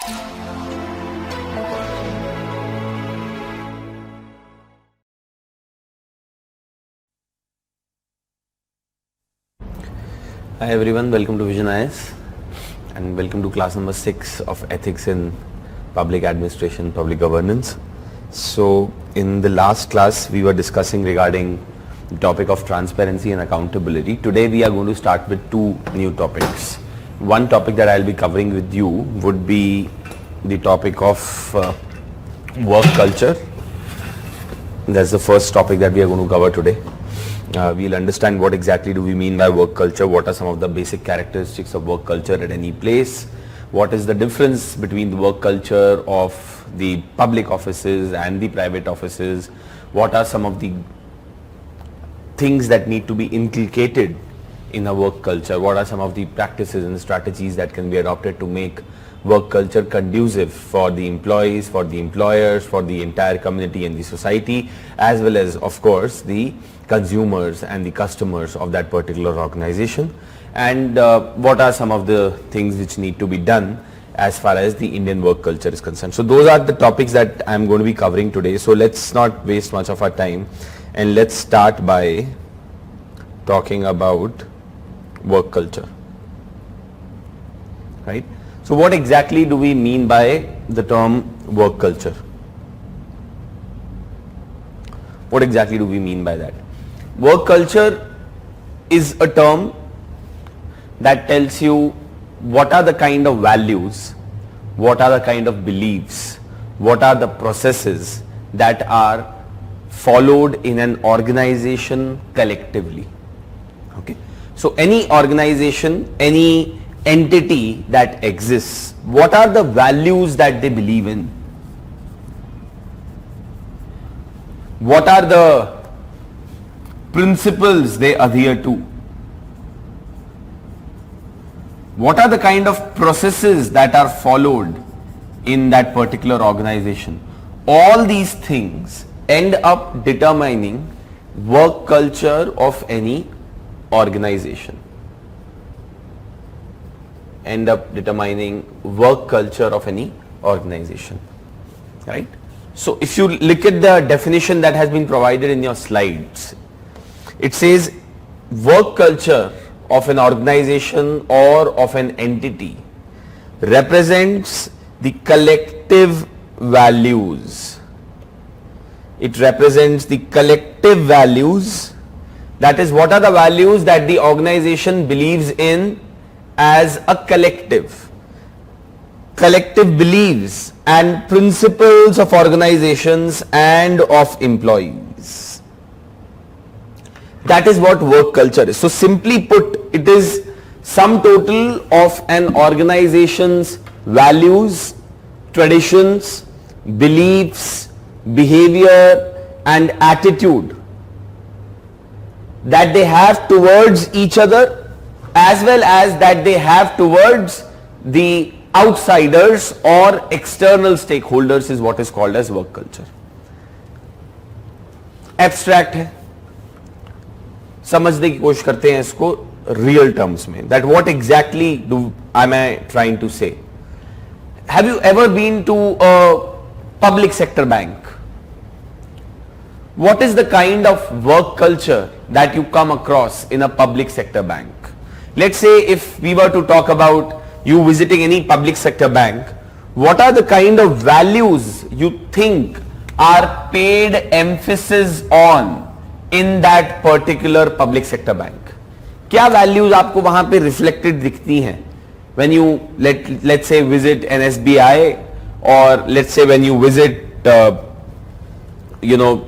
Hi everyone, welcome to Vision IS and welcome to class number 6 of Ethics in Public Administration, Public Governance. So in the last class we were discussing regarding the topic of transparency and accountability. Today we are going to start with two new topics. One topic that I'll be covering with you would be the topic of work culture. That's the first topic that we are going to cover today. We'll understand what exactly do we mean by work culture, what are some of the basic characteristics of work culture at any place, what is the difference between the work culture of the public offices and the private offices, what are some of the things that need to be inculcated in a work culture, what are some of the practices and strategies that can be adopted to make work culture conducive for the employees, for the employers, for the entire community and the society, as well as of course the consumers and the customers of that particular organization, and what are some of the things which need to be done as far as the Indian work culture is concerned. So those are the topics that I am going to be covering today. So let's not waste much of our time and let's start by talking about work culture, right? So what exactly do we mean by the term work culture? What exactly do we mean by that? Work culture is a term that tells you what are the kind of values, what are the kind of beliefs, what are the processes that are followed in an organization collectively. Okay. So any organization, any entity that exists, what are the values that they believe in? What are the principles they adhere to? What are the kind of processes that are followed in that particular organization? All these things end up determining work culture of any organization. End up determining work culture of any organization, right? So if you look at the definition that has been provided in your slides, it says work culture of an organization or of an entity represents the collective values. It represents the collective values. That is, what are the values that the organization believes in as a collective. Collective beliefs and principles of organizations and of employees. That is what work culture is. So simply put, it is sum total of an organization's values, traditions, beliefs, behavior and attitude that they have towards each other, as well as that they have towards the outsiders or external stakeholders, is what is called as work culture. Abstract है, समझने की कोशिश करते हैं इसको real terms में, that what exactly am I trying to say. Have you ever been to a public sector bank? What is the kind of work culture that you come across in a public sector bank? Let's say if we were to talk about you visiting any public sector bank, what are the kind of values you think are paid emphasis on in that particular public sector bank? क्या values आपको वहां पे reflected दिखती हैं when you let's say visit an SBI, or let's say when you visit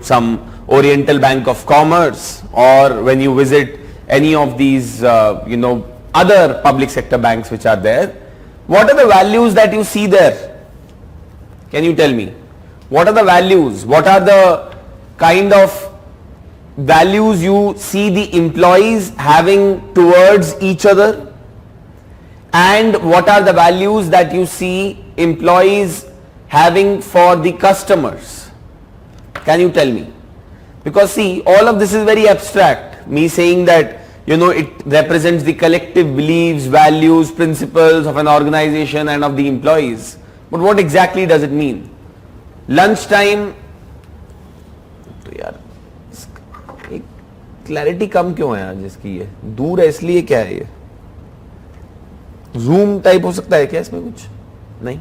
some Oriental Bank of Commerce, or when you visit any of these other public sector banks which are there. What are the values that you see there? Can you tell me? What are the values? What are the kind of values you see the employees having towards each other? And what are the values that you see employees having for the customers? Can you tell me? Because see, all of this is very abstract. Me saying that it represents the collective beliefs, values, principles of an organization and of the employees. But what exactly does it mean? Lunch time, तो यार एक clarity कम क्यों है आज इसकी? ये दूर है इसलिए क्या है? ये जूम टाइप हो सकता है क्या इसमें? कुछ नहीं,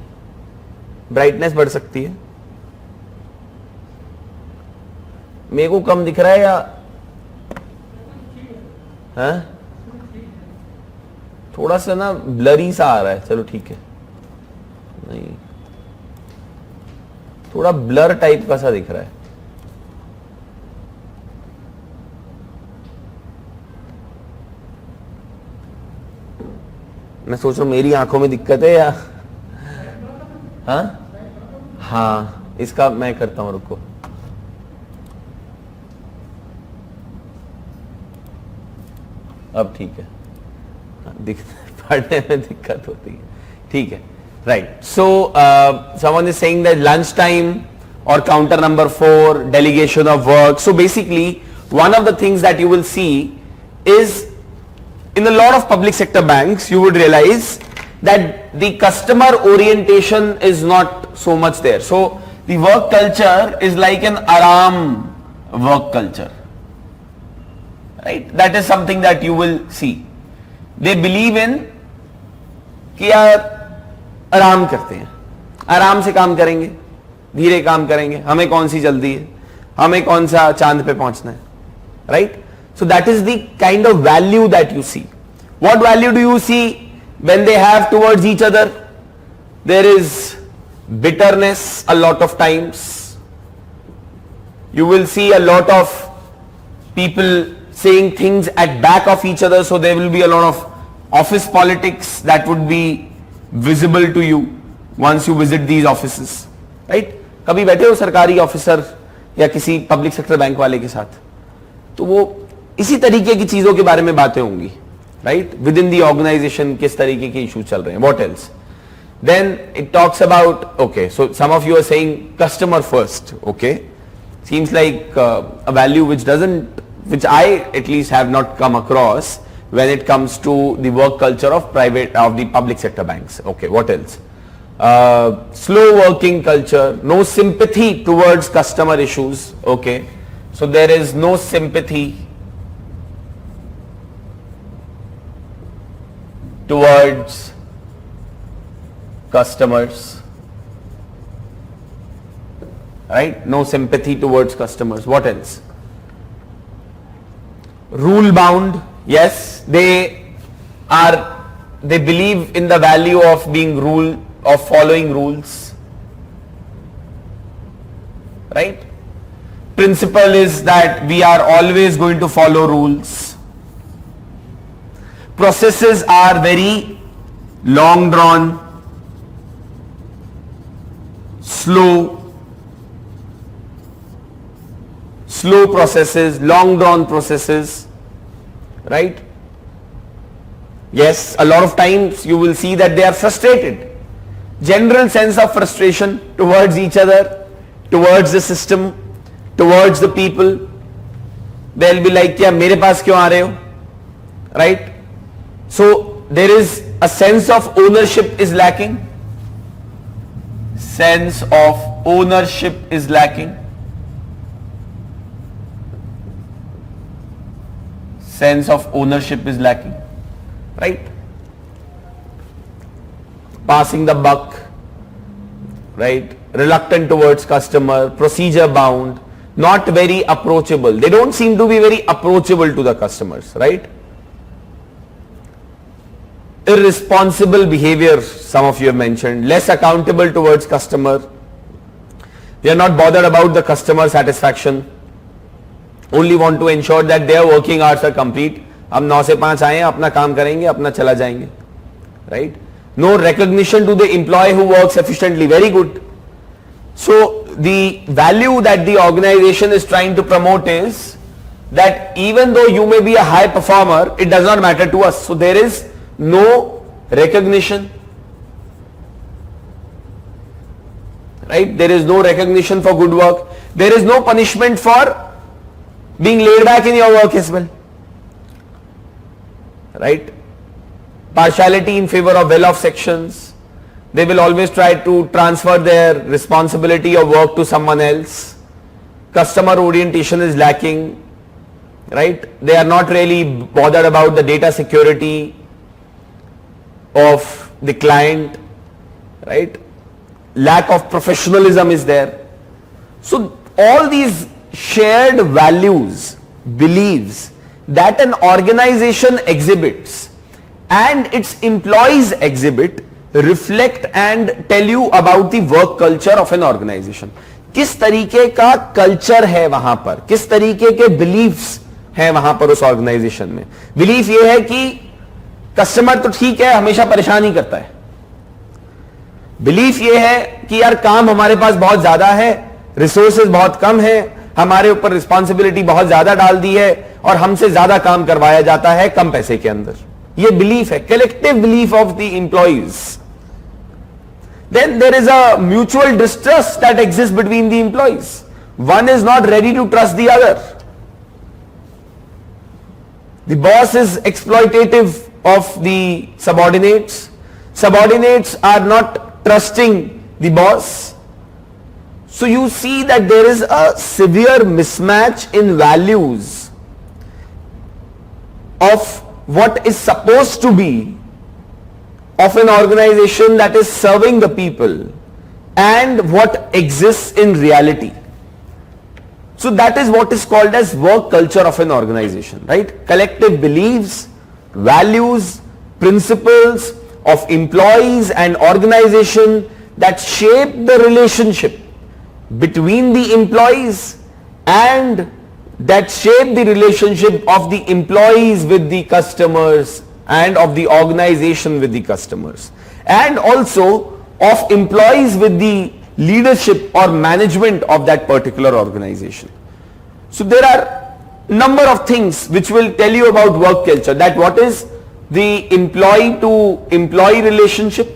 ब्राइटनेस बढ़ सकती है। मेरे को कम दिख रहा है या हाँ? थोड़ा सा ना ब्लरी सा आ रहा है। चलो ठीक है, नहीं थोड़ा ब्लर टाइप का सा दिख रहा है। मैं सोच रहा हूं मेरी आंखों में दिक्कत है या हाँ, इसका मैं करता हूं, रुको। अब ठीक है, पढ़ने में दिक्कत होती है, ठीक है, right. So someone is saying that lunch time और counter number 4, delegation of work. So basically one of the things that you will see is in a lot of public sector banks you would realize that the customer orientation is not so much there. So the work culture is like an aram work culture, right? That is something that you will see. They believe in कि यार आराम करते हैं, आराम से काम करेंगे, धीरे काम करेंगे, हमें कौन सी जल्दी है, हमें कौन सा चांद पे पहुंचना है, right? So that is the kind of value that you see. What value do you see when they have towards each other? There is bitterness a lot of times. You will see a lot of people saying things at back of each other, so there will be a lot of office politics that would be visible to you once you visit these offices, right? कभी बैठे हो सरकारी officer या किसी public sector bank वाले के साथ, तो वो इसी तरीके की चीजों के बारे में बातें होंगी, right? Within the organization किस तरीके के इशू चल रहे हैं, what else? Then it talks about, okay, so some of you are saying customer first, okay, seems like a value which I at least have not come across when it comes to the work culture of the public sector banks. Okay, what else? Slow working culture, no sympathy towards customer issues. Okay, so there is no sympathy towards customers, right? No sympathy towards customers. What else? Rule bound, yes, they believe in the value of following rules, right? Principle is that we are always going to follow rules. Processes are very long drawn, slow processes, long drawn processes, right? Yes, a lot of times you will see that they are frustrated. General sense of frustration towards each other, towards the system, towards the people. They'll be like, क्या मेरे पास क्यों आ रहे हो, right? So there is a sense of ownership is lacking. Sense of ownership is lacking. Sense of ownership is lacking, right? Passing the buck, right? Reluctant towards customer, procedure bound, not very approachable. They don't seem to be very approachable to the customers, right? Irresponsible behavior, some of you have mentioned. Less accountable towards customer. They are not bothered about the customer satisfaction. Only want to ensure that their working hours are complete. हम 9 से 5 आए हैं, अपना काम करेंगे, अपना चला जाएंगे, right? No recognition to the employee who works efficiently. Very good. So the value that the organization is trying to promote is that even though you may be a high performer, it does not matter to us. So there is no recognition, right? There is no recognition for good work. There is no punishment for being laid back in your work as well, right? Partiality in favor of well-off sections, They will always try to transfer their responsibility or work to someone else. Customer orientation is lacking, right? They are not really bothered about the data security of the client, right? Lack of professionalism is there. So all these shared values, beliefs that an organization exhibits and its employees exhibit reflect and tell you about the work culture of an organization. किस तरीके का culture है वहां पर, किस तरीके के beliefs हैं वहां पर उस ऑर्गेनाइजेशन में. बिलीफ ये है कि कस्टमर तो ठीक है, हमेशा परेशान ही करता है. बिलीफ ये है कि यार काम हमारे पास बहुत ज्यादा है, रिसोर्सेज बहुत कम है, हमारे ऊपर रिस्पॉन्सिबिलिटी बहुत ज्यादा डाल दी है और हमसे ज्यादा काम करवाया जाता है कम पैसे के अंदर. ये बिलीफ है, collective belief of the employees. Then there is a mutual distrust that exists between the employees. One is not ready to trust the other. The boss is exploitative of the subordinates. Subordinates are not trusting the boss. So you see that there is a severe mismatch in values of what is supposed to be of an organization that is serving the people and what exists in reality. So that is what is called as work culture of an organization, right? Collective beliefs, values, principles of employees and organization that shape the relationship between the employees and that shape the relationship of the employees with the customers and of the organization with the customers, and also of employees with the leadership or management of that particular organization. So there are number of things which will tell you about work culture, that what is the employee to employee relationship,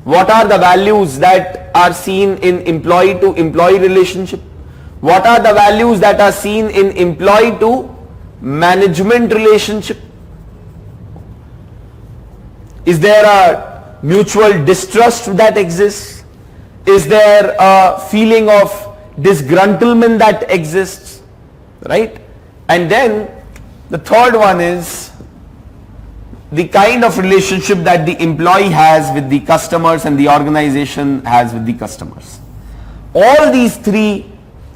what are the values that are seen in employee to employee relationship, what are the values that are seen in employee to management relationship. Is there a mutual distrust that exists? Is there a feeling of disgruntlement that exists, right? And then the third one is the kind of relationship that the employee has with the customers and the organization has with the customers. All these three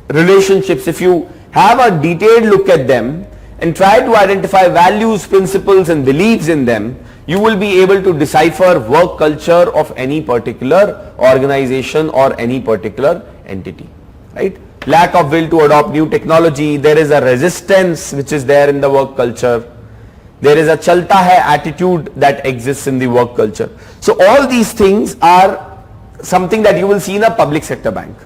relationships, if you have a detailed look at them and try to identify values, principles and beliefs in them, you will be able to decipher work culture of any particular organization or any particular entity, right? Lack of will to adopt new technology, there is a resistance which is there in the work culture, there is a chalta hai attitude that exists in the work culture. So all these things are something that you will see in a public sector bank.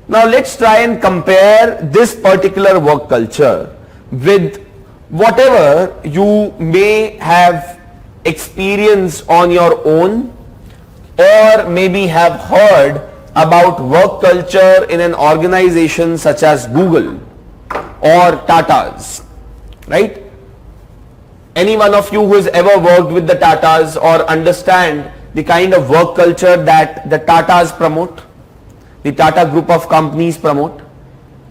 Now let's try and compare this particular work culture with whatever you may have experienced on your own or maybe have heard about work culture in an organization such as Google or Tata's, right? Any one of you who has ever worked with the Tatas or understand the kind of work culture that the Tatas promote, the Tata group of companies promote?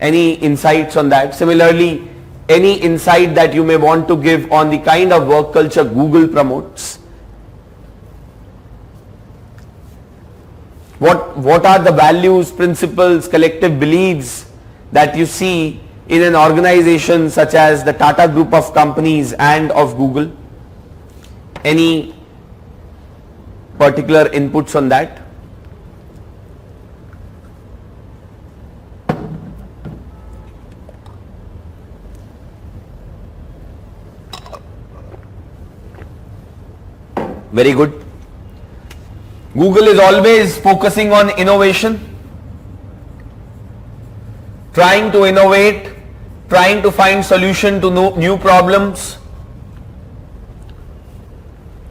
Any insights on that? Similarly, any insight that you may want to give on the kind of work culture Google promotes? What are the values, principles, collective beliefs that you see in an organization such as the Tata group of companies and of Google? Any particular inputs on that? Very good. Google is always focusing on innovation, trying to innovate, trying to find solution to new problems.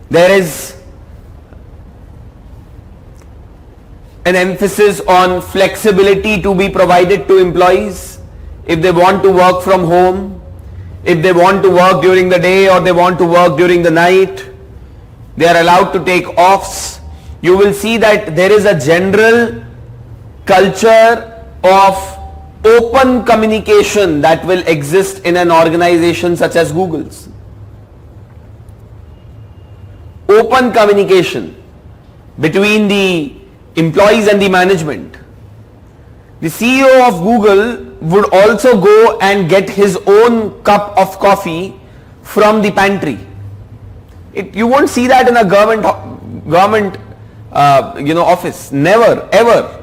There is an emphasis on flexibility to be provided to employees. If they want to work from home, if they want to work during the day or they want to work during the night, they are allowed to take offs. you will see that there is a general culture of open communication that will exist in an organization such as Google's. Open communication between the employees and the management. The CEO of Google would also go and get his own cup of coffee from the pantry. You won't see that in a government office. Never, ever.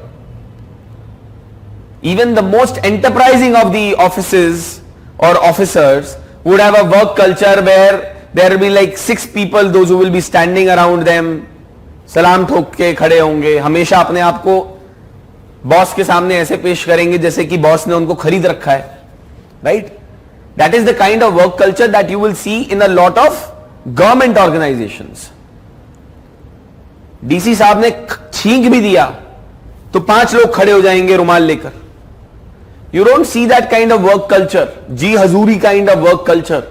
Even the most enterprising of the offices or officers would have a work culture where there will be like 6 people, those who will be standing around them, सलाम ठोक के खड़े होंगे, हमेशा अपने आप को boss के सामने ऐसे पेश करेंगे जैसे कि बॉस ने उनको खरीद रखा है, right? That is the kind of work culture that you will see in a lot of government organizations. DC साहब ने छींक भी दिया तो 5 लोग खड़े हो जाएंगे रुमाल लेकर. You don't see that kind of work culture, जी हजूरी kind of work culture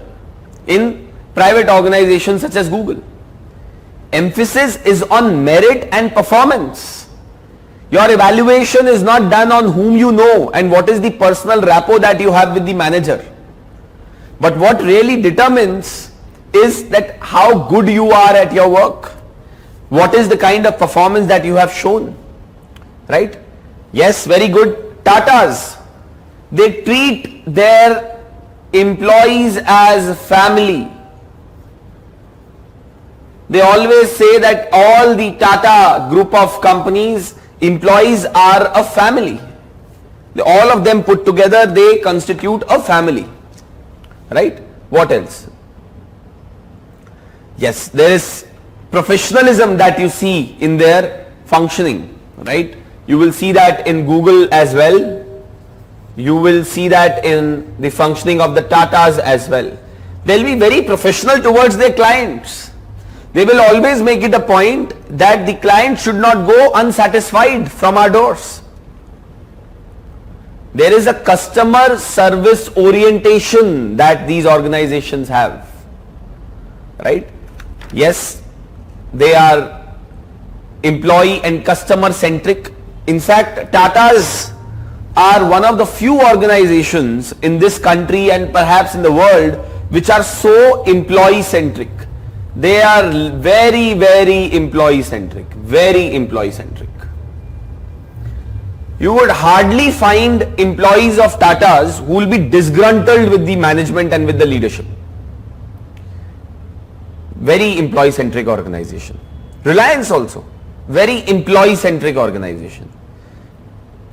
in private organizations such as Google. Emphasis is on merit and performance. Your evaluation is not done on whom you know and what is the personal rapport that you have with the manager. But what really determines is that how good you are at your work. What is the kind of performance that you have shown, right? Yes, very good. Tatas, they treat their employees as family. They always say that all the Tata group of companies, employees are a family. All of them put together, they constitute a family, right? What else? Yes, there is professionalism that you see in their functioning, right? You will see that in Google as well. You will see that in the functioning of the Tatas as well. They'll be very professional towards their clients. They will always make it a point that the client should not go unsatisfied from our doors. There is a customer service orientation that these organizations have, right? Yes, they are employee and customer centric. In fact, Tatas are one of the few organizations in this country and perhaps in the world which are so employee centric. They are very, very employee centric, very employee centric. You would hardly find employees of Tatas who will be disgruntled with the management and with the leadership. Very employee centric organization. Reliance also, very employee centric organization.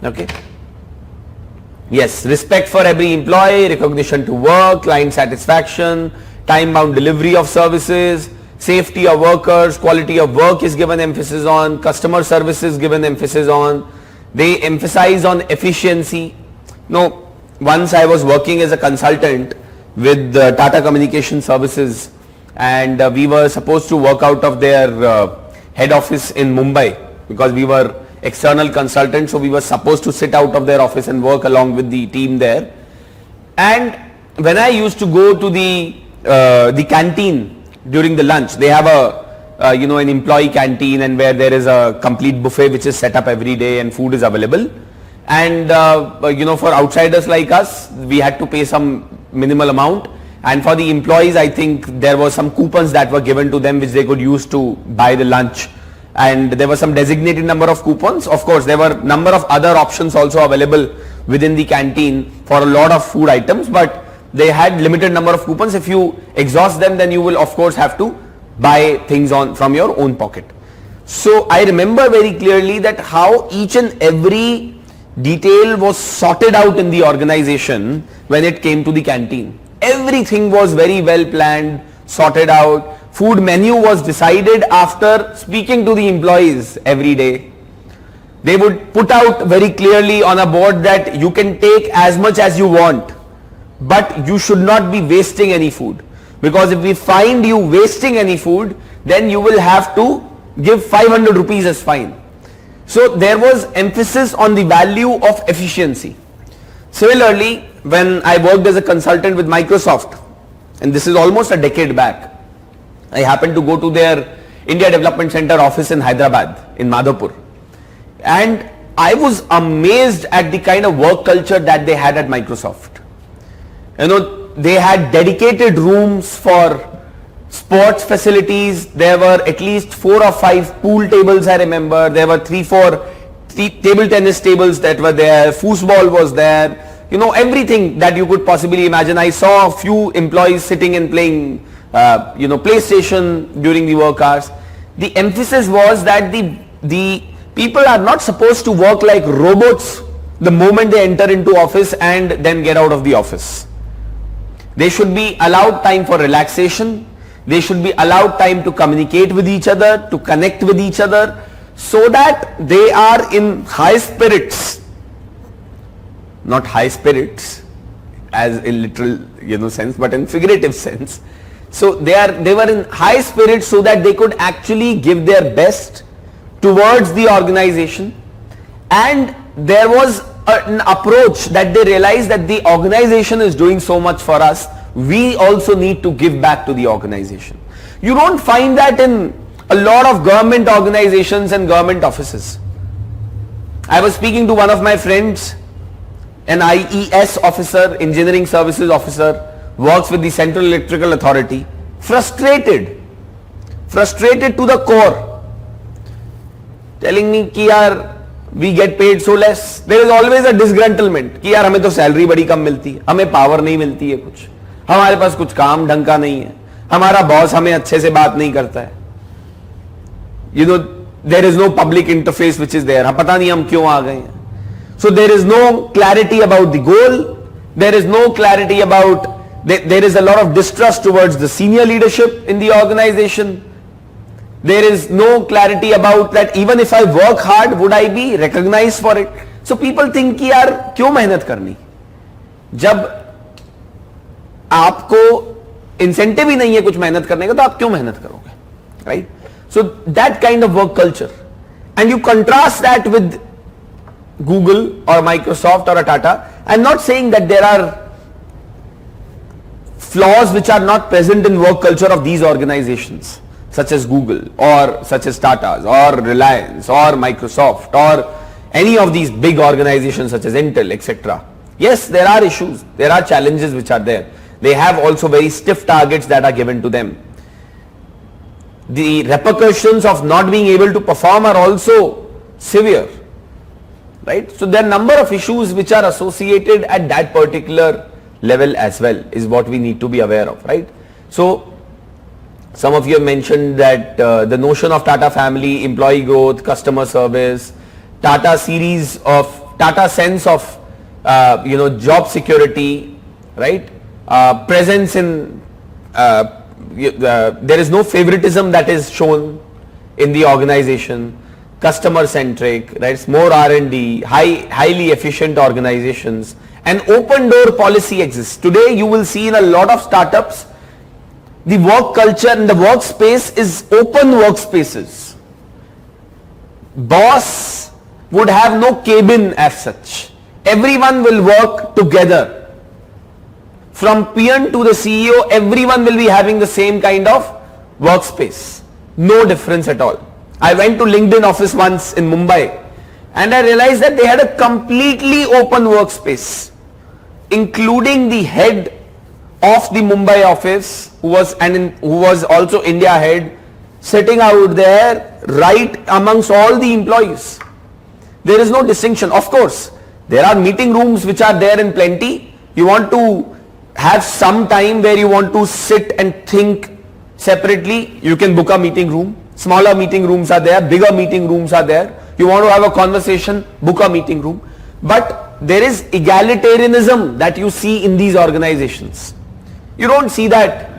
Okay. Yes, respect for every employee, recognition to work, client satisfaction, time-bound delivery of services, safety of workers, quality of work is given emphasis on, customer service is given emphasis on. They emphasize on efficiency. No, once I was working as a consultant with Tata Communication Services, and we were supposed to work out of their head office in Mumbai because we were external consultants, so we were supposed to sit out of their office and work along with the team there. And when I used to go to the canteen during the lunch, they have an employee canteen, and where there is a complete buffet which is set up every day and food is available. And for outsiders like us, we had to pay some minimal amount. And for the employees, I think there were some coupons that were given to them which they could use to buy the lunch. And there was some designated number of coupons. Of course, there were number of other options also available within the canteen for a lot of food items, but they had limited number of coupons. If you exhaust them, then you will of course have to buy things from your own pocket. So I remember very clearly that how each and every detail was sorted out in the organization when it came to the canteen. Everything was very well planned, sorted out. Food menu was decided after speaking to the employees every day. They would put out very clearly on a board that you can take as much as you want, but you should not be wasting any food. Because if we find you wasting any food, then you will have to give 500 rupees as fine. So there was emphasis on the value of efficiency. Similarly, when I worked as a consultant with Microsoft, and this is almost a decade back, I happened to go to their India Development Center office in Hyderabad, in Madhapur. And I was amazed at the kind of work culture that they had at Microsoft. You know, they had dedicated rooms for sports facilities. There were at least 4 or 5 pool tables, I remember. There were 3-4 table tennis tables that were there. Foosball was there. You know, everything that you could possibly imagine. I saw a few employees sitting and playing, PlayStation during the work hours. The emphasis was that the people are not supposed to work like robots the moment they enter into office and then get out of the office. They should be allowed time for relaxation. They should be allowed time to communicate with each other, to connect with each other, so that they are in high spirits. Not high spirits as in literal sense, but in figurative sense. So they were in high spirits so that they could actually give their best towards the organization, and there was an approach that they realized that the organization is doing so much for us, we also need to give back to the organization. You don't find that in a lot of government organizations and government offices. I was speaking to one of my friends, an IES officer, engineering services officer, works with the Central Electrical Authority, frustrated to the core, telling me कि यार we get paid so less. There is always a disgruntlement कि यार हमें तो salary बड़ी कम मिलती है, हमें पावर नहीं मिलती है, कुछ हमारे पास कुछ काम ढंग का नहीं है, हमारा बॉस हमें अच्छे से बात नहीं करता है, there is no public interface which is there. पता नहीं हम क्यों आ गए हैं. So there is no clarity about the goal, there is no clarity about, there is a lot of distrust towards the senior leadership in the organization. There is no clarity about that even if I work hard, would I be recognized for it? So people think कि यार क्यों मेहनत करनी, जब आपको incentive ही नहीं है कुछ मेहनत करने का, तो आप क्यों मेहनत करोगे, right? So that kind of work culture, and you contrast that with Google or Microsoft or a Tata. I'm not saying that there are flaws which are not present in work culture of these organizations, such as Google or such as Tata's or Reliance or Microsoft or any of these big organizations such as Intel, etc. Yes, there are issues, there are challenges which are there. They have also very stiff targets that are given to them. The repercussions of not being able to perform are also severe, right? So there are number of issues which are associated at that particular level as well, is what we need to be aware of, right? So some of you have mentioned that the notion of Tata family, employee growth, customer service, Tata series of, Tata sense of job security, right? Presence in, there is no favoritism that is shown in the organization, customer centric, right? It's more R&D, highly efficient organizations, and open door policy exists. Today you will see in a lot of startups, the work culture and the workspace is open workspaces. Boss would have no cabin as such. Everyone will work together. From peon to the CEO, everyone will be having the same kind of workspace. No difference at all. I went to LinkedIn office once in Mumbai and I realized that they had a completely open workspace, including the head of the Mumbai office, who was also India head, sitting out there right amongst all the employees. There is no distinction. Of course, there are meeting rooms which are there in plenty. You want to have some time where you want to sit and think separately, you can book a meeting room. Smaller meeting rooms are there, bigger meeting rooms are there. You want to have a conversation, book a meeting room. But there is egalitarianism that you see in these organizations. You don't see that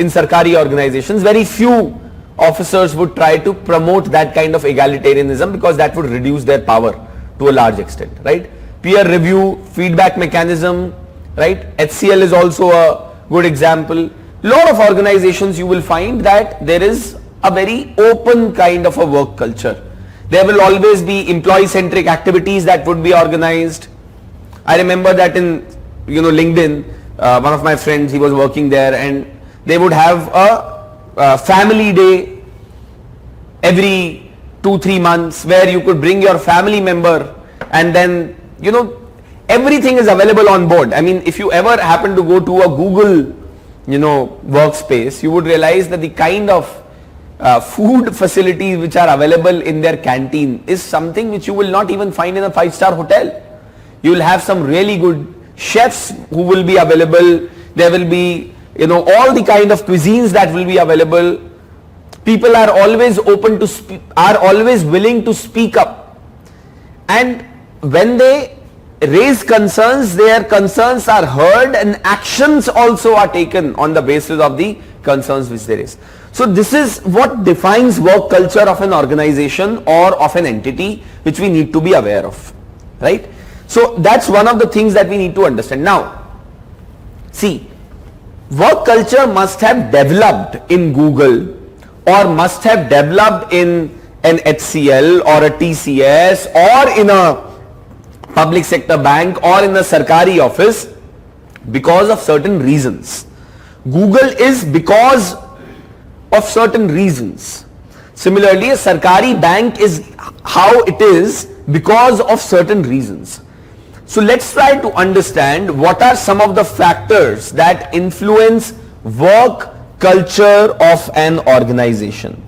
in Sarkari organizations. Very few officers would try to promote that kind of egalitarianism because that would reduce their power to a large extent, right? Peer review, feedback mechanism, right? HCL is also a good example. Lot of organizations you will find that there is a very open kind of a work culture. There will always be employee centric activities that would be organized. I remember that in LinkedIn, one of my friends, he was working there and they would have a family day every 2-3 months, where you could bring your family member, and then everything is available on board. I mean, if you ever happen to go to a Google workspace, you would realize that the kind of food facilities which are available in their canteen is something which you will not even find in a 5-star hotel. You will have some really good chefs who will be available. There will be all the kind of cuisines that will be available. People are always always willing to speak up, and when they raise concerns, their concerns are heard and actions also are taken on the basis of the concerns which they raise. So this is what defines work culture of an organization or of an entity, which we need to be aware of, right? So that's one of the things that we need to understand. Now, see, work culture must have developed in Google, or must have developed in an HCL or a TCS or in a public sector bank or in a Sarkari office because of certain reasons. Google is because of certain reasons. Similarly, a Sarkari bank is how it is because of certain reasons. So let's try to understand what are some of the factors that influence work culture of an organization.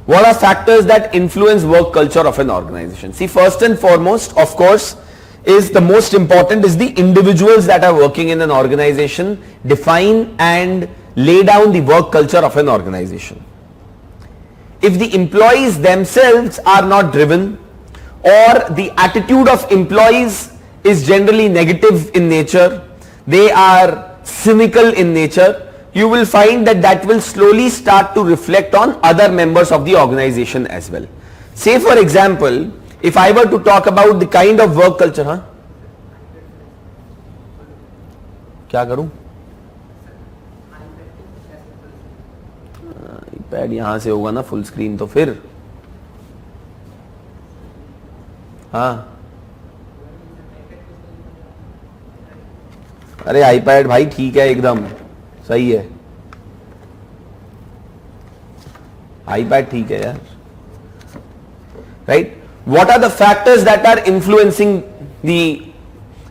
What are factors that influence work culture of an organization? See, first and foremost, of course, is the most important is the individuals that are working in an organization define and lay down the work culture of an organization. If the employees themselves are not driven, or the attitude of employees is generally negative in nature, they are cynical in nature, you will find that that will slowly start to reflect on other members of the organization as well. Say for example, if I were to talk about the kind of work culture, क्या करूं? iPad यहाँ से होगा ना full screen तो फिर अरे iPad भाई ठीक है एकदम सही है iPad ठीक है यार right. What are the factors that are influencing the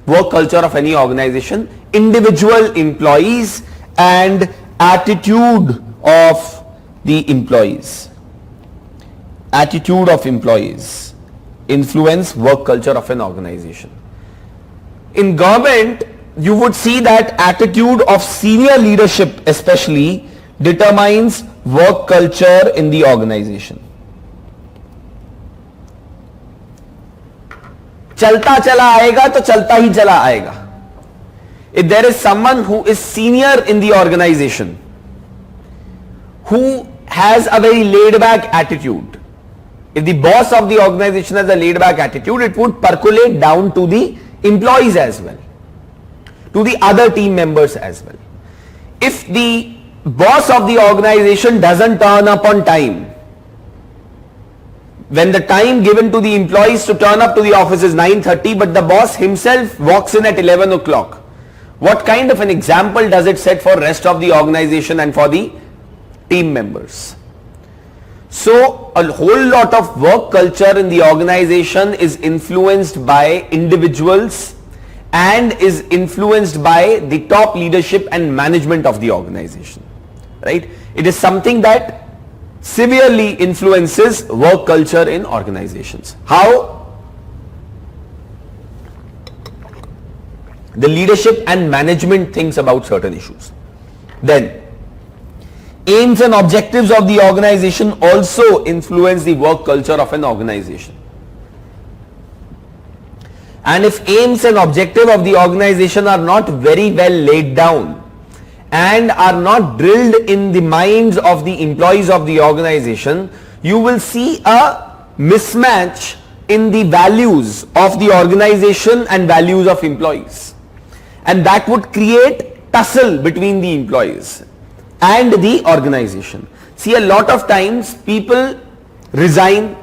work culture of any organization? Individual employees and attitude of the employees. Attitude of employees influence work culture of an organization. In government, you would see that attitude of senior leadership especially determines work culture in the organization. चलता चला आएगा तो चलता ही चला आएगा. If there is someone who is senior in the organization, who has a very laid back attitude, if the boss of the organization has a laid back attitude, it would percolate down to the employees as well, to the other team members as well. If the boss of the organization doesn't turn up on time, when the time given to the employees to turn up to the office is 9:30, but the boss himself walks in at 11 o'clock, what kind of an example does it set for rest of the organization and for the team members? So a whole lot of work culture in the organization is influenced by individuals and is influenced by the top leadership and management of the organization, right? It is something that severely influences work culture in organizations. How? The leadership and management thinks about certain issues. Then aims and objectives of the organization also influence the work culture of an organization. And if aims and objectives of the organization are not very well laid down and are not drilled in the minds of the employees of the organization, you will see a mismatch in the values of the organization and values of employees. And that would create tussle between the employees and the organization. See, a lot of times people resign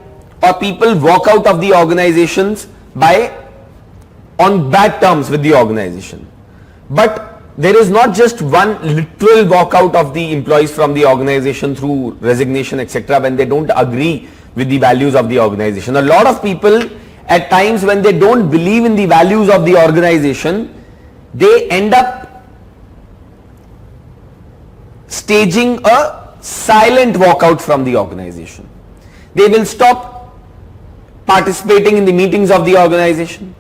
or people walk out of the organizations on bad terms with the organization. But there is not just one literal walkout of the employees from the organization through resignation, etc., when they don't agree with the values of the organization. A lot of people, at times when they don't believe in the values of the organization, they end up staging a silent walkout from the organization. They will stop participating in the meetings of the organization.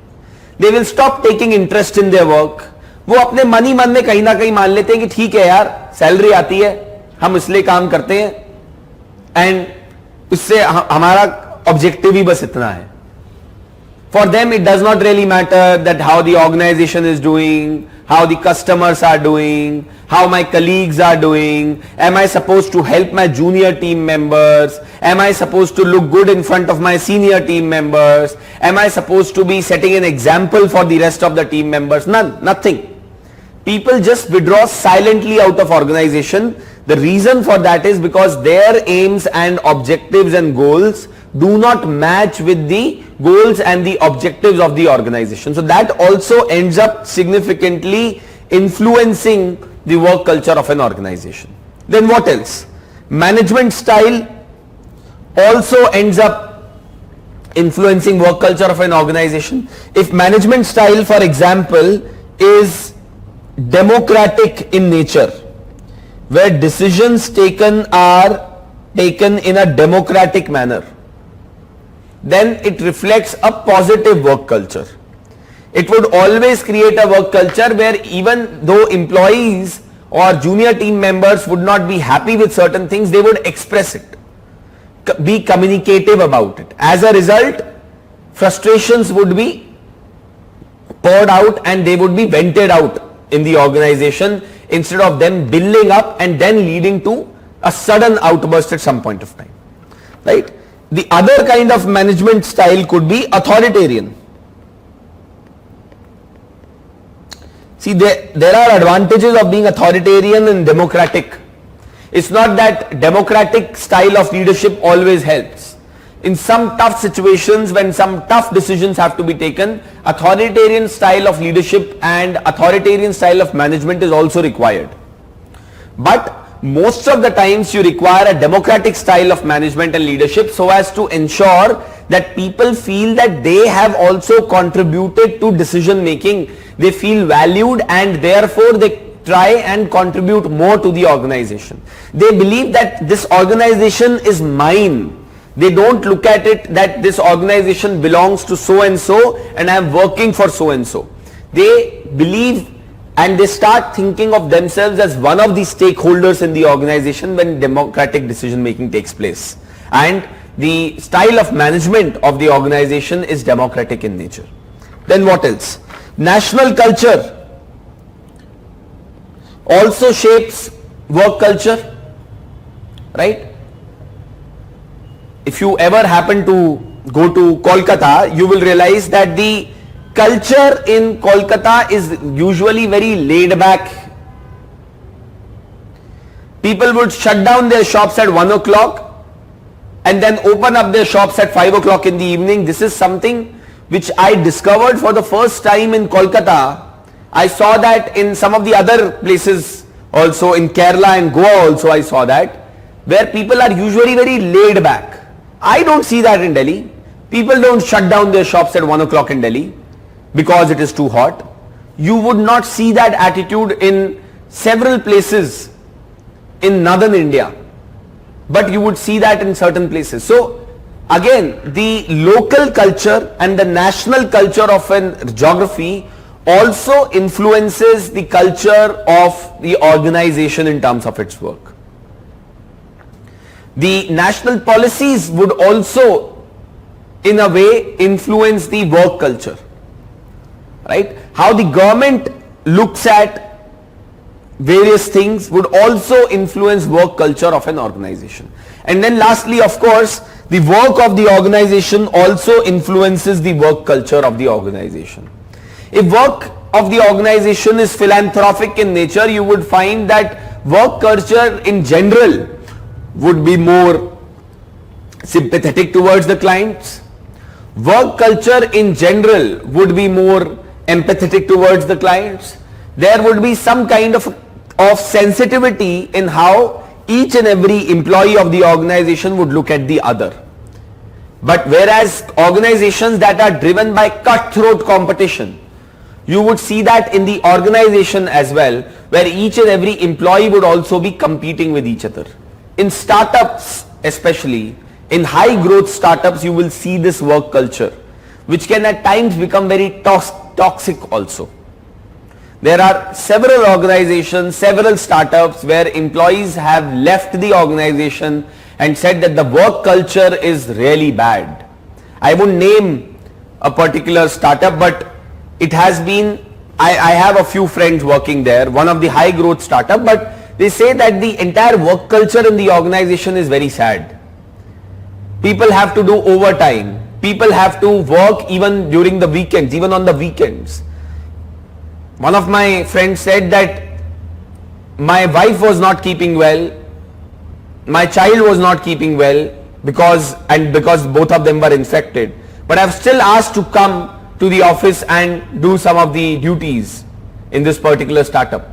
They will stop taking interest in their work. वो अपने मन ही मन में कहीं ना कहीं मान लेते हैं कि ठीक है यार, सैलरी आती है, हम इसलिए काम करते हैं, एंड इससे हमारा ऑब्जेक्टिव ही बस इतना है. For them, it does not really matter that how the organization is doing, how the customers are doing, how my colleagues are doing. Am I supposed to help my junior team members? Am I supposed to look good in front of my senior team members? Am I supposed to be setting an example for the rest of the team members? Nothing. People just withdraw silently out of organization. The reason for that is because their aims and objectives and goals do not match with the goals and the objectives of the organization. So that also ends up significantly influencing the work culture of an organization. Then what else? Management style also ends up influencing work culture of an organization. If management style, for example, is democratic in nature, where decisions taken are taken in a democratic manner, then it reflects a positive work culture. It would always create a work culture where even though employees or junior team members would not be happy with certain things, they would express it, be communicative about it. As a result, frustrations would be poured out and they would be vented out in the organization instead of them building up and then leading to a sudden outburst at some point of time, right? The other kind of management style could be authoritarian. See, there are advantages of being authoritarian and democratic. It's not that democratic style of leadership always helps. In some tough situations, when some tough decisions have to be taken, authoritarian style of leadership and authoritarian style of management is also required. But most of the times you require a democratic style of management and leadership so as to ensure that people feel that they have also contributed to decision making. They feel valued and therefore they try and contribute more to the organization. They believe that this organization is mine. They don't look at it that this organization belongs to so and I am working for so and so. They believe and they start thinking of themselves as one of the stakeholders in the organization when democratic decision making takes place. And the style of management of the organization is democratic in nature. Then what else? National culture also shapes work culture, right? If you ever happen to go to Kolkata, you will realize that the culture in Kolkata is usually very laid back. People would shut down their shops at 1 o'clock and then open up their shops at 5 o'clock in the evening. This is something which I discovered for the first time in Kolkata. I saw that in some of the other places also, in Kerala and Goa also I saw that, where people are usually very laid back. I don't see that in Delhi. People don't shut down their shops at 1 o'clock in Delhi because it is too hot. You would not see that attitude in several places in northern India, but you would see that in certain places. So again, the local culture and the national culture of a geography also influences the culture of the organization in terms of its work. The national policies would also in a way influence the work culture, right? How the government looks at various things would also influence work culture of an organization. And then lastly, of course, the work of the organization also influences the work culture of the organization. If work of the organization is philanthropic in nature, you would find that work culture in general would be more sympathetic towards the clients. Work culture in general would be more empathetic towards the clients. there would be some kind of sensitivity in how each and every employee of the organization would look at the other. But whereas organizations that are driven by cutthroat competition, you would see that in the organization as well, where each and every employee would also be competing with each other. In startups especially, in high growth startups, you will see this work culture, which can at times become very toxic also. There are several organizations, several startups where employees have left the organization and said that the work culture is really bad. I won't name a particular startup, but it has been, I have a few friends working there, one of the high growth startup, but they say that the entire work culture in the organization is very sad. People have to do overtime. People have to work even during the weekends, even on the weekends. One of my friends said that my wife was not keeping well, my child was not keeping well because both of them were infected. But I've still asked to come to the office and do some of the duties in this particular startup.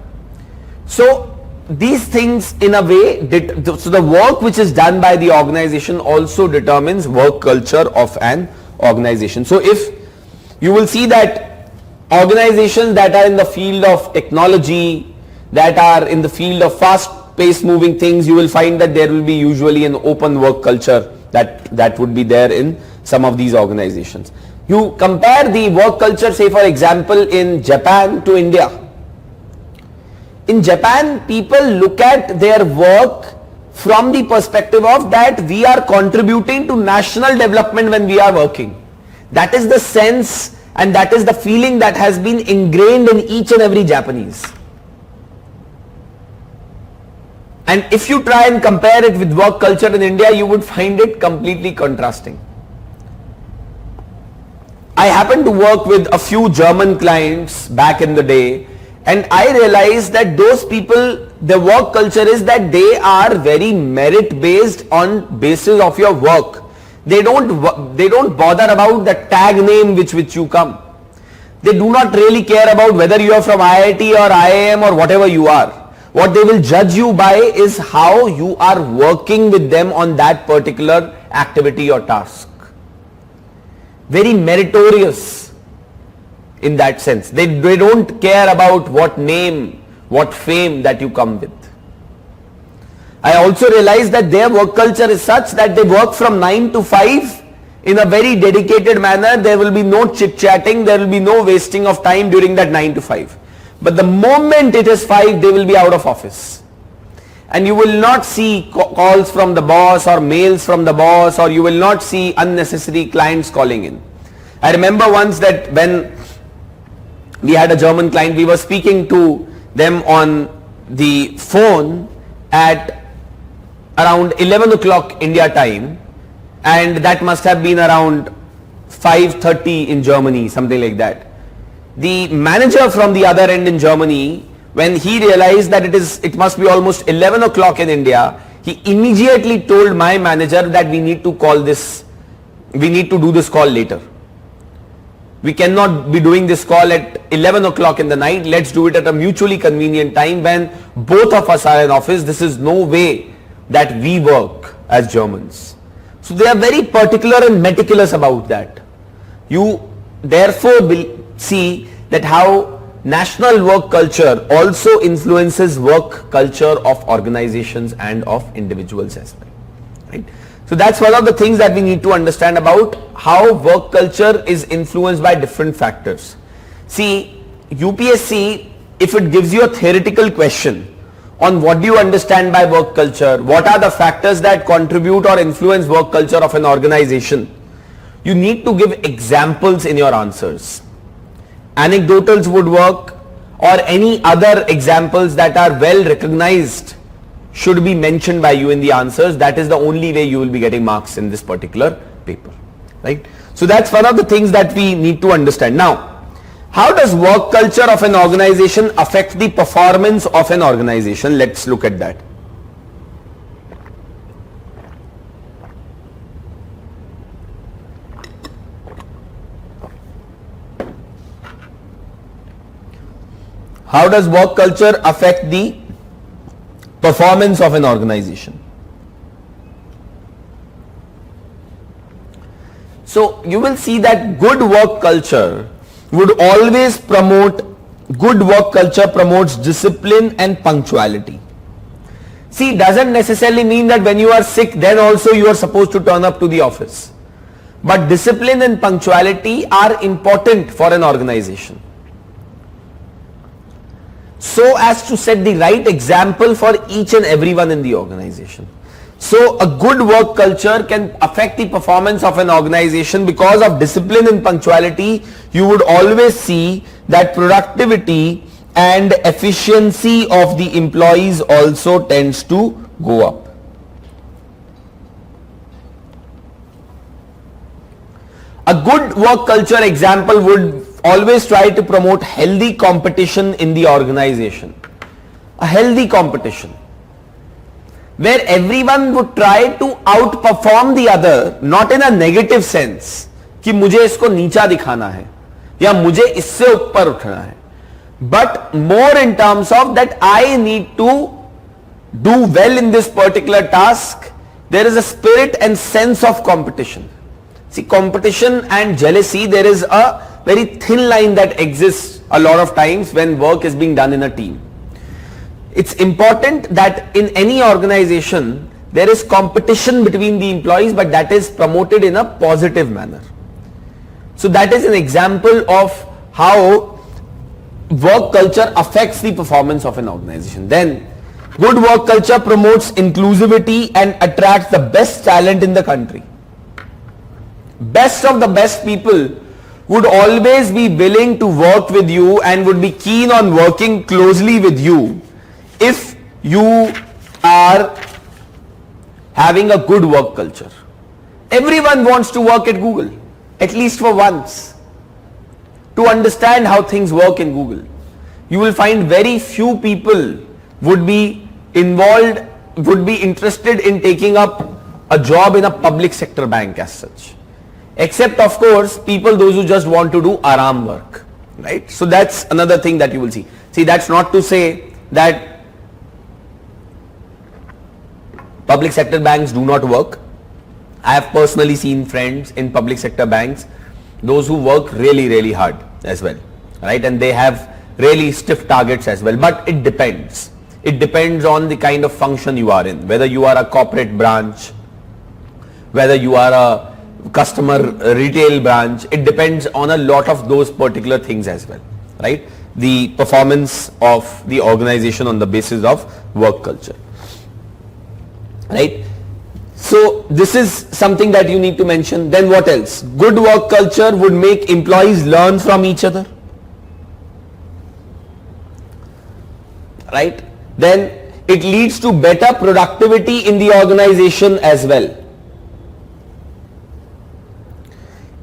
So these things in a way, so the work which is done by the organization also determines work culture of an organization. So if you will see that organizations that are in the field of technology, that are in the field of fast-paced moving things, you will find that there will be usually an open work culture that would be there in some of these organizations. You compare the work culture, say for example, in Japan to India. In Japan, people look at their work from the perspective of that we are contributing to national development when we are working. That is the sense and that is the feeling that has been ingrained in each and every Japanese. And if you try and compare it with work culture in India, you would find it completely contrasting. I happened to work with a few German clients back in the day, and I realized that those people, the work culture is that they are very merit based on basis of your work. They don't bother about the tag name which you come. They do not really care about whether you are from IIT or IIM or whatever you are. What they will judge you by is how you are working with them on that particular activity or task. Very meritorious in that sense. They don't care about what name, what fame that you come with. I also realized that their work culture is such that they work from 9 to 5 in a very dedicated manner. There will be no chit-chatting, there will be no wasting of time during that 9 to 5. But the moment it is 5, they will be out of office. And you will not see calls from the boss or mails from the boss, or you will not see unnecessary clients calling in. I remember once that when we had a German client, we were speaking to them on the phone at around 11 o'clock India time, and that must have been around 5:30 in Germany, something like that. The manager from the other end in Germany, when he realized that it must be almost 11 o'clock in India, he immediately told my manager that we need to do this call later. We cannot be doing this call at 11 o'clock in the night. Let's do it at a mutually convenient time when both of us are in office. This is no way that we work as Germans. So they are very particular and meticulous about that. You therefore will see that how national work culture also influences work culture of organizations and of individuals as well. Right? So that's one of the things that we need to understand about how work culture is influenced by different factors. See, UPSC, if it gives you a theoretical question on what do you understand by work culture, what are the factors that contribute or influence work culture of an organization, you need to give examples in your answers. Anecdotals would work, or any other examples that are well recognized should be mentioned by you in the answers. That is the only way you will be getting marks in this particular paper, right? So that's one of the things that we need to understand. Now, how does work culture of an organization affect the performance of an organization? Let's look at that. How does work culture affect the performance of an organization? So you will see that good work culture promotes discipline and punctuality. See, doesn't necessarily mean that when you are sick, then also you are supposed to turn up to the office. But discipline and punctuality are important for an organization, so as to set the right example for each and everyone in the organization. So a good work culture can affect the performance of an organization. Because of discipline and punctuality, you would always see that productivity and efficiency of the employees also tends to go up. A good work culture example would always try to promote healthy competition in the organization. A healthy competition where everyone would try to outperform the other, not in a negative sense कि मुझे इसको नीचा दिखाना है या मुझे इससे ऊपर उठना है, but more in terms of that I need to do well in this particular task. There is a spirit and sense of competition. See, competition and jealousy, there is a very thin line that exists a lot of times when work is being done in a team. It's important that in any organization there is competition between the employees, but that is promoted in a positive manner. So that is an example of how work culture affects the performance of an organization. Then good work culture promotes inclusivity and attracts the best talent in the country. Best of the best people would always be willing to work with you and would be keen on working closely with you if you are having a good work culture. Everyone wants to work at Google, at least for once, to understand how things work in Google. You will find very few people would be involved, would be interested in taking up a job in a public sector bank as such. Except of course people, those who just want to do aram work, right? So that's another thing that you will see. See, that's not to say that public sector banks do not work. I have personally seen friends in public sector banks, those who work really hard as well, right? And they have really stiff targets as well, but it depends. It depends on the kind of function you are in, whether you are a corporate branch, whether you are a customer retail branch. It depends on a lot of those particular things as well, right? The performance of the organization on the basis of work culture, right? So this is something that you need to mention. Then what else? Good work culture would make employees learn from each other, right? Then it leads to better productivity in the organization as well.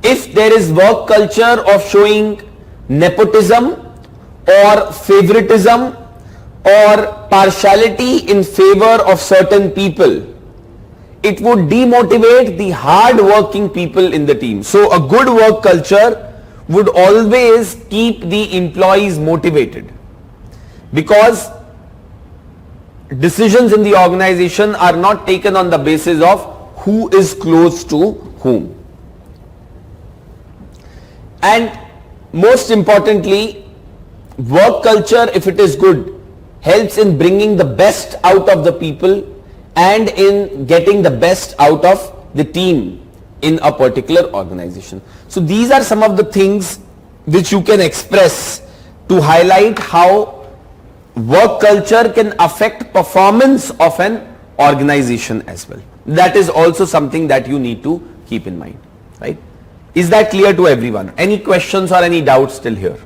If there is work culture of showing nepotism or favoritism or partiality in favor of certain people, it would demotivate the hard working people in the team. So a good work culture would always keep the employees motivated, because decisions in the organization are not taken on the basis of who is close to whom. And most importantly, work culture, if it is good, helps in bringing the best out of the people and in getting the best out of the team in a particular organization. So these are some of the things which you can express to highlight how work culture can affect performance of an organization as well. That is also something that you need to keep in mind, right? Is that clear to everyone? Any questions or any doubts still here?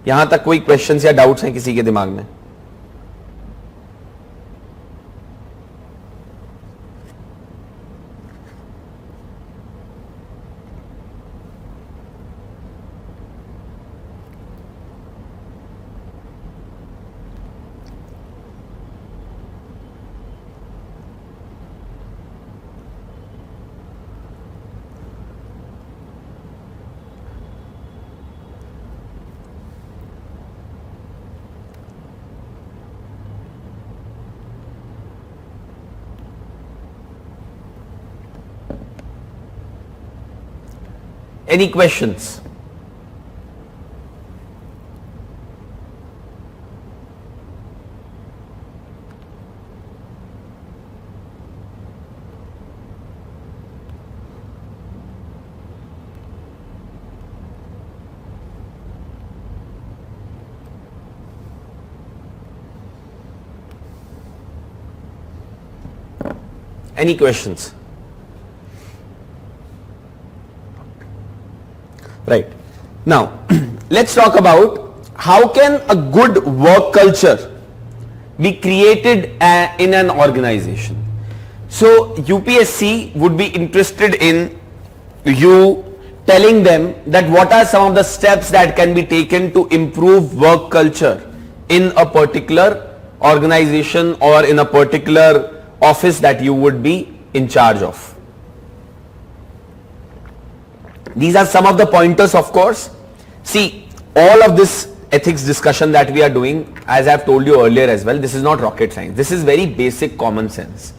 यहां तक कोई questions या doubts हैं किसी के दिमाग में? Any questions? Any questions? Right. Now, let's talk about how can a good work culture be created in an organization. So, UPSC would be interested in you telling them that what are some of the steps that can be taken to improve work culture in a particular organization or in a particular office that you would be in charge of. These are some of the pointers, of course. See, all of this ethics discussion that we are doing, as I have told you earlier as well, this is not rocket science. This is very basic common sense.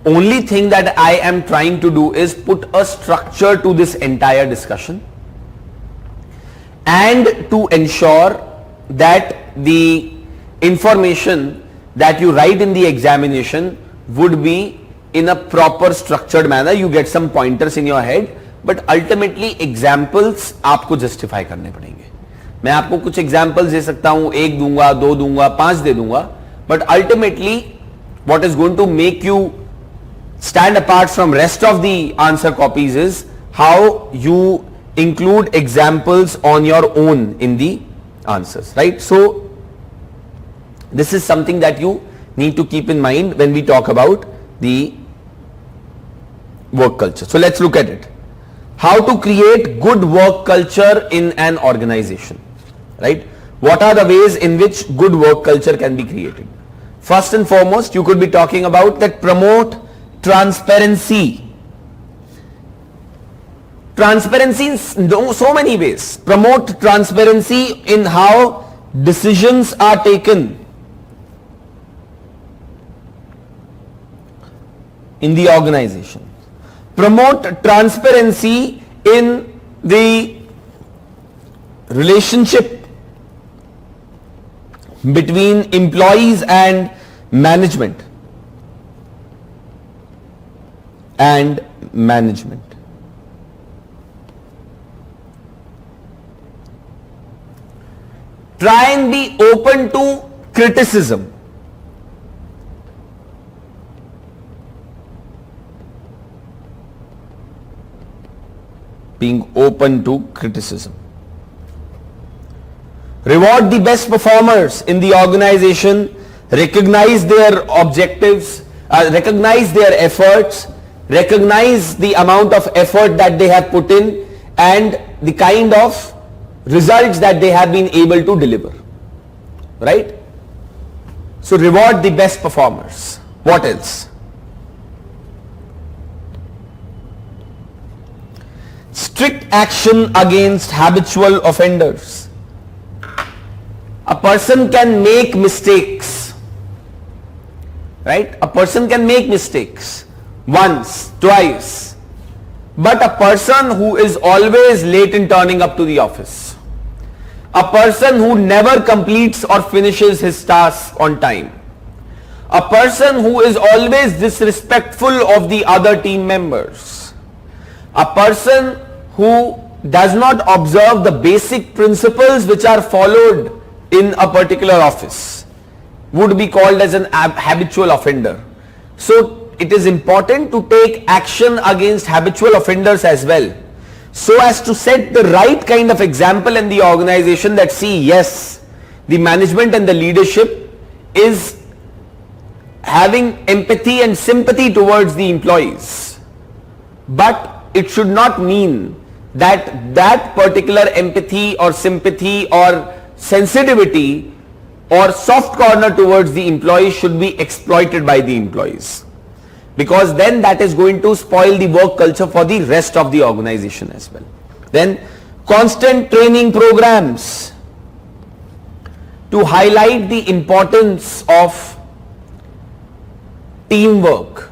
Only thing that I am trying to do is put a structure to this entire discussion and to ensure that the information that you write in the examination would be in a proper structured manner. You get some pointers in your head, but ultimately examples आपको justify करने पड़ेंगे. मैं आपको कुछ examples दे सकता हूँ, 1 दूंगा, 2 दूंगा, 5 दे दूंगा, but ultimately what is going to make you stand apart from rest of the answer copies is how you include examples on your own in the answers, right? So this is something that you need to keep in mind when we talk about the work culture. So let's look at it. How to create good work culture in an organization, right? What are the ways in which good work culture can be created? First and foremost, you could be talking about that promote transparency. Transparency in so many ways. Promote transparency in how decisions are taken in the organization. Promote transparency in the relationship between employees and management. Try and be open to criticism. Being open to criticism. Reward the best performers in the organization, recognize their objectives, recognize their efforts, recognize the amount of effort that they have put in and the kind of results that they have been able to deliver, right? So reward the best performers. What else? Strict action against habitual offenders. A person can make mistakes, right? A person can make mistakes once, twice, but a person who is always late in turning up to the office, a person who never completes or finishes his task on time, a person who is always disrespectful of the other team members, a person who does not observe the basic principles which are followed in a particular office would be called as an habitual offender. So it is important to take action against habitual offenders as well, so as to set the right kind of example in the organization that, see, yes, the management and the leadership is having empathy and sympathy towards the employees, but it should not mean that that particular empathy or sympathy or sensitivity or soft corner towards the employees should be exploited by the employees, because then that is going to spoil the work culture for the rest of the organization as well. Then constant training programs to highlight the importance of teamwork,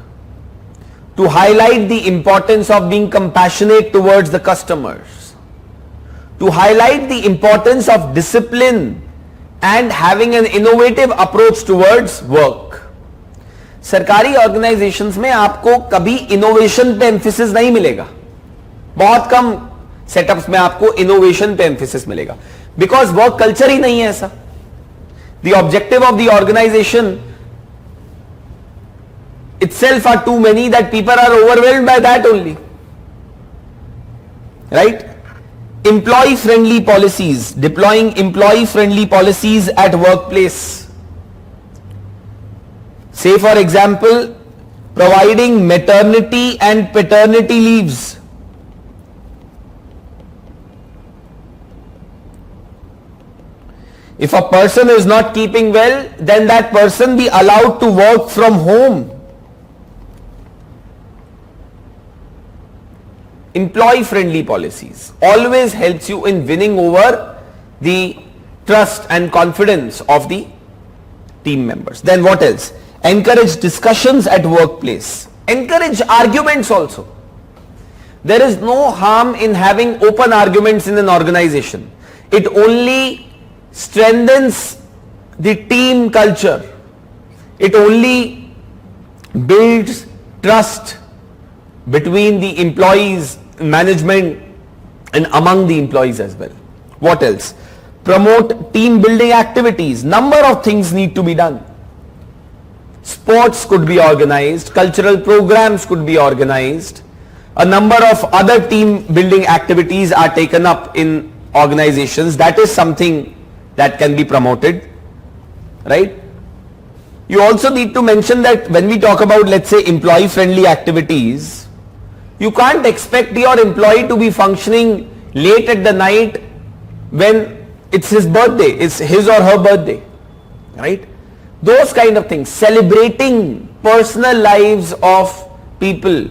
to highlight the importance of being compassionate towards the customers, to highlight the importance of discipline and having an innovative approach towards work. सरकारी organisations में आपको कभी innovation पे emphasis नहीं मिलेगा, बहुत कम setups में आपको इनोवेशन पे एम्फेसिस मिलेगा, बिकॉज वर्क कल्चर ही नहीं है ऐसा. The objective of the organization itself are too many that people are overwhelmed by that only, right? Employee friendly policies, deploying employee friendly policies at workplace. Say for example, providing maternity and paternity leaves. If a person is not keeping well, then that person be allowed to work from home. Employee friendly policies always helps you in winning over the trust and confidence of the team members. Then what else? Encourage discussions at workplace. Encourage arguments also. There is no harm in having open arguments in an organization. It only strengthens the team culture. It only builds trust between the employees, management, and among the employees as well. What else? Promote team building activities. Number of things need to be done. Sports could be organized, cultural programs could be organized. A number of other team building activities are taken up in organizations. That is something that can be promoted, right? You also need to mention that when we talk about, let's say, employee friendly activities, you can't expect your employee to be functioning late at the night when it's his birthday, it's his or her birthday, right? Those kind of things. Celebrating personal lives of people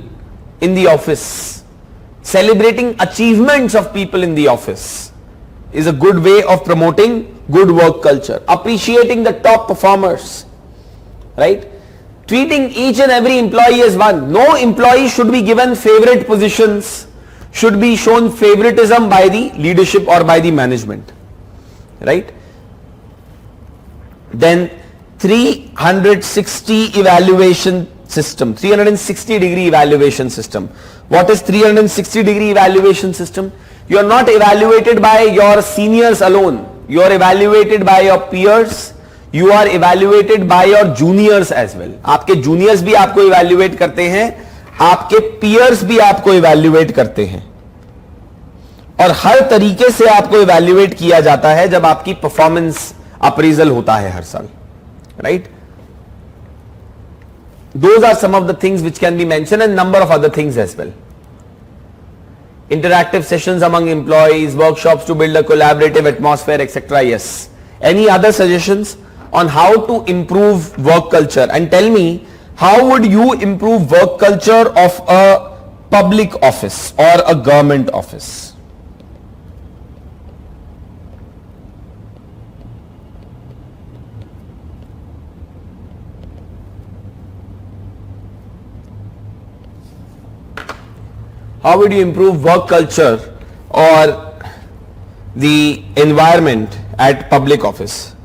in the office, celebrating achievements of people in the office is a good way of promoting good work culture. Appreciating the top performers, right? Treating each and every employee as one. No employee should be given favorite positions, should be shown favoritism by the leadership or by the management, right? Then 360 evaluation system, 360-degree evaluation system. What is 360-degree evaluation system? You are not evaluated by your seniors alone. You are evaluated by your peers. You are evaluated by your juniors as well. आपके juniors भी आपको evaluate करते हैं, आपके peers भी आपको evaluate करते हैं, और हर तरीके से आपको evaluate किया जाता है जब आपकी performance appraisal होता है हर साल, right? Those are some of the things which can be mentioned, and number of other things as well. Interactive sessions among employees, workshops to build a collaborative atmosphere, etc. Yes. Any other suggestions on how to improve work culture? And tell me, how would you improve work culture of a public office or a government office? How would you improve work culture or the environment at public office?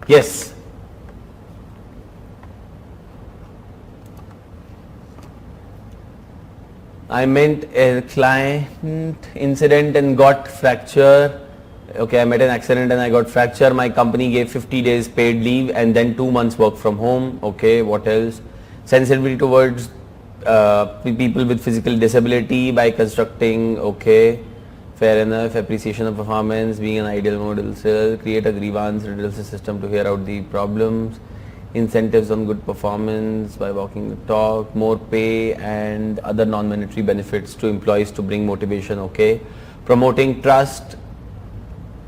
Yes. I meant a client incident and got fracture. Okay, I met an accident and I got fracture. My company gave 50 days paid leave and then 2 months work from home. Okay, what else? Sensitivity towards people with physical disability by constructing. Okay, fair enough. Appreciation of performance, being an ideal model cell, create a grievance redressal system to hear out the problems, incentives on good performance by walking the talk, more pay and other non-monetary benefits to employees to bring motivation, okay. Promoting trust,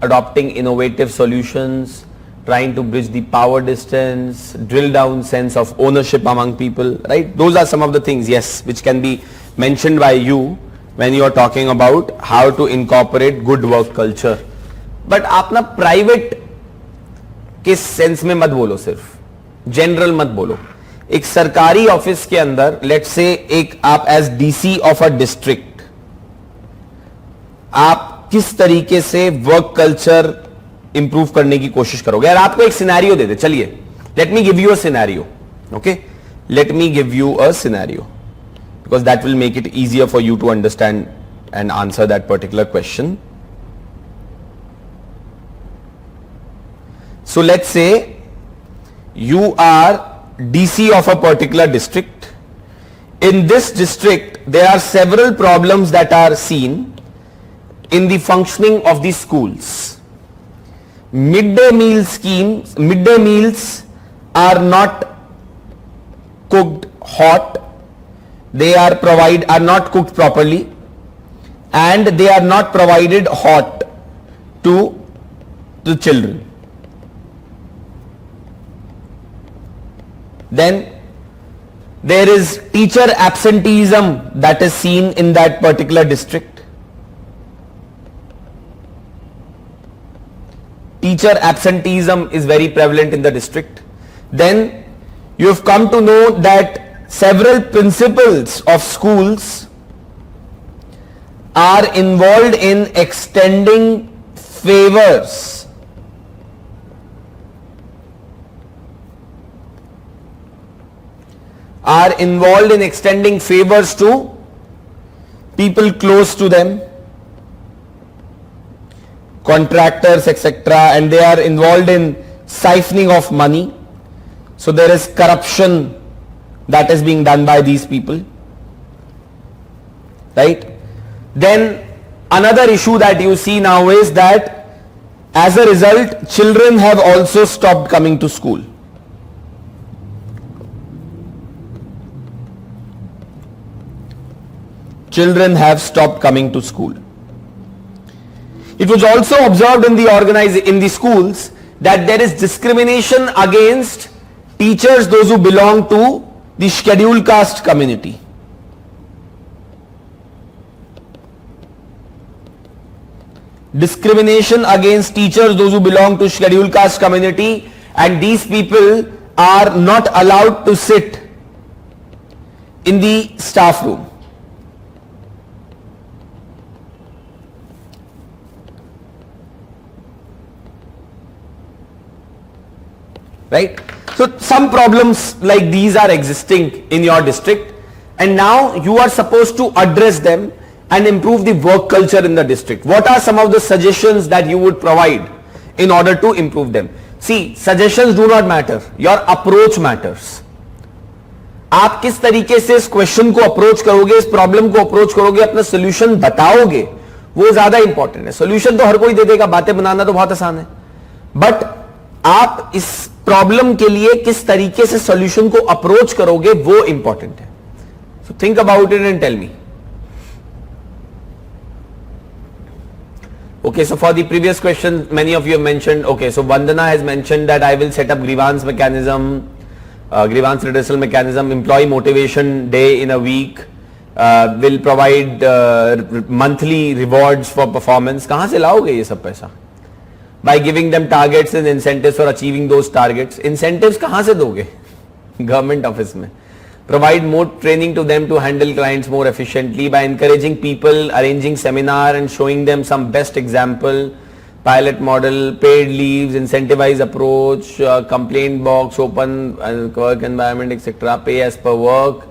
adopting innovative solutions, trying to bridge the power distance, drill down sense of ownership among people, right? Those are some of the things, yes, which can be mentioned by you when you are talking about how to incorporate good work culture. But आप ना private किस sense में मत बोलो, सिर्फ general मत बोलो. एक सरकारी ऑफिस के अंदर लेट्स से एक आप as DC of a district आप किस तरीके से वर्क कल्चर इंप्रूव करने की कोशिश करोगे. यार आपको एक सिनेरियो दे दे, चलिए let me give you a scenario. Okay, let me give you a scenario because that will make it easier for you to understand and answer that particular question. So let's say you are DC of a particular district. In this district, there are several problems that are seen in the functioning of the schools. Midday meals are not cooked hot. They are not cooked properly, and they are not provided hot to the children. Then there is teacher absenteeism that is seen in that particular district. Teacher absenteeism is very prevalent in the district. Then you have come to know that several principals of schools are involved in extending favors to people close to them, contractors, etc., and they are involved in siphoning of money. So there is corruption that is being done by these people, right? Then another issue that you see now is that as a result, children have also stopped coming to school. Children have stopped coming to school. It was also observed in the schools that there is discrimination against teachers, those who belong to the scheduled caste community. Discrimination against teachers, those who belong to scheduled caste community, and these people are not allowed to sit in the staff room. Right? So some problems like these are existing in your district, and now you are supposed to address them and improve the work culture in the district. What are some of the suggestions that you would provide in order to improve them? See, suggestions do not matter. Your approach matters. आप किस तरीके से इस question को approach करोगे, इस problem को approach करोगे, अपना सोल्यूशन बताओगे, वो ज्यादा इंपॉर्टेंट है. सोल्यूशन तो हर कोई दे देगा, बातें बनाना तो बहुत आसान है, बट आप इस प्रॉब्लम के लिए किस तरीके से सॉल्यूशन को अप्रोच करोगे वो इंपॉर्टेंट है. So think about it and tell me. Okay, so for the previous question, many of you have mentioned, okay, so Vandana has mentioned that I will set up grievance mechanism, grievance redressal mechanism, employee motivation day in a week, will provide monthly rewards for performance. कहाँ से लाओगे ये सब पैसा? By giving them targets and incentives for achieving those targets. Incentives कहाँ से दोगे? Government office में. Provide more training to them to handle clients more efficiently by encouraging people, arranging seminar and showing them some best example, pilot model, paid leaves, incentivized approach, complaint box, open work environment, etc. Pay as per work.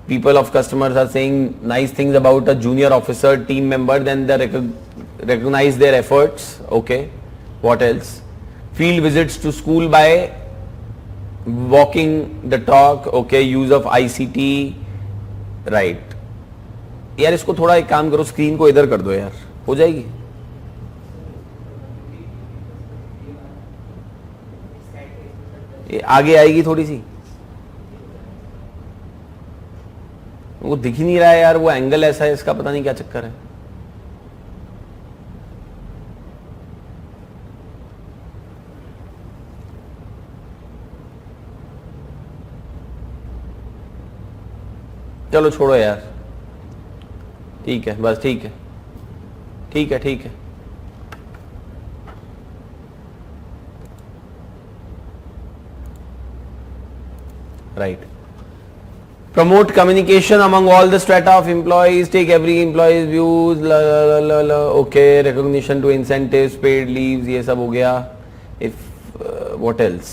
People of customers are saying nice things about a junior officer, team member, then they recognize their efforts. Okay. What else? Field visits to school by walking the talk. Okay, use of ICT, right? यार इसको थोड़ा एक काम करो, screen को इधर कर दो यार, हो जाएगी. ये आगे आएगी थोड़ी सी, वो दिख ही नहीं रहा है यार, वो एंगल ऐसा है इसका, पता नहीं क्या चक्कर है। चलो छोड़ो यार, ठीक है बस, ठीक है ठीक है ठीक है। Right, promote communication among all the strata of employees, take every employee's views, okay, recognition to incentives, paid leaves, ये सब हो गया। If what else?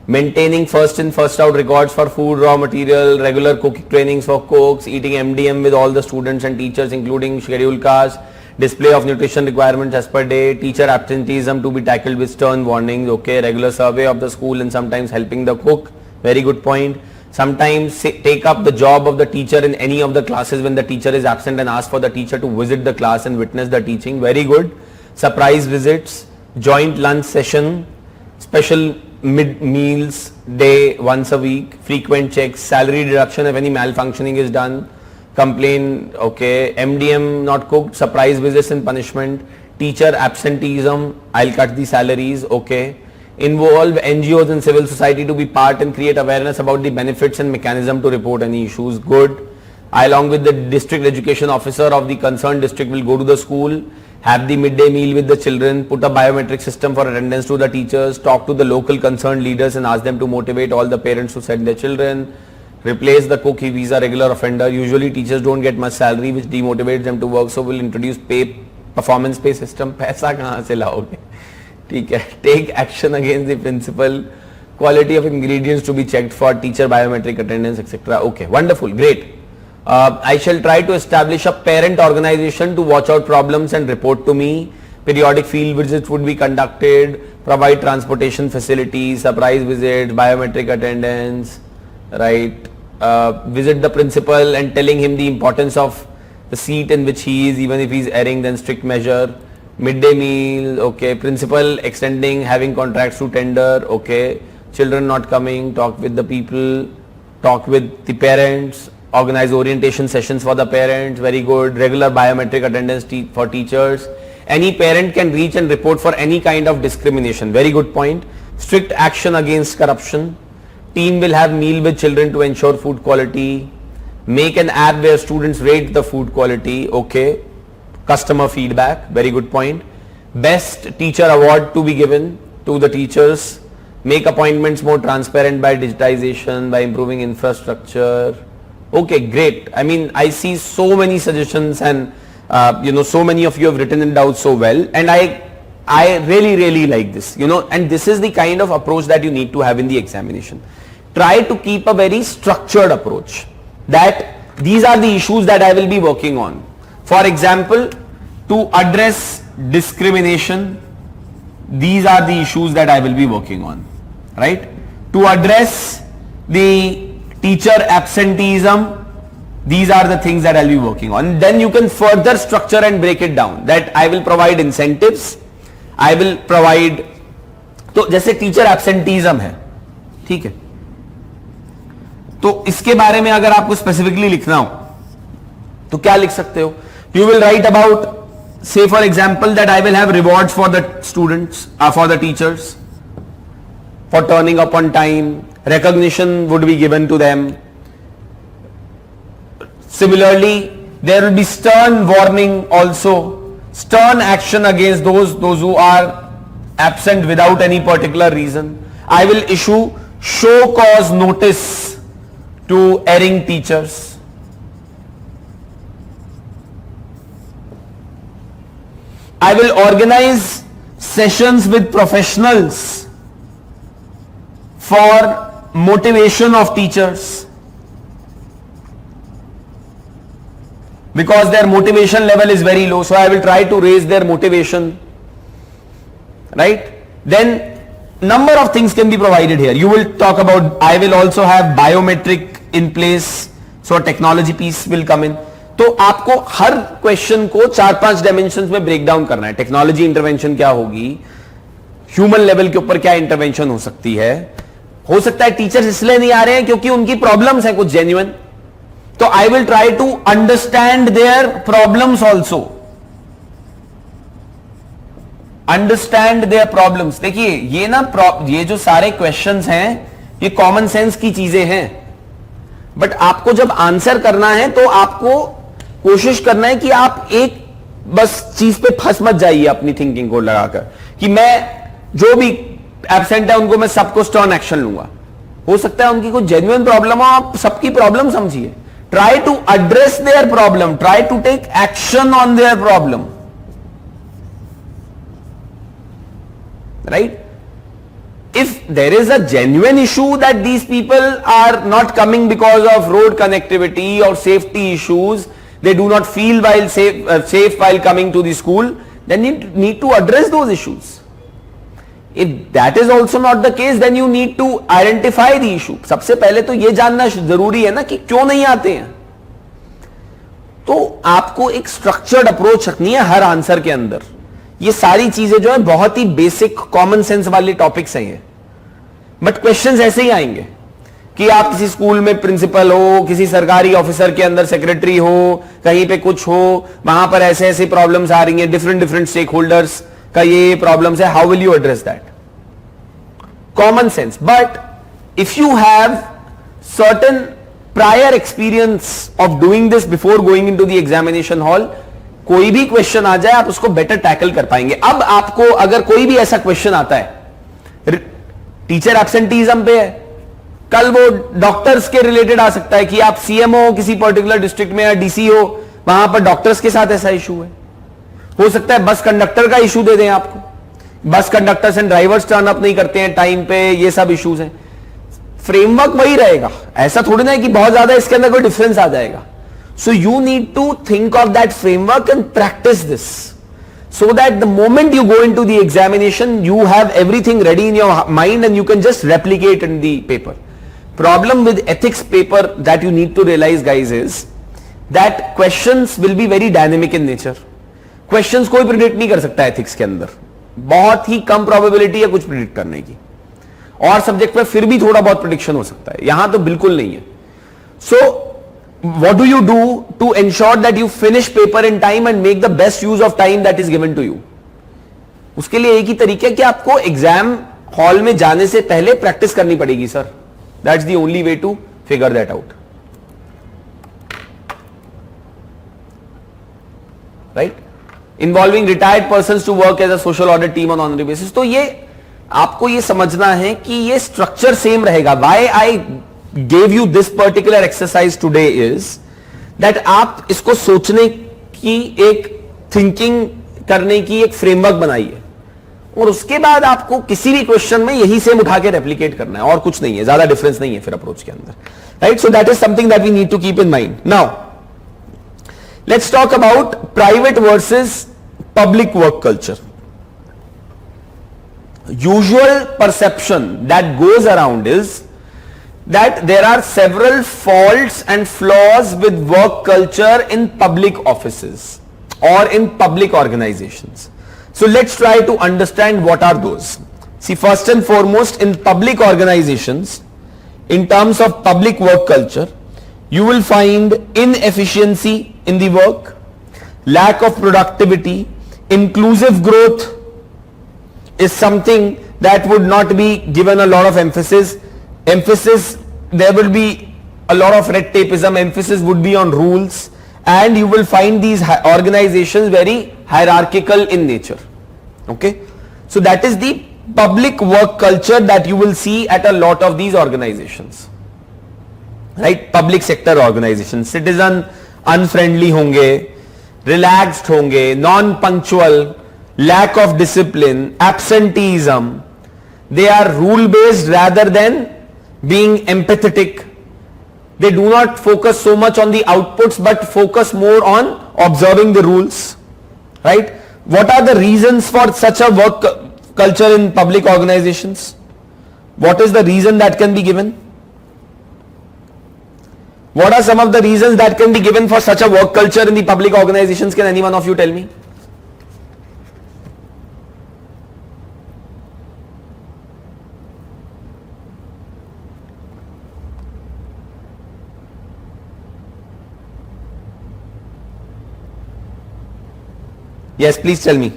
Maintaining first in first out records for food, raw material, regular cooking trainings for cooks, eating MDM with all the students and teachers including scheduled cars, display of nutrition requirements as per day, teacher absenteeism to be tackled with stern warnings, okay, regular survey of the school and sometimes helping the cook, very good point. Sometimes take up the job of the teacher in any of the classes when the teacher is absent and ask for the teacher to visit the class and witness the teaching, very good. Surprise visits, joint lunch session, special mid meals day once a week, frequent checks, salary deduction if any malfunctioning is done, complain, okay, MDM not cooked, surprise visits and punishment, teacher absenteeism, I'll cut the salaries, okay. Involve NGOs and civil society to be part and create awareness about the benefits and mechanism to report any issues, good. I along with the district education officer of the concerned district will go to the school, have the midday meal with the children, put a biometric system for attendance to the teachers, talk to the local concerned leaders and ask them to motivate all the parents to send their children, replace the cook if he's a regular offender. Usually teachers don't get much salary which demotivates them to work, so we'll introduce performance pay system. पैसा कहाँ से लाओगे? ठीक है, take action against the principal, quality of ingredients to be checked for teacher biometric attendance, etc. Okay, wonderful, great. I shall try to establish a parent organization to watch out problems and report to me. Periodic field visits would be conducted, provide transportation facilities, surprise visits, biometric attendance, right? Visit the principal and telling him the importance of the seat in which he is, even if he is erring, then strict measure. Midday meal, okay. Principal extending, having contracts to tender, okay. Children not coming, talk with the people, talk with the parents, organize orientation sessions for the parents, very good. Regular biometric attendance for teachers. Any parent can reach and report for any kind of discrimination, very good point. Strict action against corruption. Team will have meal with children to ensure food quality. Make an app where students rate the food quality, okay. Customer feedback, very good point. Best teacher award to be given to the teachers. Make appointments more transparent by digitization, by improving infrastructure. Okay, great. I mean, I see so many suggestions and so many of you have written it down so well, and I really like this, and this is the kind of approach that you need to have in the examination. Try to keep a very structured approach, that these are the issues that I will be working on. For example, to address discrimination, these are the issues that I will be working on, right? To address the teacher absenteeism, these are the things that I'll be working on. Then you can further structure and break it down, that I will provide incentives, I will provide, तो जैसे teacher एब्सेंटीजम है, ठीक है, तो इसके बारे में अगर आपको स्पेसिफिकली लिखना हो तो क्या लिख सकते हो? You will write about, say for example, that I will have rewards for the students, for the teachers, for turning up on time, recognition would be given to them. Similarly, there will be stern warning also, stern action against those who are absent without any particular reason. I will issue show cause notice to erring teachers. I will organize sessions with professionals for motivation of teachers, because their motivation level is very low, so I will try to raise their motivation, right? Then number of things can be provided here. You will talk about, I will also have biometric in place, so a technology piece will come in. तो आपको हर question को 4-5 dimensions में break down करना है. Technology intervention क्या होगी, human level के ऊपर क्या इंटरवेंशन हो सकती है। हो सकता है टीचर्स इसलिए नहीं आ रहे हैं क्योंकि उनकी प्रॉब्लम्स है कुछ जेन्युइन, तो I will try to understand their problems also, understand their problems. देखिए ये ना ये जो सारे क्वेश्चंस हैं ये कॉमन सेंस की चीजें हैं, बट आपको जब आंसर करना है तो आपको कोशिश करना है कि आप एक बस चीज पे फंस मत जाइए अपनी थिंकिंग को लगाकर कि मैं जो भी एब्सेंट है उनको मैं सबको स्टर्न एक्शन लूंगा। हो सकता है उनकी कोई जेन्युइन प्रॉब्लम हो, आप सबकी प्रॉब्लम समझिए, try to address their problem, try to take action on their problem, right? If there is a genuine issue that these people are not coming because of road connectivity or safety issues, they do not feel while safe while coming to the school, then you need to address those issues. If that is also not the case, then you need to identify the issue. सबसे पहले तो ये जानना जरूरी है ना कि क्यों नहीं आते हैं। तो आपको एक स्ट्रक्चर्ड अप्रोच रखनी है हर आंसर के अंदर। ये सारी चीजें जो है बहुत ही बेसिक कॉमन सेंस वाले टॉपिक्स हैं ये, बट क्वेश्चंस ऐसे ही आएंगे कि आप किसी स्कूल में प्रिंसिपल हो, किसी सरकारी ऑफिसर के अंदर सेक्रेटरी हो, कहीं पे कुछ हो, वहां पर ऐसे ऐसे प्रॉब्लम्स आ रही हैं, डिफरेंट डिफरेंट स्टेक होल्डर्स का ये प्रॉब्लम्स है, how will you address that? Common sense. But if you have certain prior experience of doing this before going into the examination hall, कोई भी क्वेश्चन आ जाए आप उसको बेटर टैकल कर पाएंगे। अब आपको अगर कोई भी ऐसा क्वेश्चन आता है, टीचर एब्सेंटीज्म पे है, कल वो डॉक्टर्स के रिलेटेड आ सकता है कि आप सीएमओ किसी पर्टिकुलर डिस्ट्रिक्ट में या डीसी हो, वहां पर डॉक्टर्स के साथ ऐसा इशू है। हो सकता है बस कंडक्टर का इशू दे दें आपको, बस conductors and drivers turn up नहीं करते हैं टाइम पे, ये सब इश्यूज हैं। फ्रेमवर्क वही रहेगा, ऐसा थोड़ी ना है कि बहुत ज्यादा इसके अंदर कोई डिफरेंस आ जाएगा। So you need to think of that framework and practice this, so that the moment you go into the examination, you have everything ready in your mind and you can just replicate in the paper. Problem with ethics paper that you need to realize, guys, is that questions will be very dynamic in nature. Questions कोई predict नहीं कर सकता ethics के अंदर, बहुत ही कम probability है कुछ predict करने की, और सब्जेक्ट पे फिर भी थोड़ा बहुत prediction हो सकता है, यहां तो बिल्कुल नहीं है। So what do you do to ensure that you finish paper in time and make the best use of time that is given to you? उसके लिए एक ही तरीका है कि आपको एग्जाम हॉल में जाने से पहले प्रैक्टिस करनी पड़ेगी sir. That's the only way to figure that out, right? Involving retired persons to work as a social audit team on honorary basis. तो ये आपको ये समझना है कि ये स्ट्रक्चर सेम रहेगा। Why I gave you this particular exercise today is that आप इसको सोचने की एक थिंकिंग करने की एक फ्रेमवर्क बनाइए, और उसके बाद आपको किसी भी क्वेश्चन में यही सेम उठा के रेप्लिकेट करना है, और कुछ नहीं है, ज्यादा डिफरेंस नहीं है फिर अप्रोच के अंदर, right? So that is something that we need to keep in mind. Now let's talk about private versus public work culture. Usual perception that goes around is that there are several faults and flaws with work culture in public offices or in public organizations. So let's try to understand what are those. See, first and foremost, in public organizations, in terms of public work culture, you will find inefficiency in the work, lack of productivity, inclusive growth is something that would not be given a lot of emphasis, there will be a lot of red tapeism, emphasis would be on rules, and you will find these organizations very hierarchical in nature. Okay, so that is the public work culture that you will see at a lot of these organizations, right? Public sector organizations, citizen unfriendly होंगे, relaxed होंगे, non punctual, lack of discipline, absenteeism, they are rule based rather than being empathetic. They do not focus so much on the outputs but focus more on observing the rules, right? What are the reasons for such a work culture in public organizations? What is the reason that can be given? What are some of the reasons that can be given for such a work culture in the public organizations? Can any one of you tell me? Yes, please tell me.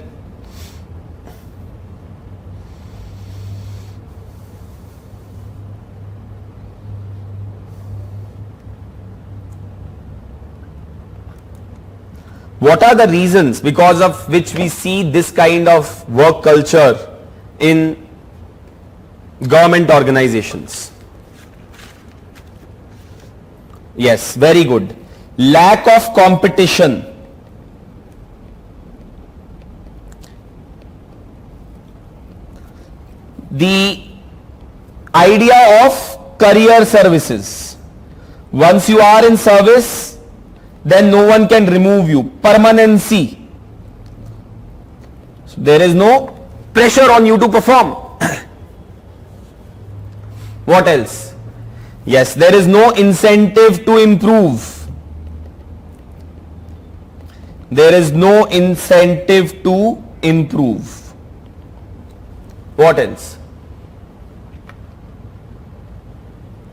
What are the reasons because of which we see this kind of work culture in government organizations? Yes, very good. Lack of competition. The idea of career services. Once you are in service, then no one can remove you. Permanency. So there is no pressure on you to perform. What else? Yes, there is no incentive to improve. There is no incentive to improve. What else?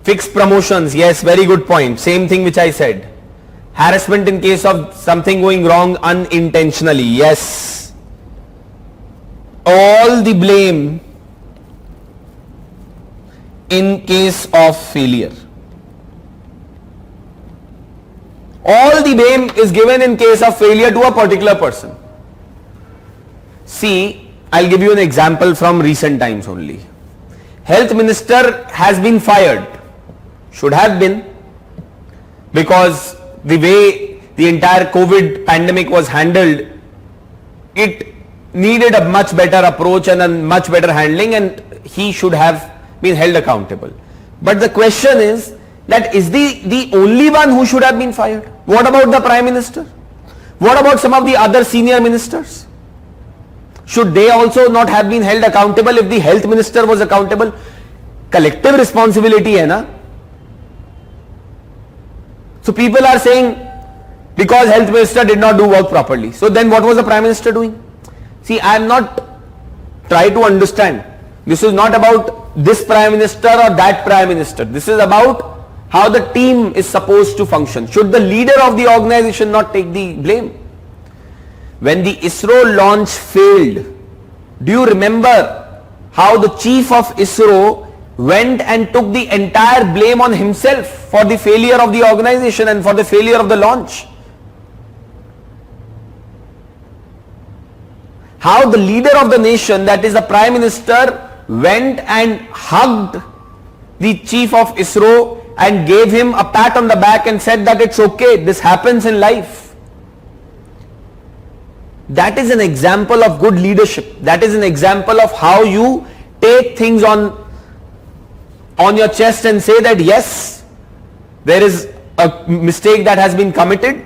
Fixed promotions. Yes, very good point. Same thing which I said. Harassment in case of something going wrong unintentionally. Yes. All the blame in case of failure. All the blame is given in case of failure to a particular person. See, I'll give you an example from recent times only. Health minister has been fired. Should have been, because the way the entire COVID pandemic was handled, it needed a much better approach and a much better handling, and he should have been held accountable. But the question is that is the only one who should have been fired? What about the Prime Minister? What about some of the other senior ministers? Should they also not have been held accountable if the Health Minister was accountable? Collective responsibility hai na? So people are saying because Health Minister did not do work properly. So then what was the Prime Minister doing? See, I am not trying to understand. This is not about this Prime Minister or that Prime Minister. This is about how the team is supposed to function. Should the leader of the organization not take the blame? When the ISRO launch failed, do you remember how the chief of ISRO went and took the entire blame on himself for the failure of the organization and for the failure of the launch? How the leader of the nation, that is the Prime Minister, went and hugged the chief of ISRO and gave him a pat on the back and said that it's okay, this happens in life. That is an example of good leadership. That is an example of how you take things on your chest and say that yes, there is a mistake that has been committed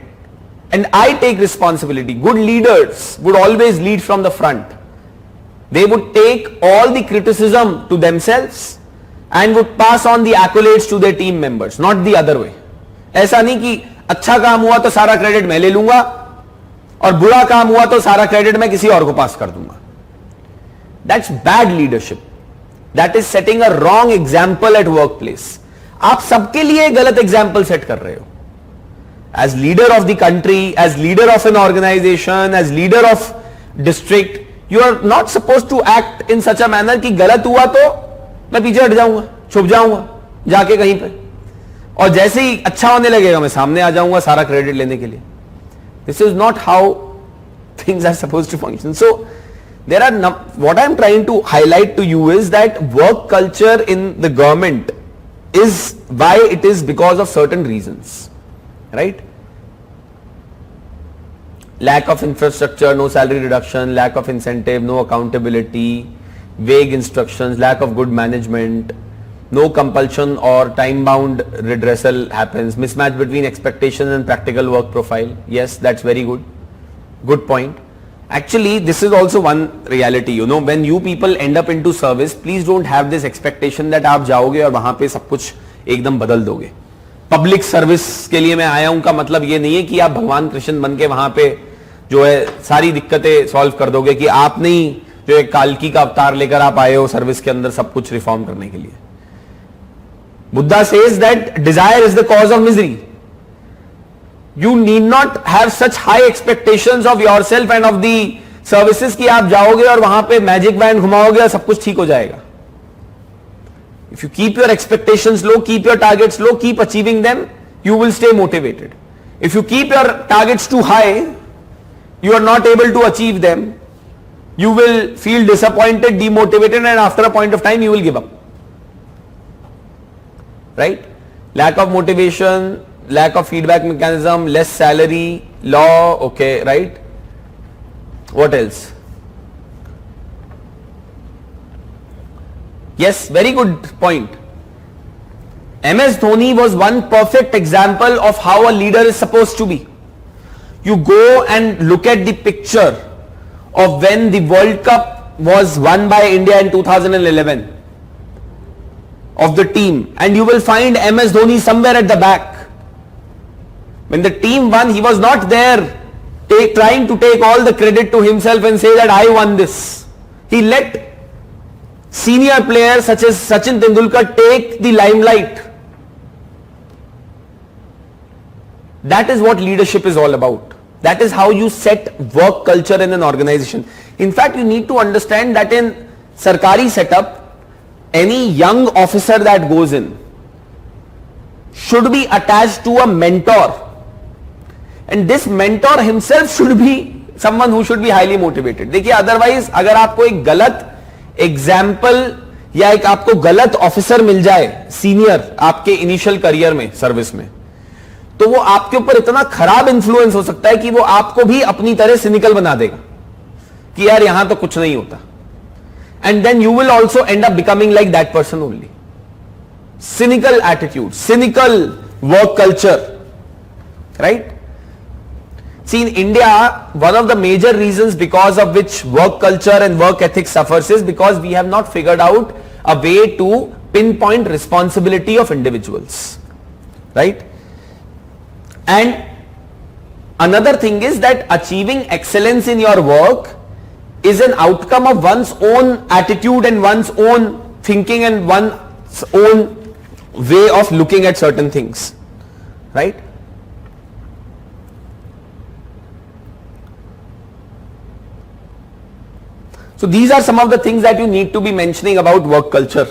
and I take responsibility. Good leaders would always lead from the front. They would take all the criticism to themselves and would pass on the accolades to their team members, not the other way. ऐसा नहीं कि अच्छा काम हुआ तो सारा credit मैं ले लूंगा और बुरा काम हुआ तो सारा क्रेडिट मैं किसी और को पास कर दूंगा. That's bad leadership. That is setting a wrong example at workplace. आप सबके लिए गलत example set कर रहे हो. As leader of the country, as leader of an organization, as leader of district, you are not supposed to act in such a manner कि गलत हुआ तो मैं पीछे हट जाऊंगा, छुप जाऊंगा जाके कहीं पे, और जैसे ही अच्छा होने लगेगा मैं सामने आ जाऊंगा सारा क्रेडिट लेने के लिए. This is not how things are supposed to function. So there are what I am trying to highlight to you is that work culture in the government is why it is because of certain reasons, right? Lack of infrastructure, no salary reduction, lack of incentive, no accountability, vague instructions, lack of good management, no compulsion or time-bound redressal happens, mismatch between expectations and practical work profile. Yes, that's very good. Good point. Actually, this is also one reality. You know, when you people end up into service, please don't have this expectation that आप जाओगे और वहाँ पे सब कुछ एकदम बदल दोगे. पब्लिक सर्विस के लिए मैं आया हूँ का मतलब ये नहीं है कि आप भगवान कृष्ण बन के वहाँ पे जो है सारी दिक्कतें सॉल्व कर दोगे, कि आप नहीं जो एक काल्की का अवतार लेकर आप आए हो सर्विस के अंदर सब कुछ रिफॉर्म करने के लिए. Buddha says that desire is the cause of misery. You need not have such high expectations of yourself and of the services कि आप जाओगे और वहां पे मैजिक बैंड घुमाओगे और सब कुछ ठीक हो जाएगा. If you keep your expectations low, keep your targets low, keep achieving them, you will stay motivated. If you keep your targets too high, you are not able to achieve them, you will feel disappointed, demotivated, and after a point of time you will give up. Right? Lack of motivation, lack of feedback mechanism, less salary, law, okay, right? What else? Yes, very good point. MS Dhoni was one perfect example of how a leader is supposed to be. You go and look at the picture of when the World Cup was won by India in 2011 of the team, and you will find MS Dhoni somewhere at the back. When the team won, he was not there trying to take all the credit to himself and say that I won this. He let senior players such as Sachin Tendulkar take the limelight. That is what leadership is all about. That is how you set work culture in an organization. In fact, you need to understand that in Sarkari setup, any young officer that goes in should be attached to a mentor. And this mentor himself should be someone who should be highly motivated. देखिए, otherwise अगर आपको एक गलत example या एक आपको गलत officer मिल जाए सीनियर आपके इनिशियल करियर में सर्विस में, तो वो आपके ऊपर इतना खराब इंफ्लुएंस हो सकता है कि वो आपको भी अपनी तरह सिनिकल बना देगा कि यार यहां तो कुछ नहीं होता. And then you will also end up becoming like that person only. Cynical attitude, cynical work culture, right? See, in India, one of the major reasons because of which work culture and work ethics suffers is because we have not figured out a way to pinpoint responsibility of individuals, right? And another thing is that achieving excellence in your work is an outcome of one's own attitude and one's own thinking and one's own way of looking at certain things, right? So these are some of the things that you need to be mentioning about work culture.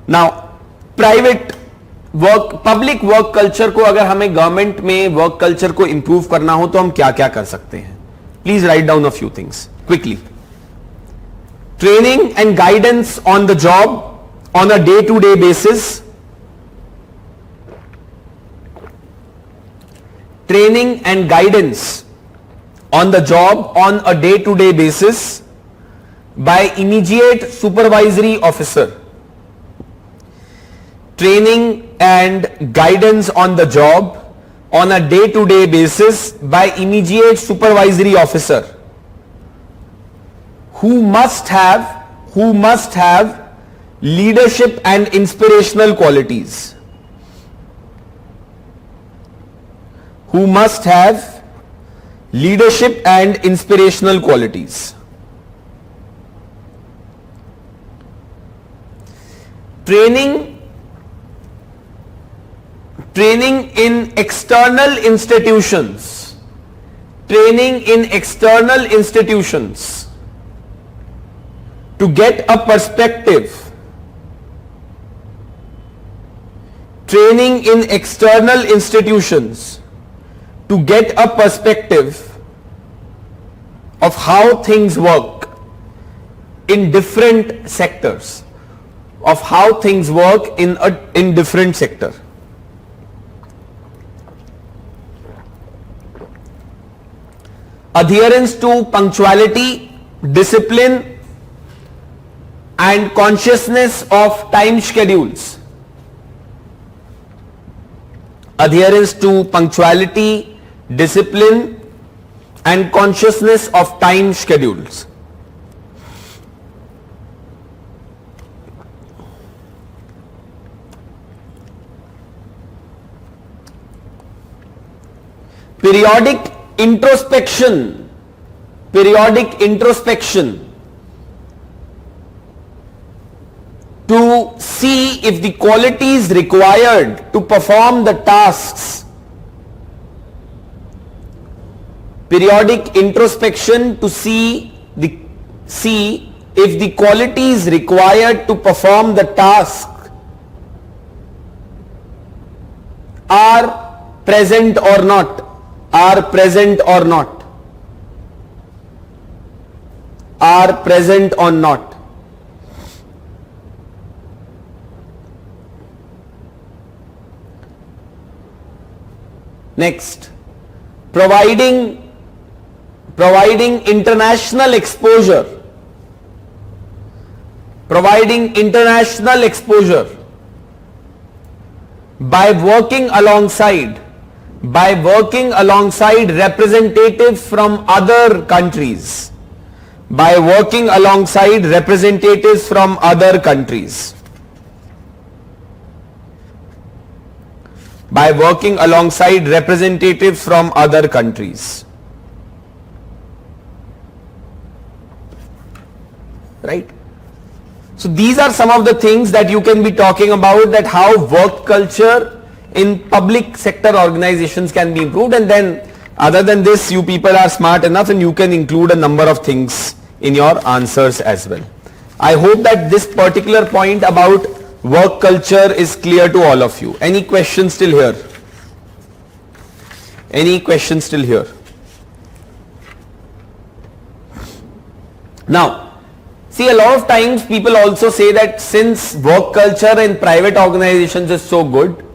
Now, private work, public work culture को अगर हमें government में work culture को improve करना हो तो हम क्या क्या कर सकते हैं? Please write down a few things quickly. Training and guidance on the job on a day-to-day basis. Training and guidance on the job on a day-to-day basis by immediate supervisory officer. Training and guidance on the job on a day-to-day basis by immediate supervisory officer who must have leadership and inspirational qualities. Who must have leadership and inspirational qualities. Training in external institutions. Training in external institutions to get a perspective. Training in external institutions to get a perspective of how things work in different sectors, of how things work in different sector. Adherence to punctuality, discipline and consciousness of time schedules. Adherence to punctuality, discipline and consciousness of time schedules. Periodic introspection to see if the qualities required to perform the tasks. Periodic introspection to see if the qualities required to perform the task are present or not. Are present or not. Are present or not. Next, providing international exposure. Providing international exposure by working alongside representatives from other countries. By working alongside representatives from other countries. By working alongside representatives from other countries. Right? So these are some of the things that you can be talking about, that how work culture in public sector organizations can be improved. And then other than this, you people are smart enough and you can include a number of things in your answers as well. I hope that this particular point about work culture is clear to all of you. Any questions still here? Any questions still here? Now, see, a lot of times people also say that since work culture in private organizations is so good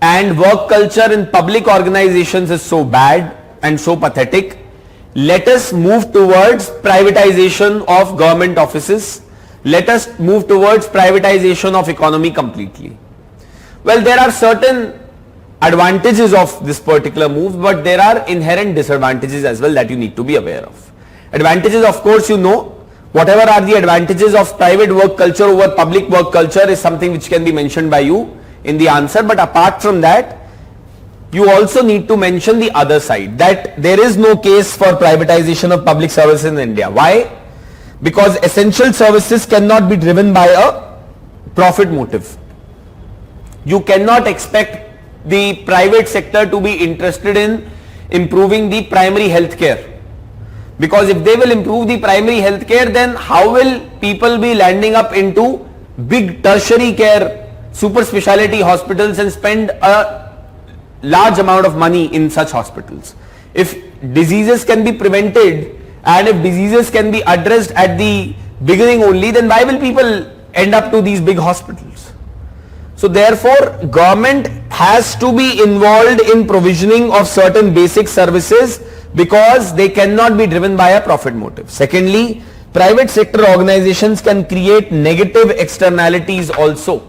and work culture in public organizations is so bad and so pathetic, let us move towards privatization of government offices. Let us move towards privatization of economy completely. Well, there are certain advantages of this particular move, but there are inherent disadvantages as well that you need to be aware of. Advantages, of course, you know, whatever are the advantages of private work culture over public work culture is something which can be mentioned by you in the answer. But apart from that, you also need to mention the other side, that there is no case for privatization of public services in India. Why? Because essential services cannot be driven by a profit motive. You cannot expect the private sector to be interested in improving the primary health care. Because if they will improve the primary health care, then how will people be landing up into big tertiary care, super specialty hospitals and spend a large amount of money in such hospitals? If diseases can be prevented and if diseases can be addressed at the beginning only, then why will people end up to these big hospitals? So therefore, government has to be involved in provisioning of certain basic services because they cannot be driven by a profit motive. Secondly, private sector organizations can create negative externalities also.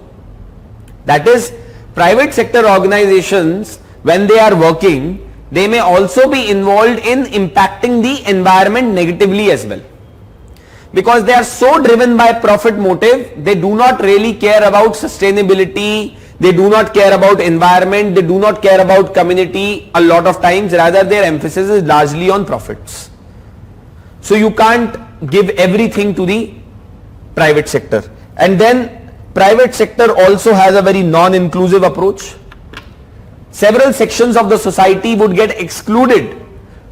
That is, private sector organizations, when they are working, they may also be involved in impacting the environment negatively as well. Because they are so driven by profit motive, they do not really care about sustainability, they do not care about environment, they do not care about community a lot of times, rather their emphasis is largely on profits. So you can't give everything to the private sector. And then private sector also has a very non-inclusive approach. Several sections of the society would get excluded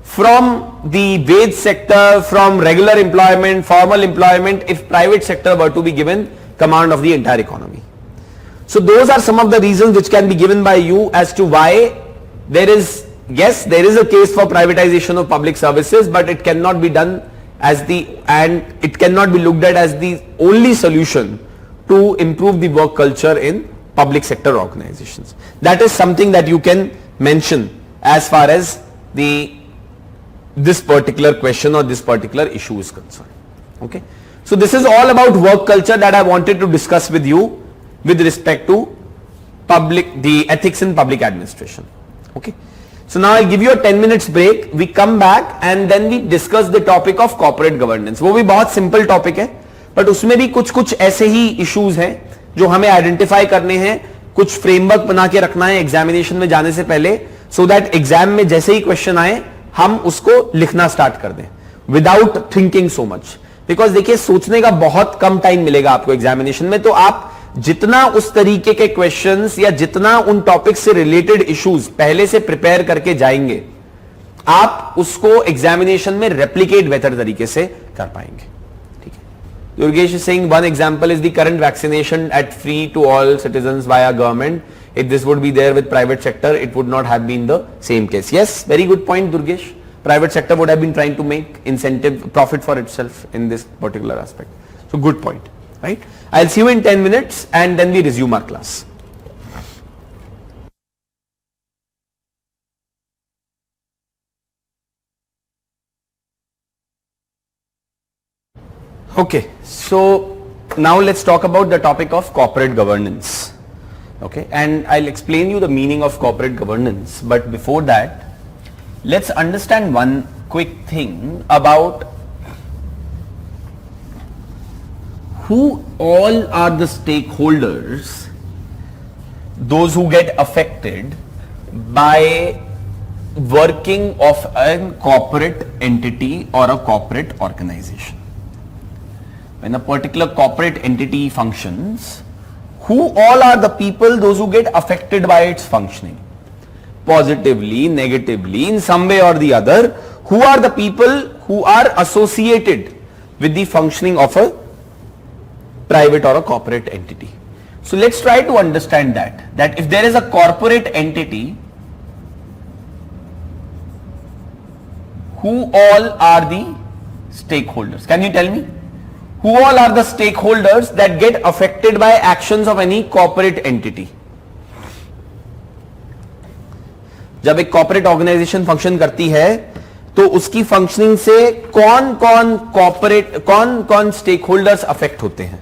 from the wage sector, from regular employment, formal employment, if private sector were to be given command of the entire economy. So those are some of the reasons which can be given by you as to why there is, yes, there is a case for privatization of public services, but it cannot be done as it cannot be looked at as the only solution to improve the work culture in public sector organizations. That is something that you can mention as far as this particular question or this particular issue is concerned. Okay. So this is all about work culture that I wanted to discuss with you with respect to the ethics in public administration. Okay. So now I'll give you a 10 minutes break. We come back and then we discuss the topic of corporate governance. वो भी बहुत simple topic है, but उसमें भी कुछ ऐसे ही issues हैं जो हमें आइडेंटिफाई करने हैं, कुछ फ्रेमवर्क बना के रखना है एग्जामिनेशन में जाने से पहले, सो दैट एग्जाम में जैसे ही क्वेश्चन आए हम उसको लिखना स्टार्ट कर दें without thinking so much. Because देखिए, सोचने का बहुत कम टाइम मिलेगा आपको एग्जामिनेशन में, तो आप जितना उस तरीके के क्वेश्चंस या जितना उन टॉपिक से रिलेटेड इश्यूज पहले से प्रिपेयर करके जाएंगे, आप उसको एग्जामिनेशन में रेप्लिकेट बेहतर तरीके से कर पाएंगे. ठीक है. Durgesh is saying one example is the current vaccination at free to all citizens via government. If this would be there with private sector, it would not have been the same case. Yes, very good point, Durgesh. Private sector would have been trying to make incentive profit for itself in this particular aspect. So good point, right? I'll see you in 10 minutes and then we resume our class. Okay, so now let's talk about the topic of corporate governance. Okay, and I'll explain you the meaning of corporate governance, but before that, let's understand one quick thing about who all are the stakeholders, those who get affected by working of a corporate entity or a corporate organization. When a particular corporate entity functions, who all are the people, those who get affected by its functioning? Positively, negatively, in some way or the other, who are the people who are associated with the functioning of a private or a corporate entity? So let's try to understand that if there is a corporate entity, who all are the stakeholders? Can you tell me? Who all are the stakeholders that get affected by actions of any corporate entity? जब एक corporate organisation function करती है तो उसकी functioning से कौन कौन stake holders affect होते हैं?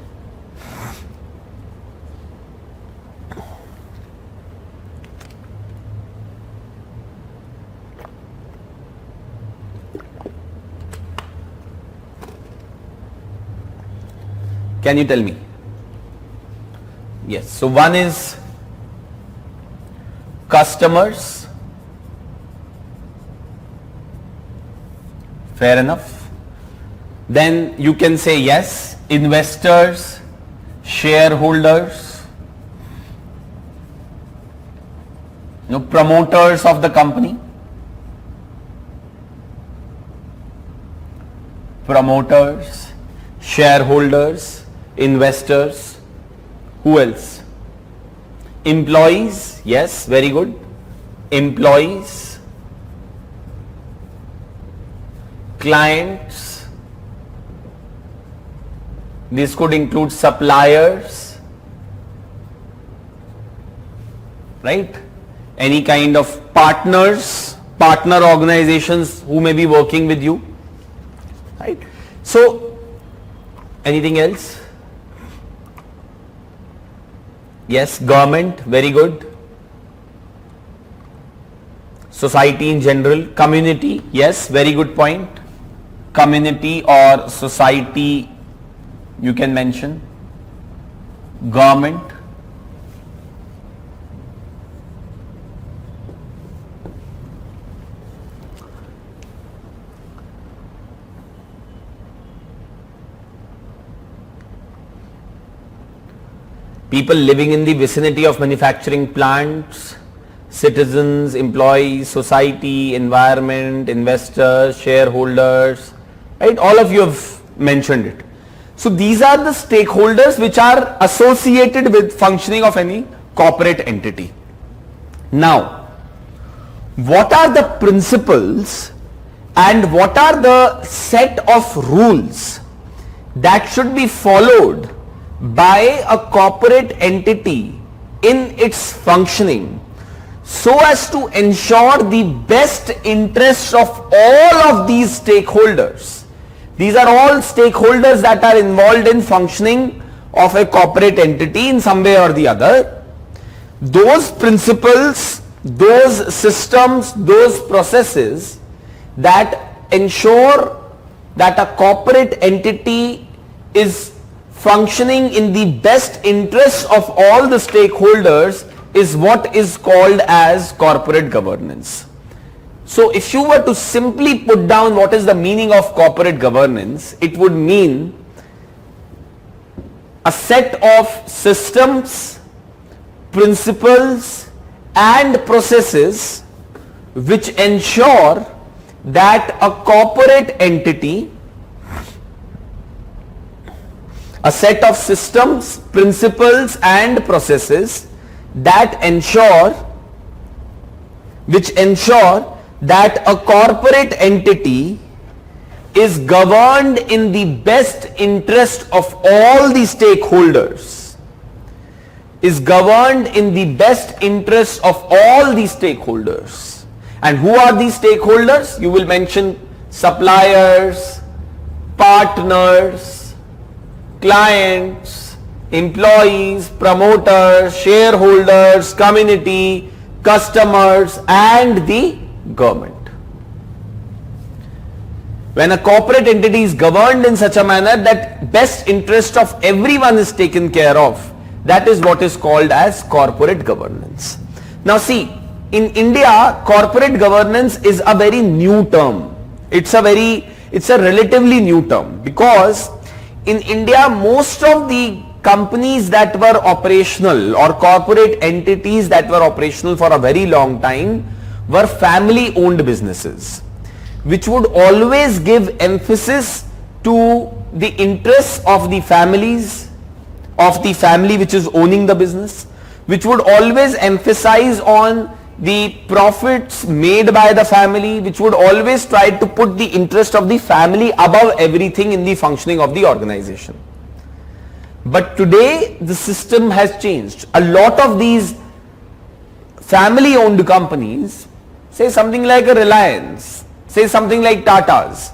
Can you tell me? Yes, so one is customers. Fair enough. Then you can say yes, investors, shareholders, promoters of the company, promoters, shareholders, investors. Who else? Employees. Yes, very good. Employees, clients. This could include suppliers, right? Any kind of partners, partner organizations who may be working with you, right? So anything else? Yes, government, very good. Society in general, community, yes, very good point. Community or society, you can mention. Government. People living in the vicinity of manufacturing plants, citizens, employees, society, environment, investors, shareholders, right? All of you have mentioned it. So these are the stakeholders which are associated with functioning of any corporate entity. Now, what are the principles and what are the set of rules that should be followed by a corporate entity in its functioning so as to ensure the best interests of all of these stakeholders? These are all stakeholders that are involved in functioning of a corporate entity in some way or the other. Those principles, those systems, those processes that ensure that a corporate entity is functioning in the best interests of all the stakeholders is what is called as corporate governance. So if you were to simply put down what is the meaning of corporate governance, it would mean a set of systems, principles and processes which ensure that a corporate entity, a set of systems, principles and processes which ensure that a corporate entity is governed in the best interest of all the stakeholders. And who are these stakeholders? You will mention suppliers, partners, clients, employees, promoters, shareholders, community, customers and the government. When a corporate entity is governed in such a manner that best interest of everyone is taken care of, that is what is called as corporate governance. Now see, in India, corporate governance is a very new term. It's a relatively new term, because in India most of the companies that were operational or corporate entities that were operational for a very long time were family owned businesses, which would always give emphasis to the interests of the family which is owning the business, which would always emphasize on the profits made by the family, which would always try to put the interest of the family above everything in the functioning of the organization. But today the system has changed. A lot of these family owned companies, say something like a Reliance, say something like Tata's,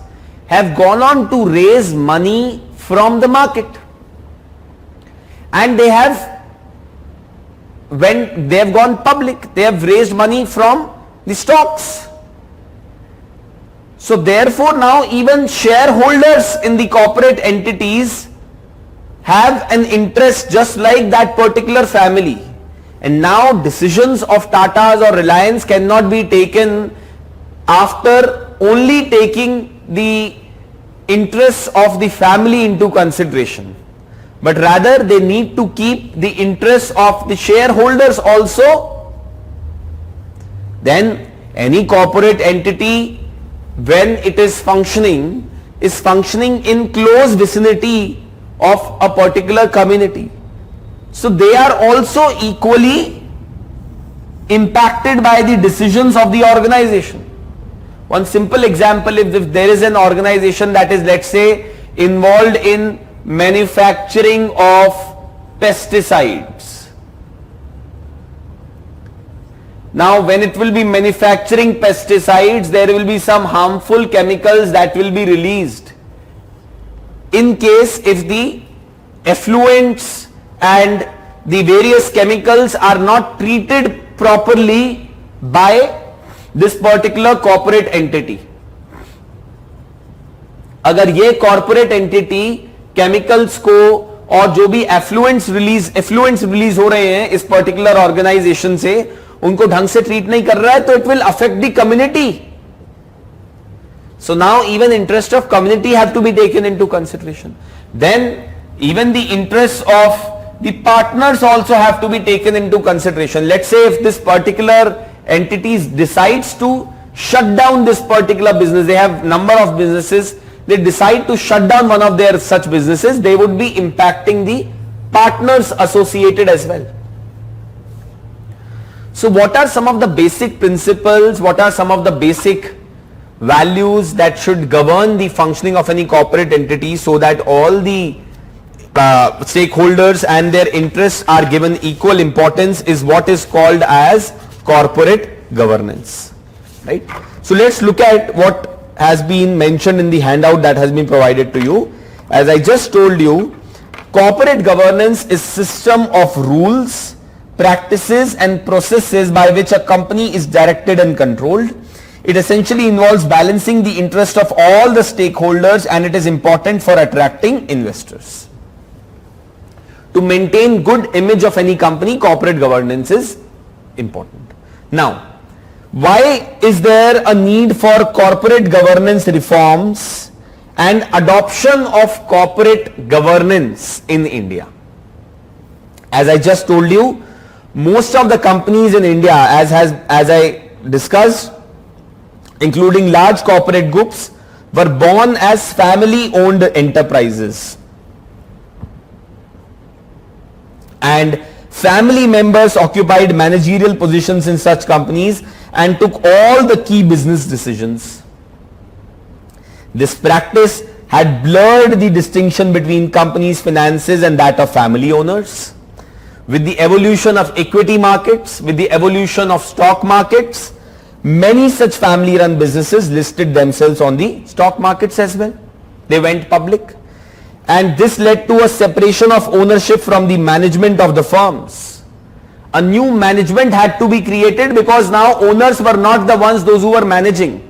have gone on to raise money from the market, and when they have gone public, they have raised money from the stocks. So therefore now even shareholders in the corporate entities have an interest just like that particular family, and now decisions of Tata's or Reliance cannot be taken after only taking the interests of the family into consideration, but rather they need to keep the interests of the shareholders also. Then any corporate entity, when it is functioning in close vicinity of a particular community. So they are also equally impacted by the decisions of the organization. One simple example, if there is an organization that is, let's say, involved in manufacturing of pesticides. Now when it will be manufacturing pesticides, there will be some harmful chemicals that will be released. In case if the effluents and the various chemicals are not treated properly by this particular corporate entity, अगर ये corporate entity chemicals को और जो भी effluents release हो रहे हैं इस पर्टिकुलर ऑर्गेनाइजेशन से, उनको ढंग से ट्रीट नहीं कर रहा है, तो it will affect the community. So now even interest of community have to be taken into consideration. Then even the interests of the partners also have to be taken into consideration. Let's say if this particular entity decides to shut down this particular business, they have number of businesses, they decide to shut down one of their such businesses, they would be impacting the partners associated as well. So what are some of the basic principles, what are some of the basic values that should govern the functioning of any corporate entity so that all the stakeholders and their interests are given equal importance, is what is called as corporate governance, right? So let's look at what has been mentioned in the handout that has been provided to you. As I just told you, corporate governance is system of rules, practices and processes by which a company is directed and controlled. It essentially involves balancing the interest of all the stakeholders, and it is important for attracting investors. To maintain good image of any company, corporate governance is important. Now, why is there a need for corporate governance reforms and adoption of corporate governance in India? As I just told you, most of the companies in India, as I discussed, including large corporate groups, were born as family-owned enterprises. And family members occupied managerial positions in such companies and took all the key business decisions. This practice had blurred the distinction between companies' finances and that of family owners. With the evolution of equity markets, with the evolution of stock markets, many such family-run businesses listed themselves on the stock markets as well. They went public. And this led to a separation of ownership from the management of the firms. A new management had to be created because now owners were not the ones, those who were managing.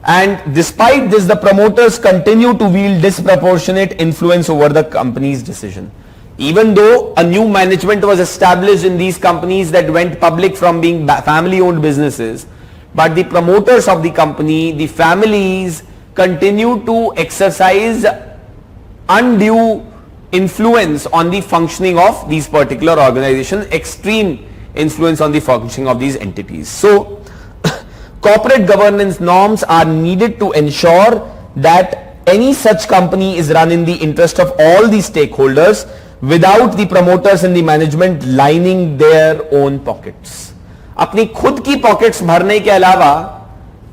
And despite this, the promoters continue to wield disproportionate influence over the company's decision. Even though a new management was established in these companies that went public from being family-owned businesses, but the promoters of the company, the families, continue to exercise undue influence on the functioning of these particular organizations, extreme influence on the functioning of these entities. So, corporate governance norms are needed to ensure that any such company is run in the interest of all the stakeholders without the promoters and the management lining their own pockets. अपनी खुद की pockets भरने के अलावा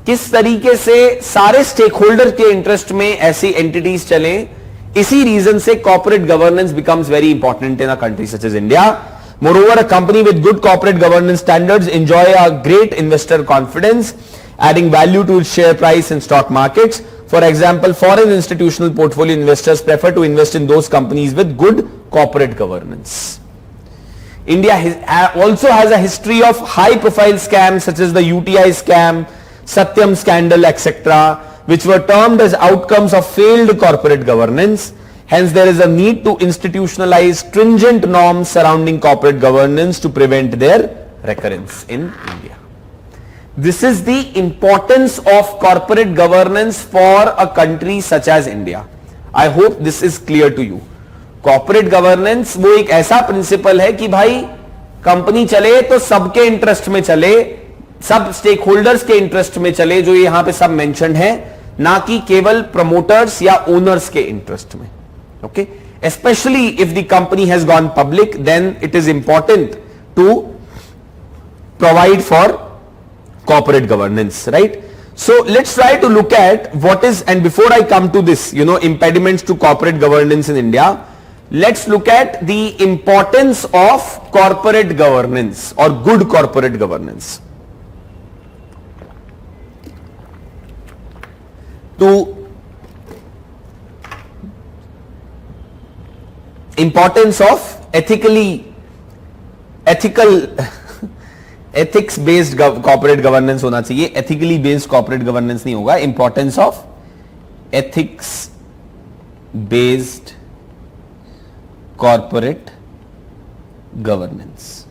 किस तरीके से सारे स्टेकहोल्डर के इंटरेस्ट में ऐसी एंटिटीज चले, इसी रीजन से corporate governance becomes very important in a country such as India. Moreover, a company with good corporate governance standards enjoy a great investor confidence, adding value to its share price in stock markets. For example, foreign institutional portfolio investors prefer to invest in those companies with good corporate governance. India also has a history of high-profile scams such as the UTI scam, Satyam scandal, etc., which were termed as outcomes of failed corporate governance. Hence, there is a need to institutionalize stringent norms surrounding corporate governance to prevent their recurrence in India. This is the importance of corporate governance for a country such as India. I hope this is clear to you. Corporate governance वो एक ऐसा principal है कि भाई company चले तो सबके interest में चले, सब स्टेक होल्डर्स के इंटरेस्ट में चले, जो यहां पे सब मेंशन है, ना कि केवल प्रमोटर्स या ओनर्स के इंटरेस्ट में. Okay, especially if the company has gone public, then it is important to provide for corporate governance, right? So let's try to look at what is, and before I come to this, impediments to corporate governance in India, let's look at the importance of corporate governance or good corporate governance. Importance of ethical ethics based corporate governance होना चाहिए, ethically based corporate governance नहीं होगा. Importance of ethics based corporate governance.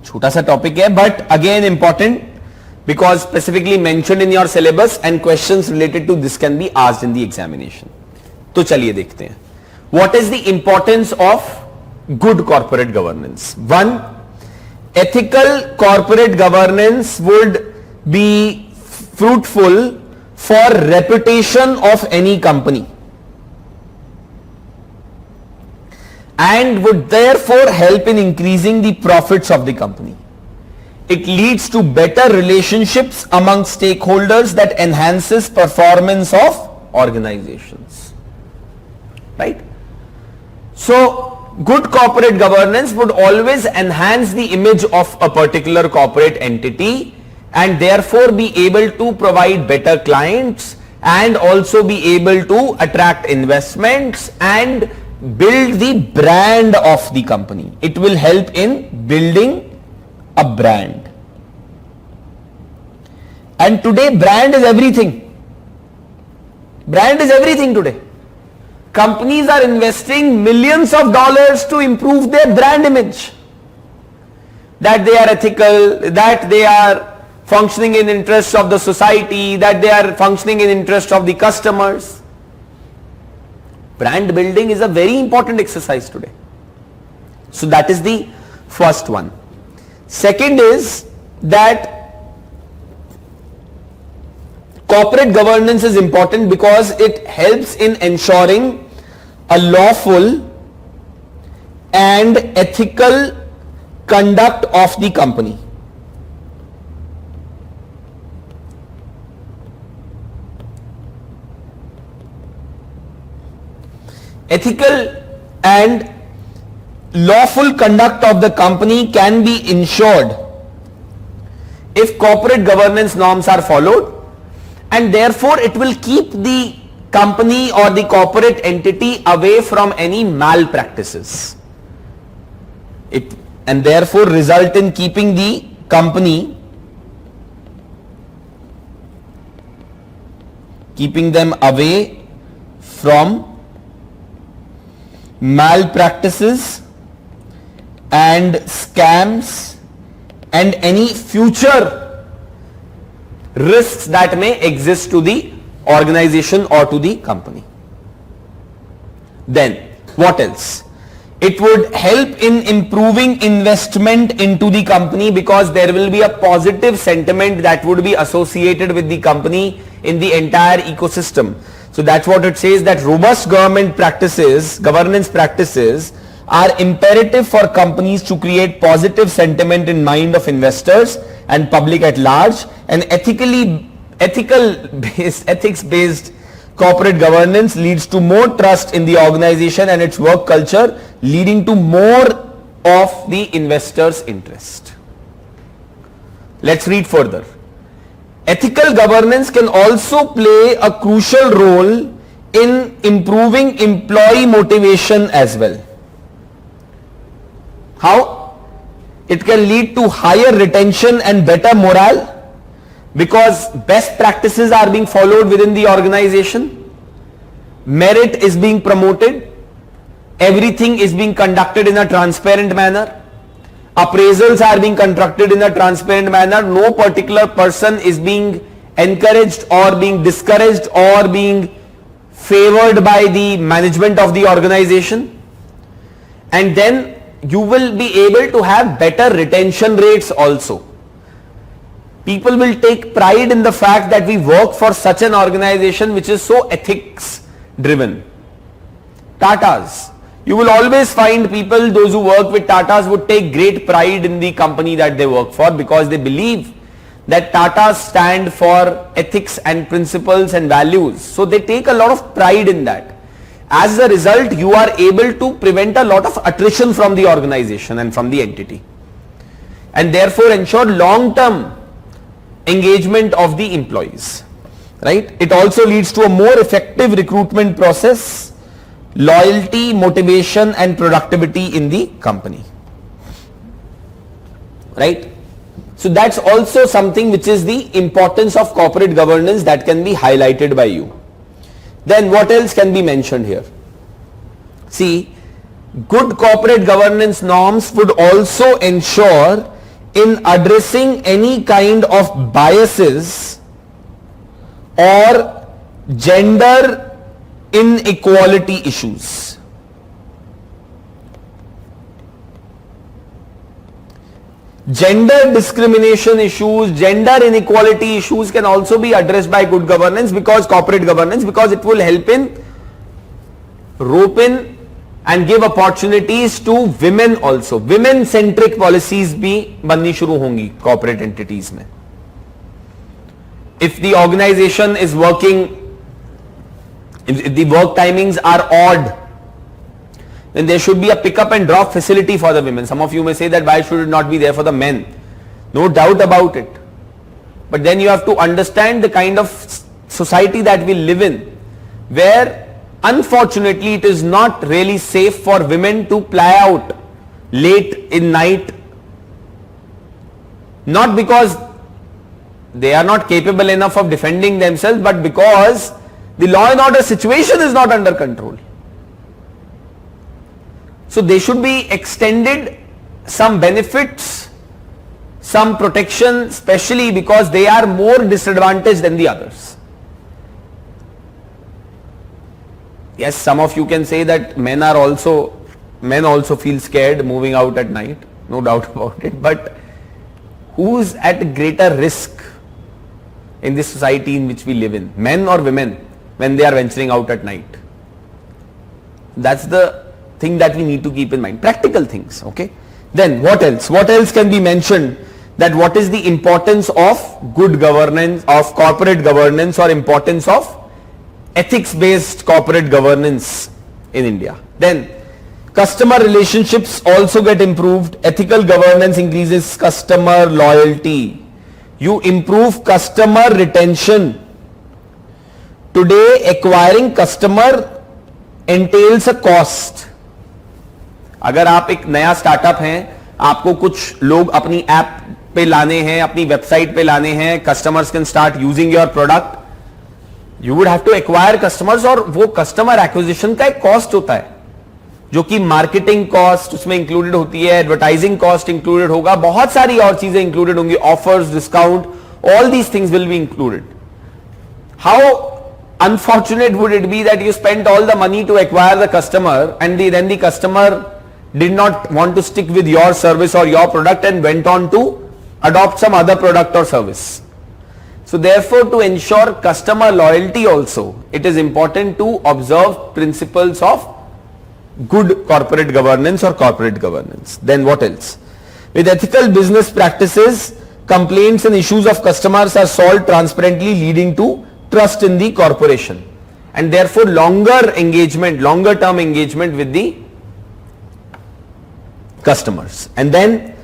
छोटा सा topic है, but again important because specifically mentioned in your syllabus and questions related to this can be asked in the examination. तो चलिए देखते हैं. What is the importance of good corporate governance? One, ethical corporate governance would be fruitful for reputation of any company and would therefore help in increasing the profits of the company. It leads to better relationships among stakeholders that enhances performance of organizations. Right? So, good corporate governance would always enhance the image of a particular corporate entity and therefore be able to provide better clients and also be able to attract investments and build the brand of the company. It will help in building a brand. And today brand is everything. Brand is everything today. Companies are investing millions of dollars to improve their brand image. That they are ethical, that they are functioning in interest of the society, that they are functioning in interest of the customers. Brand building is a very important exercise today. So that is the first one. Second is that corporate governance is important because it helps in ensuring a lawful and ethical conduct of the company. Ethical and lawful conduct of the company can be ensured if corporate governance norms are followed, and therefore it will keep the company or the corporate entity away from any malpractices. And therefore result in keeping the company, keeping them away from malpractices and scams and any future risks that may exist to the organization or to the company. Then what else? It would help in improving investment into the company because there will be a positive sentiment that would be associated with the company in the entire ecosystem. So that's what it says, that robust governance practices are imperative for companies to create positive sentiment in mind of investors and public at large, and ethics based corporate governance leads to more trust in the organization and its work culture, leading to more of the investors' interest. Let's read further. Ethical governance can also play a crucial role in improving employee motivation as well. How? It can lead to higher retention and better morale because best practices are being followed within the organization, merit is being promoted, everything is being conducted in a transparent manner, appraisals are being conducted in a transparent manner, no particular person is being encouraged or being discouraged or being favored by the management of the organization, and then you will be able to have better retention rates also. People will take pride in the fact that we work for such an organization which is so ethics driven. Tatas. You will always find people, those who work with Tatas would take great pride in the company that they work for because they believe that Tatas stand for ethics and principles and values. So they take a lot of pride in that. As a result, you are able to prevent a lot of attrition from the organization and from the entity, and therefore ensure long-term engagement of the employees, right? It also leads to a more effective recruitment process, loyalty, motivation and productivity in the company, right? So that's also something which is the importance of corporate governance that can be highlighted by you. Then what else can be mentioned here? See, good corporate governance norms would also ensure in addressing any kind of biases or gender inequality issues. Gender discrimination issues, gender inequality issues can also be addressed by good governance because corporate governance, because it will help in rope in and give opportunities to women also. Women centric policies bhi banni shuru hongi corporate entities mein. If the organization is working, if the work timings are odd, then there should be a pick up and drop facility for the women. Some of you may say that why should it not be there for the men? No doubt about it. But then you have to understand the kind of society that we live in, where unfortunately it is not really safe for women to ply out late in night, not because they are not capable enough of defending themselves, but because the law and order situation is not under control. So they should be extended some benefits, some protection, especially because they are more disadvantaged than the others. Yes, some of you can say that men also feel scared moving out at night, no doubt about it, but who's at greater risk in this society in which we live in, men or women, when they are venturing out at night? That's the thing that we need to keep in mind. Practical things, okay? Then what else? What else can be mentioned? That what is the importance of good governance, of corporate governance, or importance of ethics-based corporate governance in India? Then customer relationships also get improved. Ethical governance increases customer loyalty. You improve customer retention. Today acquiring customer entails a cost. अगर आप एक नया startup हैं, आपको कुछ लोग अपनी app पे लाने हैं, अपनी वेबसाइट पे लाने हैं, customers can start using your product, you would have to acquire customers, और वो कस्टमर एक्विजिशन का एक कॉस्ट होता है, जो कि मार्केटिंग कॉस्ट उसमें इंक्लूडेड होती है, एडवर्टाइजिंग कॉस्ट इंक्लूडेड होगा, बहुत सारी और चीजें इंक्लूडेड होंगी, offers, discount, all these things will be included. How unfortunate would it be that you spent all the money to acquire the customer and then the customer did not want to stick with your service or your product and went on to adopt some other product or service. So therefore, to ensure customer loyalty also, it is important to observe principles of good corporate governance or corporate governance. Then what else? With ethical business practices, complaints and issues of customers are solved transparently, leading to trust in the corporation, and therefore longer term engagement with the customers. And then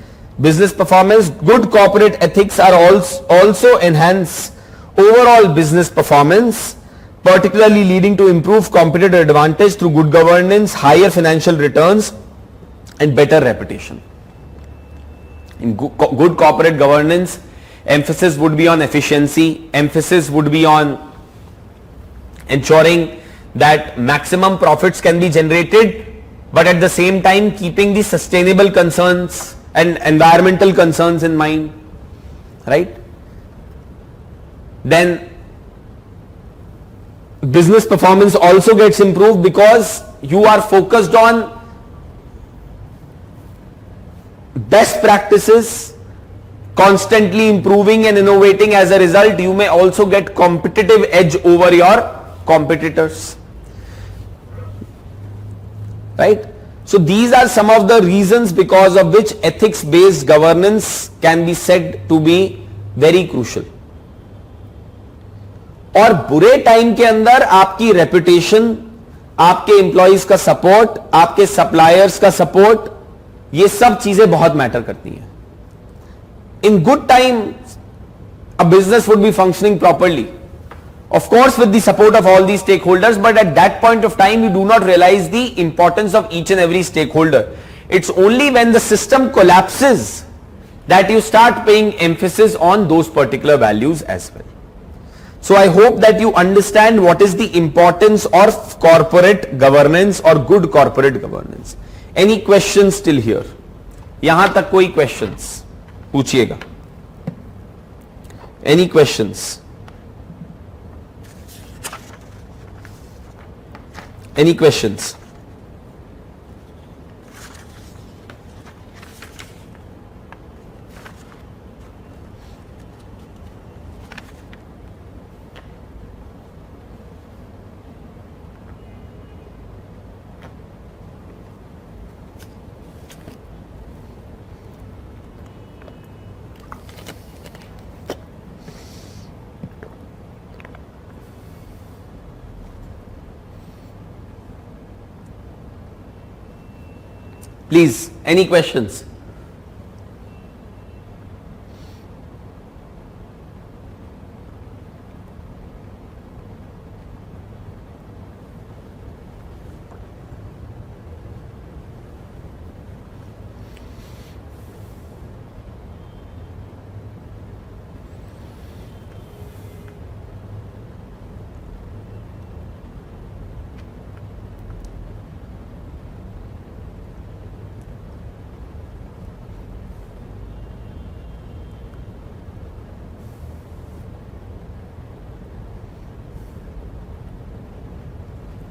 business performance, good corporate ethics are also enhance overall business performance, particularly leading to improved competitive advantage through good governance, higher financial returns and better reputation. In good corporate governance, emphasis would be on efficiency, emphasis would be on ensuring that maximum profits can be generated, but at the same time keeping the sustainable concerns and environmental concerns in mind, right? Then business performance also gets improved because you are focused on best practices, constantly improving and innovating. As a result, you may also get competitive edge over your competitors, right? So these are some of the reasons because of which ethics based governance can be said to be very crucial. और बुरे time के अंदर आपकी reputation, आपके employees का support, आपके suppliers का support, ये सब चीजें बहुत मैटर करती हैं. In good times, a business would be functioning properly, of course with the support of all these stakeholders, but at that point of time you do not realize the importance of each and every stakeholder. It's only when the system collapses that you start paying emphasis on those particular values as well. So I hope that you understand what is the importance of corporate governance or good corporate governance. Any questions till here? यहां तक कोई questions पूछिएगा. Any questions? Any questions? Please, any questions?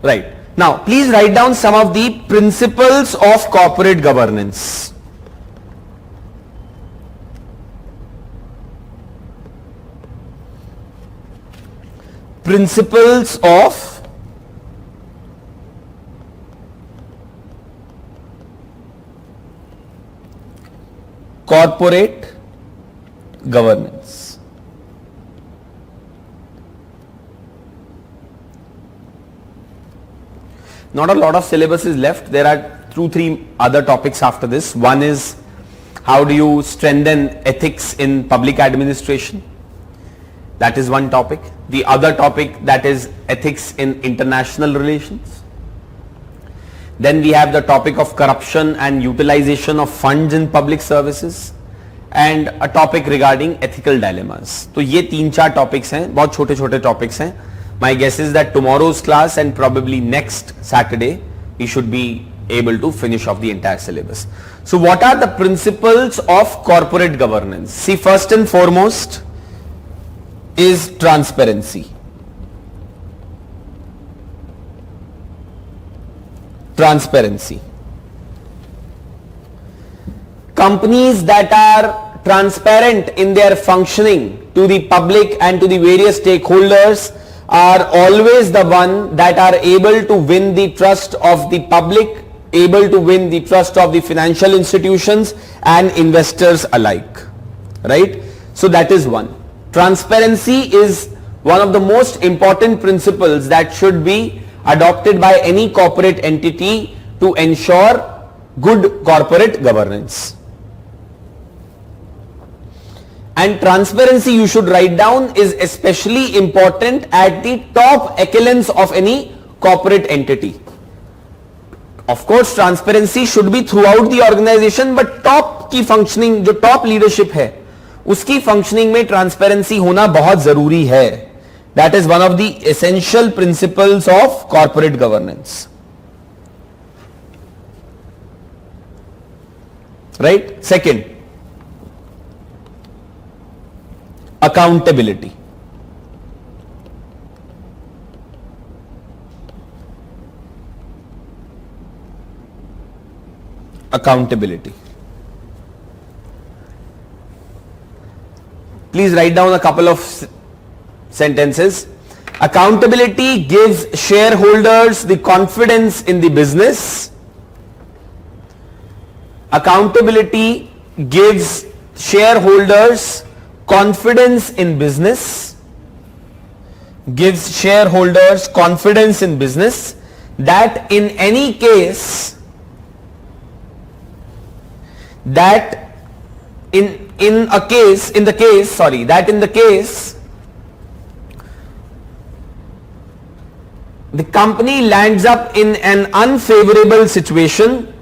Right. Now, please write down some of the principles of corporate governance. Principles of corporate governance. Not a lot of syllabus is left. There are 2-3 other topics after this. One is how do you strengthen ethics in public administration. That is one topic. The other topic, that is ethics in international relations. Then we have the topic of corruption and utilization of funds in public services, and a topic regarding ethical dilemmas. तो ये 3-4 topics हैं, बहुत छोटे छोटे topics हैं. My guess is that tomorrow's class and probably next Saturday we should be able to finish off the entire syllabus. So what are the principles of corporate governance? See, first and foremost is transparency. Transparency. Companies that are transparent in their functioning to the public and to the various stakeholders are always the one that are able to win the trust of the public, able to win the trust of the financial institutions and investors alike. Right? So that is one. Transparency is one of the most important principles that should be adopted by any corporate entity to ensure good corporate governance. And transparency, you should write down, is especially important at the top echelons of any corporate entity. Of course, transparency should be throughout the organization, but top की functioning, जो top leadership है, उसकी functioning में transparency होना बहुत जरूरी है. That is one of the essential principles of corporate governance. Right? Second, accountability. Accountability. Please write down a couple of sentences. Accountability gives shareholders the confidence in the business. Accountability gives shareholders confidence in business. Gives shareholders confidence in business that in any case, that in the case the company lands up in an unfavorable situation,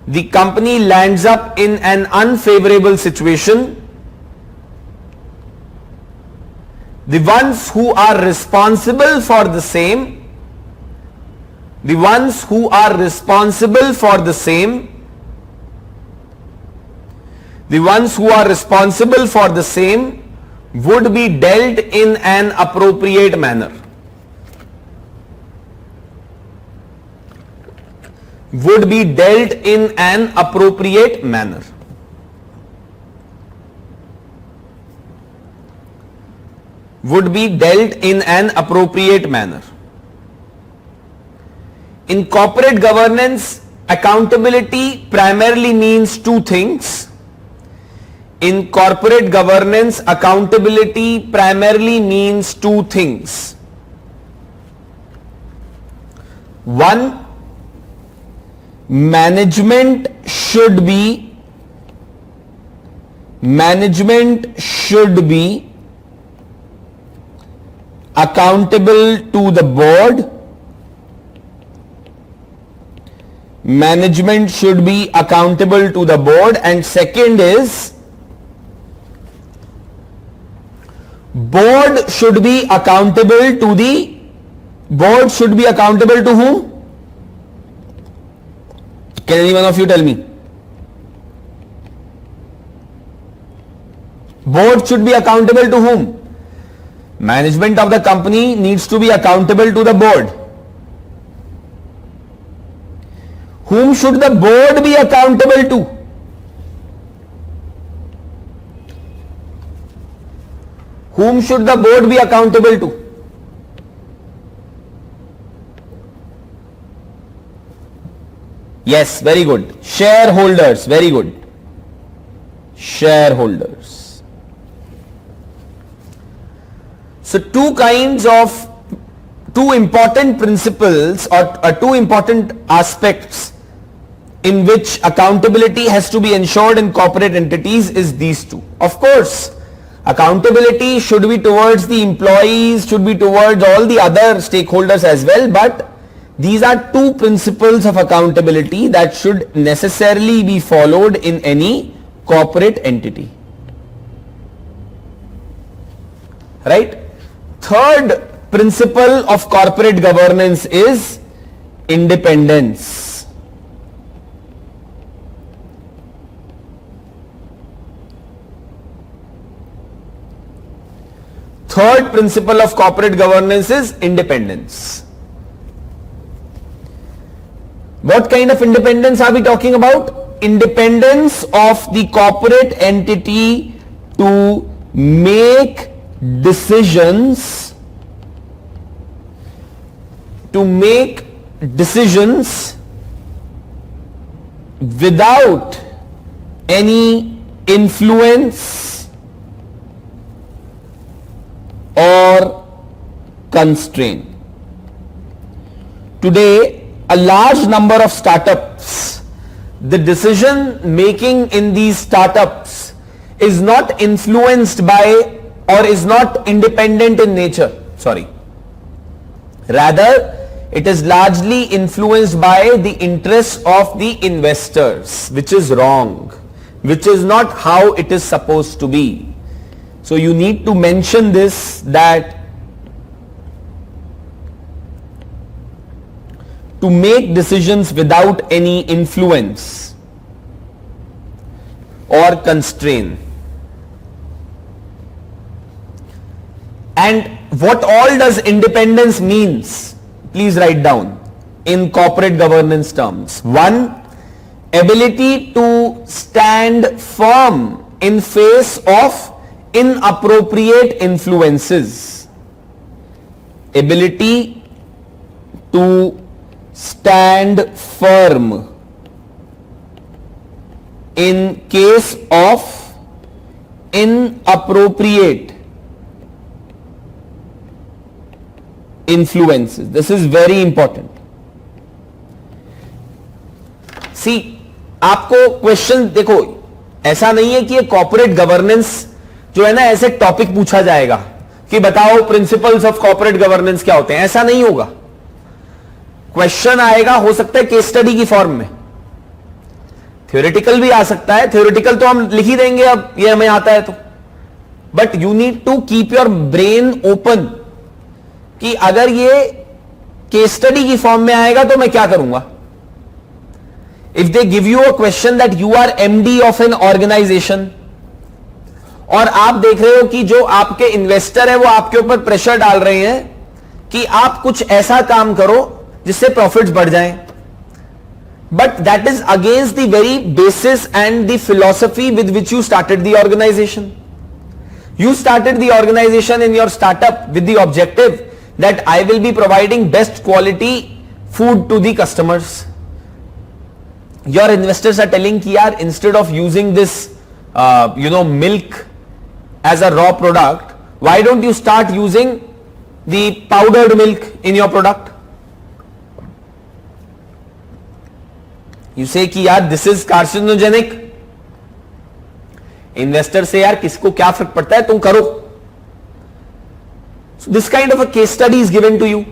the company lands up in an unfavorable situation, the ones who are responsible for the same, the ones who are responsible for the same, the ones who are responsible for the same would be dealt in an appropriate manner. Would be dealt in an appropriate manner. Would be dealt in an appropriate manner. In corporate governance, accountability primarily means two things. In corporate governance, accountability primarily means two things. One, management should be accountable to the board. Management should be accountable to the board. And second is, board should be accountable to the board should be accountable to whom? Can any one of you tell me? Board should be accountable to whom? Management of the company needs to be accountable to the board. Whom should the board be accountable to? Whom should the board be accountable to? Yes, very good. Shareholders, very good. Shareholders. So two important principles or two important aspects in which accountability has to be ensured in corporate entities is these two. Of course, accountability should be towards the employees, should be towards all the other stakeholders as well, but these are two principles of accountability that should necessarily be followed in any corporate entity. Right? Third principle of corporate governance is independence. Third principle of corporate governance is independence. What kind of independence are we talking about? Independence of the corporate entity to make decisions without any influence or constraint. Today, a large number of startups, the decision making in these startups is not influenced by or is not independent in nature. Rather, it is largely influenced by the interests of the investors, which is wrong, which is not how it is supposed to be. So you need to mention this, that to make decisions without any influence or constraint. And what all does independence means? Please write down in corporate governance terms. 1. Ability to stand firm in face of inappropriate influences. Ability to stand firm in case of inappropriate influences. This is very important. See, आपको question देखो, ऐसा नहीं है कि ये corporate governance जो है ना ऐसे टॉपिक पूछा जाएगा कि बताओ प्रिंसिपल्स ऑफ कॉर्पोरेट गवर्नेंस क्या होते हैं, ऐसा नहीं होगा. क्वेश्चन आएगा, हो सकता है केस स्टडी की फॉर्म में, थ्योरेटिकल भी आ सकता है. थ्योरेटिकल तो हम लिख ही देंगे, अब ये हमें आता है तो. But you need to keep your brain open कि अगर ये केस स्टडी की फॉर्म में आएगा तो मैं क्या करूंगा. If they give you a question that you are MD of an organization और आप देख रहे हो कि जो आपके इन्वेस्टर है वो आपके ऊपर प्रेशर डाल रहे हैं कि आप कुछ ऐसा काम करो जिससे प्रॉफिट्स बढ़ जाएं, but that is against the very basis and the philosophy with which you started the organization. You started the organization in your startup with the objective that I will be providing best quality food to the customers. Your investors are telling कि यार instead of using this milk as a raw product, why don't you start using the powdered milk in your product? You say कि यार this is carcinogenic. Investor से यार किसको क्या फर्क पड़ता है, तुम करो. This kind of a case study is given to you.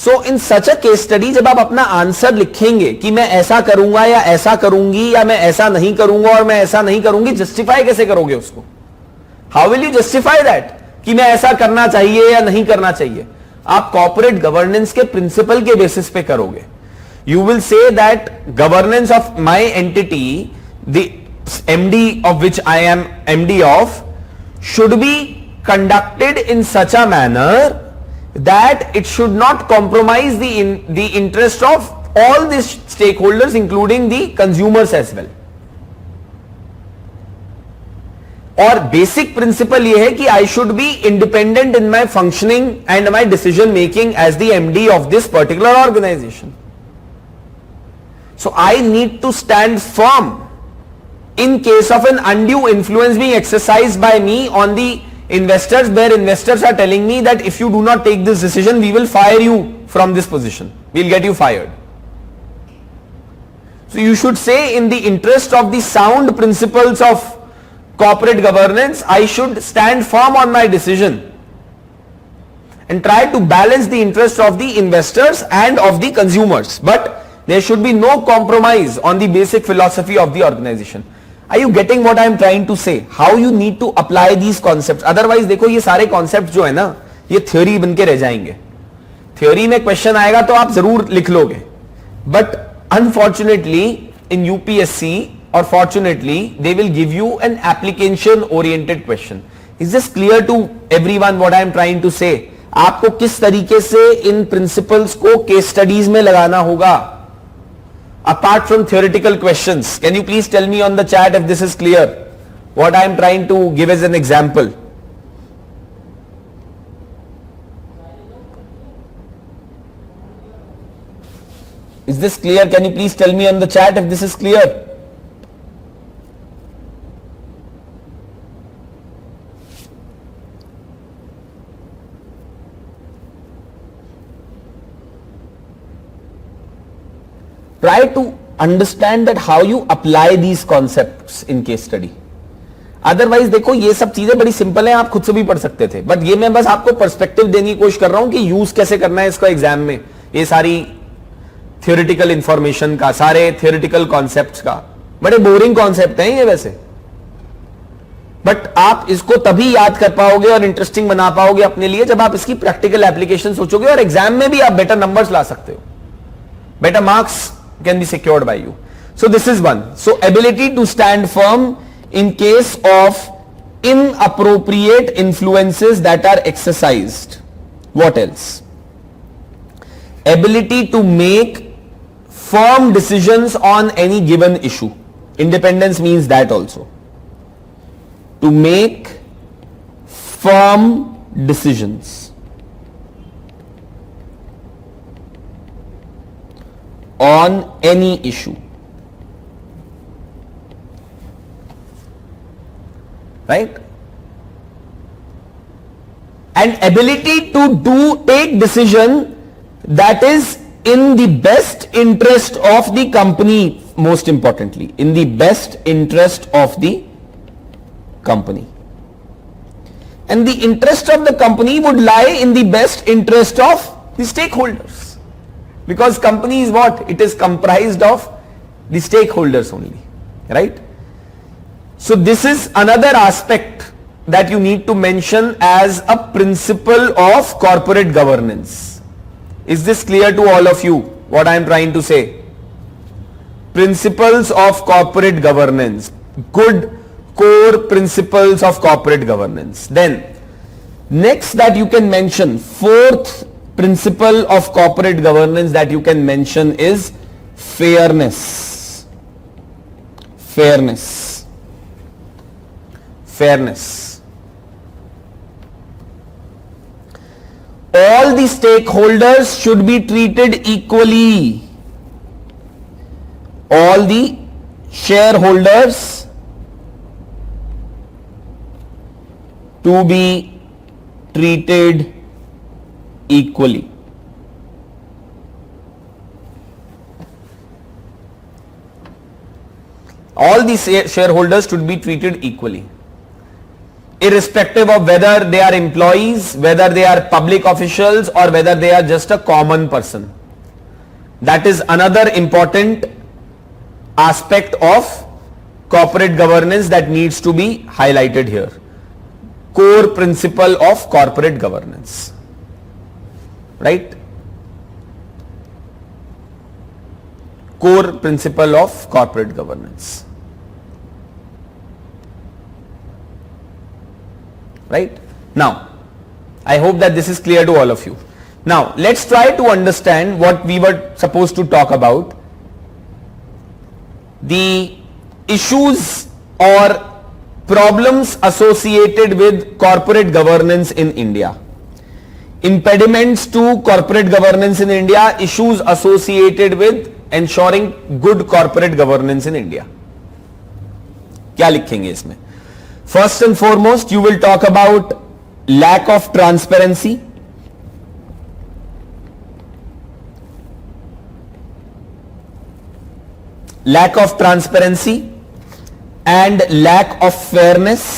So in such a case study जब आप अपना आंसर लिखेंगे कि मैं ऐसा करूंगा या ऐसा करूंगी या मैं ऐसा नहीं करूंगा और मैं ऐसा नहीं करूंगी, जस्टिफाई कैसे करोगे उसको? How will you justify that कि मैं ऐसा करना चाहिए या नहीं करना चाहिए? आप कॉर्पोरेट गवर्नेंस के प्रिंसिपल के बेसिस पे करोगे. You will say that governance of my entity, the MD of which I am MD of, should be conducted in such a manner that it should not compromise the interest of all the stakeholders, including the consumers as well. और basic principle ये है कि I should be independent in my functioning and my decision making as the MD of this particular organization. So I need to stand firm in case of an undue influence being exercised by me on the investors, where investors are telling me that if you do not take this decision, we will fire you from this position, we'll get you fired. So you should say, in the interest of the sound principles of corporate governance, I should stand firm on my decision and try to balance the interest of the investors and of the consumers, but there should be no compromise on the basic philosophy of the organization. Are you getting what I am trying to say? How you need to apply these concepts? Otherwise देखो ये सारे concepts जो है ना, ये theory बन के रह जाएंगे. Theory में question आएगा तो आप जरूर लिख लोगे, but unfortunately in UPSC or fortunately they will give you an application oriented question. Is this clear to everyone what I am trying to say? आपको किस तरीके से इन principles को case studies में लगाना होगा? Apart from theoretical questions, can you please tell me on the chat if this is clear what I am trying to give as an example? Is this clear? Can you please tell me on the chat if this is clear? Try to understand that how you apply these concepts in case study. Otherwise देखो ये सब चीजें बड़ी simple हैं, आप खुद से भी पढ़ सकते थे, बट ये मैं बस आपको पर्सपेक्टिव देने की कोशिश कर रहा हूं कि यूज कैसे करना है इसका एग्जाम में. ये सारी थियोरेटिकल इंफॉर्मेशन का, सारे थियोरेटिकल कॉन्सेप्ट्स का, बड़े बोरिंग कॉन्सेप्ट हैं ये वैसे, बट आप इसको तभी याद कर पाओगे और इंटरेस्टिंग बना पाओगे अपने लिए जब आप इसकी प्रैक्टिकल एप्लीकेशन सोचोगे, और एग्जाम में भी आप बेटर नंबर्स ला सकते हो, better marks can be secured by you. So this is one. So ability to stand firm in case of inappropriate influences that are exercised. What else? Ability to make firm decisions on any given issue. Independence means that also. To make firm decisions on any issue, right? And ability to take decision that is in the best interest of the company, most importantly, in the best interest of the company. And the interest of the company would lie in the best interest of the stakeholders. Because company is what? It is comprised of the stakeholders only, right? So this is another aspect that you need to mention as a principle of corporate governance. Is this clear to all of you what I am trying to say? Principles of corporate governance, good core principles of corporate governance. Then next that you can mention, fourth principle of corporate governance that you can mention is fairness. Fairness. Fairness. All the stakeholders should be treated equally. All the shareholders to be treated equally. All the shareholders should be treated equally, irrespective of whether they are employees, whether they are public officials, or whether they are just a common person. That is another important aspect of corporate governance that needs to be highlighted here. Core principle of corporate governance. Right? Core principle of corporate governance. Right? Now, I hope that this is clear to all of you. Now, let's try to understand what we were supposed to talk about. The issues or problems associated with corporate governance in India. Impediments to corporate governance in India, issues associated with ensuring good corporate governance in India. क्या लिखेंगे इसमें? First and foremost, you will talk about lack of transparency. Lack of transparency and lack of fairness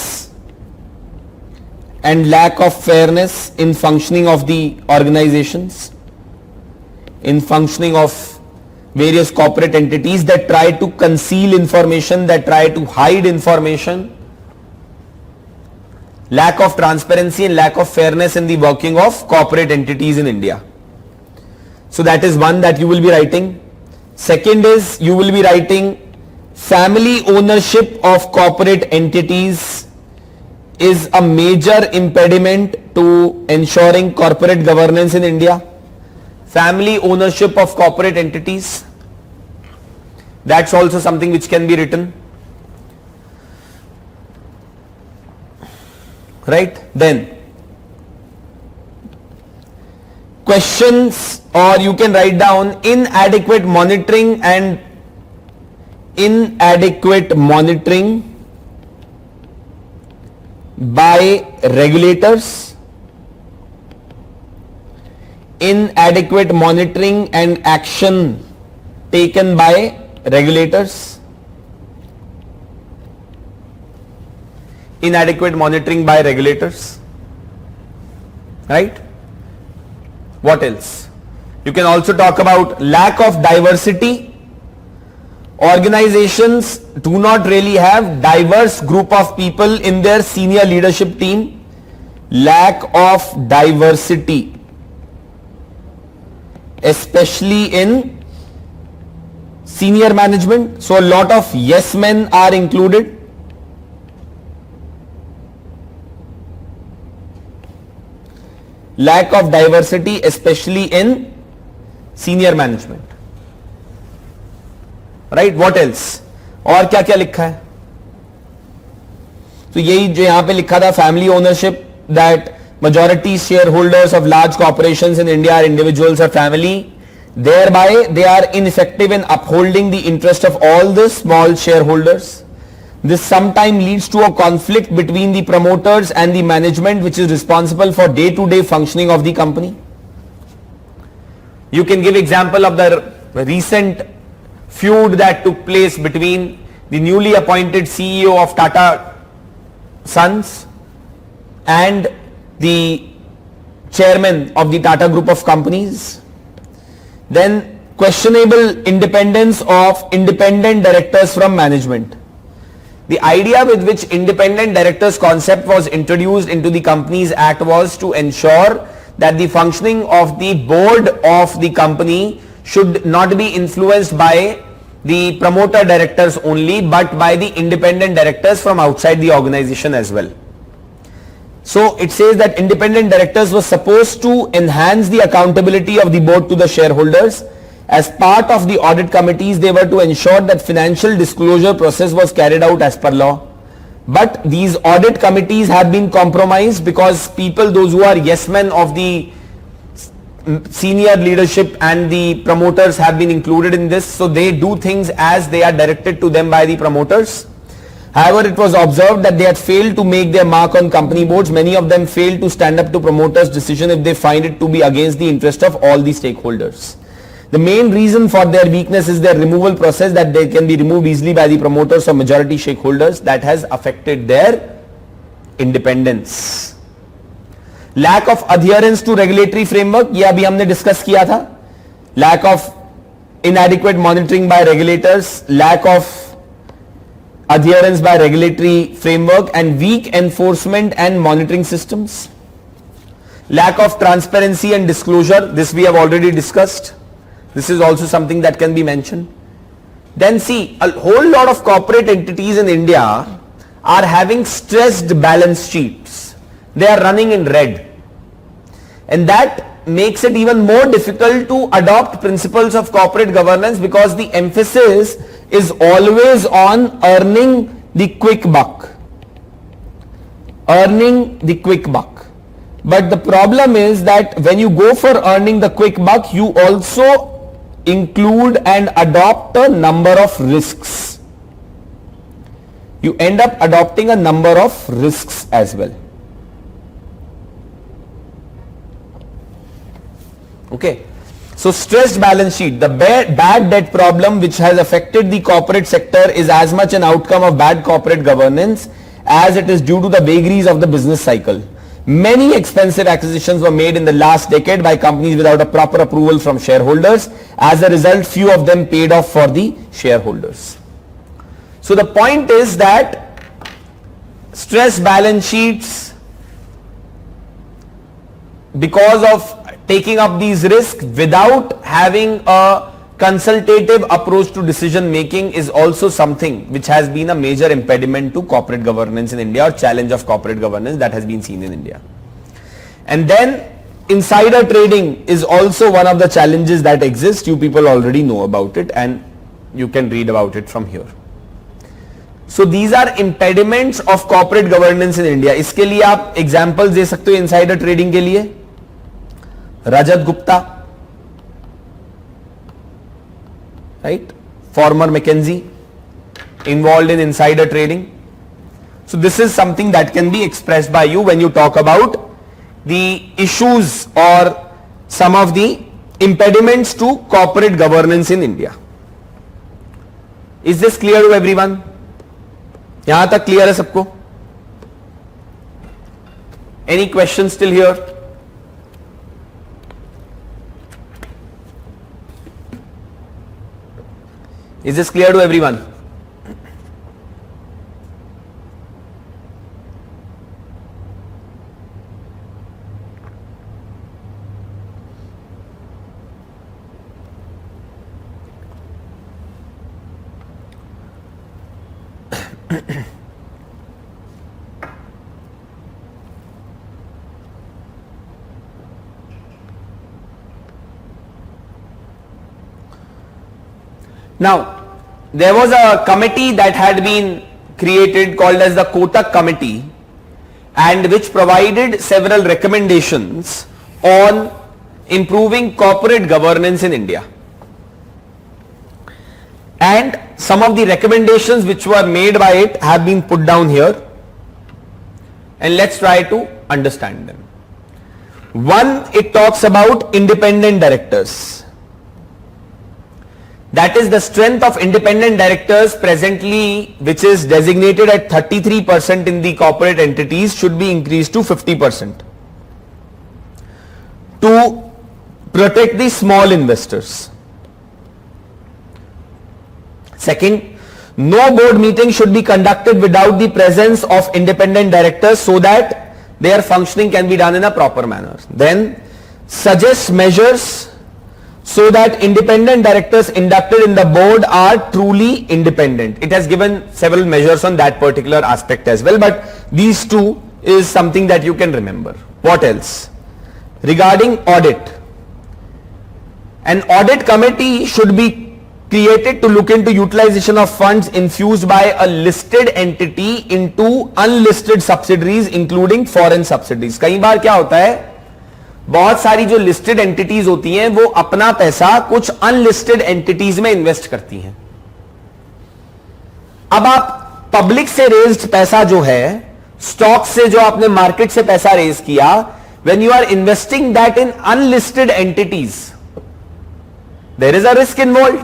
in functioning of the organizations, in functioning of various corporate entities that try to conceal information, that try to hide information. Lack of transparency and lack of fairness in the working of corporate entities in India. So that is one that you will be writing. Second is you will be writing family ownership of corporate entities is a major impediment to ensuring corporate governance in India. Family ownership of corporate entities, that's also something which can be written. Right? Then questions, or you can write down inadequate monitoring by regulators, inadequate monitoring and action taken by regulators, inadequate monitoring by regulators, right? What else? You can also talk about lack of diversity. Organizations do not really have diverse group of people in their senior leadership team. Lack of diversity, especially in senior management. So a lot of yes men are included. Lack of diversity, especially in senior management. Right? What else? और क्या क्या लिखा है? तो यही जो यहां पे लिखा था, family ownership, that majority shareholders of large corporations in India are individuals or family. Thereby, they are ineffective in upholding the interest of all the small shareholders. This sometimes leads to a conflict between the promoters and the management, which is responsible for day-to-day functioning of the company. You can give example of the recent feud that took place between the newly appointed CEO of Tata Sons and the chairman of the Tata Group of companies. Then questionable independence of independent directors from management. The idea with which independent directors concept was introduced into the Companies Act was to ensure that the functioning of the board of the company should not be influenced by the promoter directors only, but by the independent directors from outside the organization as well. So it says that independent directors were supposed to enhance the accountability of the board to the shareholders. As part of the audit committees, they were to ensure that financial disclosure process was carried out as per law. But these audit committees have been compromised because people, those who are yes men of the senior leadership and the promoters have been included in this. So they do things as they are directed to them by the promoters. However, it was observed that they had failed to make their mark on company boards. Many of them failed to stand up to promoters' decision if they find it to be against the interest of all the stakeholders. The main reason for their weakness is their removal process, that they can be removed easily by the promoters or majority shareholders. That has affected their independence. Lack of adherence to regulatory framework, ये अभी हमने discuss किया था. Lack of inadequate monitoring by regulators, lack of adherence by regulatory framework, and weak enforcement and monitoring systems. Lack of transparency and disclosure, this we have already discussed. This is also something that can be mentioned. Then see, a whole lot of corporate entities in India are having stressed balance sheets. they are running in red. And that makes it even more difficult to adopt principles of corporate governance, because the emphasis is always on earning the quick buck. Earning the quick buck. But the problem is that when you go for earning the quick buck, you also include and adopt a number of risks. You end up adopting a number of risks as well. Okay. So stressed balance sheet, the bad debt problem which has affected the corporate sector is as much an outcome of bad corporate governance as it is due to the vagaries of the business cycle. Many expensive acquisitions were made in the last decade by companies without a proper approval from shareholders. As a result, few of them paid off for the shareholders. So the point is that stress balance sheets, because of taking up these risks without having a consultative approach to decision making, is also something which has been a major impediment to corporate governance in India, or challenge of corporate governance that has been seen in India. And then insider trading is also one of the challenges that exist. You people already know about it and you can read about it from here. So these are impediments of corporate governance in India. इसके लिए आप examples दे सकते हो insider trading के लिए. Rajat Gupta, right? Former McKinsey, involved in insider trading. So this is something that can be expressed by you when you talk about the issues or some of the impediments to corporate governance in India. Is this clear to everyone? यहां तक clear है सबको? Any questions still here? Is this clear to everyone? Now, there was a committee that had been created called as the Kotak Committee, and which provided several recommendations on improving corporate governance in India. And some of the recommendations which were made by it have been put down here, and let's try to understand them. One, it talks about independent directors. That is, the strength of independent directors presently, which is designated at 33% in the corporate entities, should be increased to 50% to protect the small investors. Second, no board meeting should be conducted without the presence of independent directors so that their functioning can be done in a proper manner. Then, suggest measures so that independent directors inducted in the board are truly independent. It has given several measures on that particular aspect as well, but these two is something that you can remember. What else? Regarding audit, an audit committee should be created to look into utilization of funds infused by a listed entity into unlisted subsidiaries, including foreign subsidiaries. कई बार क्या होता है, बहुत सारी जो listed entities होती हैं वो अपना पैसा कुछ अनलिस्टेड एंटिटीज में इन्वेस्ट करती हैं. अब आप पब्लिक से रेज्ड पैसा जो है, स्टॉक से जो आपने मार्केट से पैसा रेज किया, when you are investing that in unlisted entities, there is a risk involved,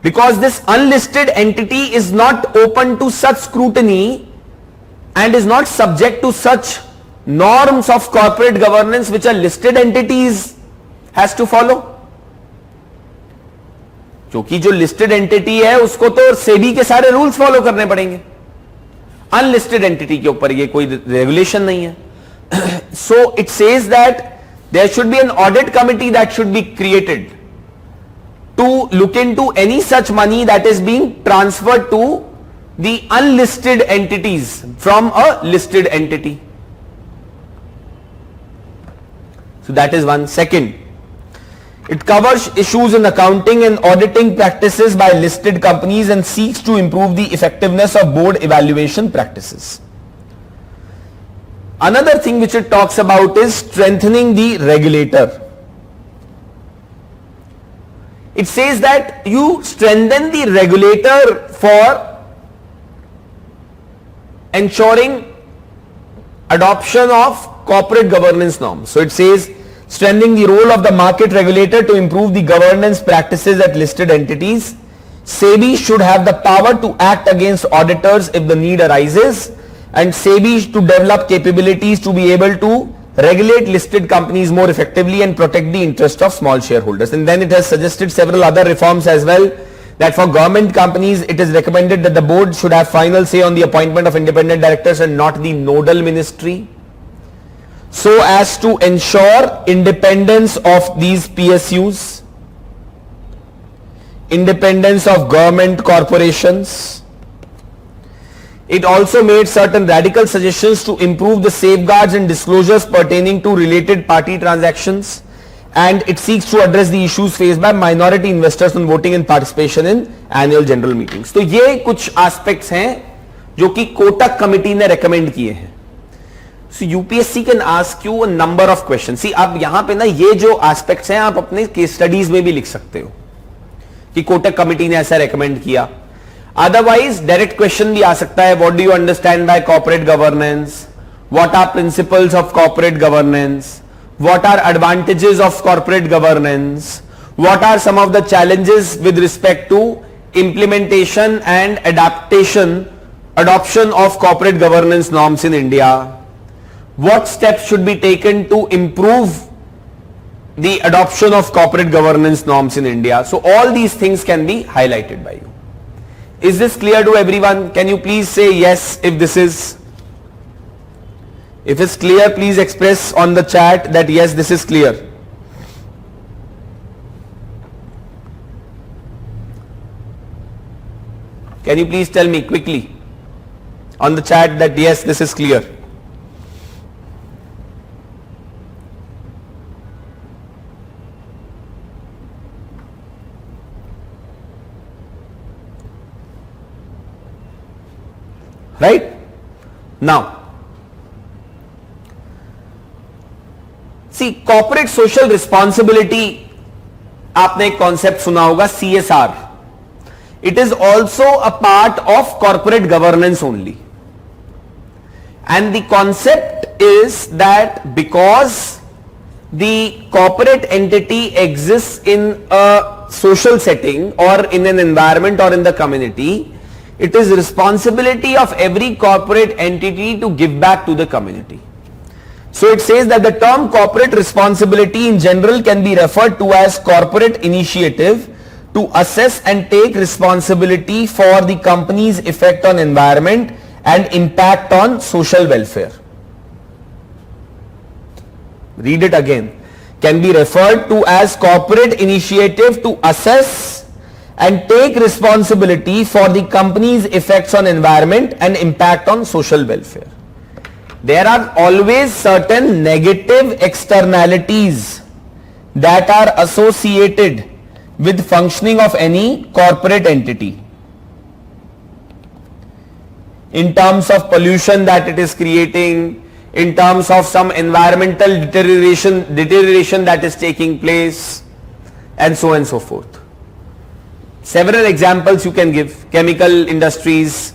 because this unlisted entity is not open to such scrutiny and is not subject to such norms of corporate governance which a listed entities has to follow. क्योंकि जो listed entity है उसको तो सेबी के सारे rules follow करने पड़ेंगे, unlisted entity के ऊपर ये कोई रेगुलेशन नहीं है. So it says that there should be an audit committee that should be created to look into any such money that is being transferred to the unlisted entities from a listed entity. So that is one. Second, it covers issues in accounting and auditing practices by listed companies and seeks to improve the effectiveness of board evaluation practices. Another thing which it talks about is strengthening the regulator. It says that you strengthen the regulator for ensuring adoption of corporate governance norms. So it says strengthening the role of the market regulator to improve the governance practices at listed entities. SEBI should have the power to act against auditors if the need arises, and SEBI to develop capabilities to be able to regulate listed companies more effectively and protect the interest of small shareholders. And then it has suggested several other reforms as well, that for government companies it is recommended that the board should have final say on the appointment of independent directors and not the nodal ministry, so as to ensure independence of these PSUs, independence of government corporations. It also made certain radical suggestions to improve the safeguards and disclosures pertaining to related party transactions, and it seeks to address the issues faced by minority investors on voting and participation in annual general meetings. तो ये कुछ aspects हैं जो कि Kotak committee ने recommend किए हैं. So UPSC can ask you a number of questions. See, आप यहां पे ना ये जो aspects हैं आप अपने case studies में भी लिख सकते हो कि कोटक कमिटी ने ऐसा recommend किया. Otherwise, direct question भी आ सकता है. What do you understand by corporate governance? What are principles of corporate governance? What are advantages of corporate governance? What are some of the challenges with respect to implementation and adoption of corporate governance norms in India? What steps should be taken to improve the adoption of corporate governance norms in India? So all these things can be highlighted by you. Is this clear to everyone? Can you please say yes if this is? If it's clear, please express on the chat that yes, this is clear. Can you please tell me quickly on the chat that yes, this is clear? Right? Now, see, corporate social responsibility, आपने एक concept सुना होगा CSR. It is also a part of corporate governance only. And the concept is that because the corporate entity exists in a social setting or in an environment or in the community, it is responsibility of every corporate entity to give back to the community. So it says that the term corporate responsibility in general can be referred to as corporate initiative to assess and take responsibility for the company's effect on environment and impact on social welfare. Read it again. Can be referred to as corporate initiative to assess and take responsibility for the company's effects on environment and impact on social welfare. There are always certain negative externalities that are associated with functioning of any corporate entity, in terms of pollution that it is creating, in terms of some environmental deterioration that is taking place, and so on and so forth. Several examples you can give. Chemical industries,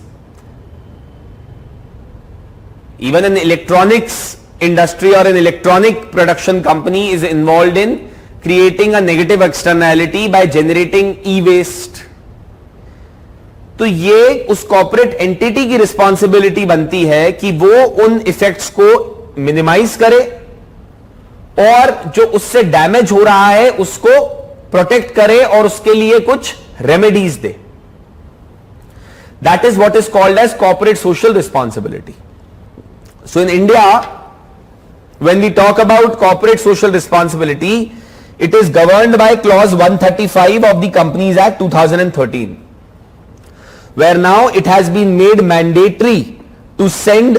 even an electronics industry or an electronic production company is involved in creating a negative externality by generating e-waste. तो ये उस corporate entity की responsibility बनती है कि वो उन effects को मिनिमाइज करे और जो उससे डैमेज हो रहा है उसको प्रोटेक्ट करे और उसके लिए कुछ रेमेडीज दे. That is what is called as corporate social responsibility. So in India, when we talk about corporate social responsibility, it is governed by clause 135 of the Companies Act 2013, where now it has been made mandatory to spend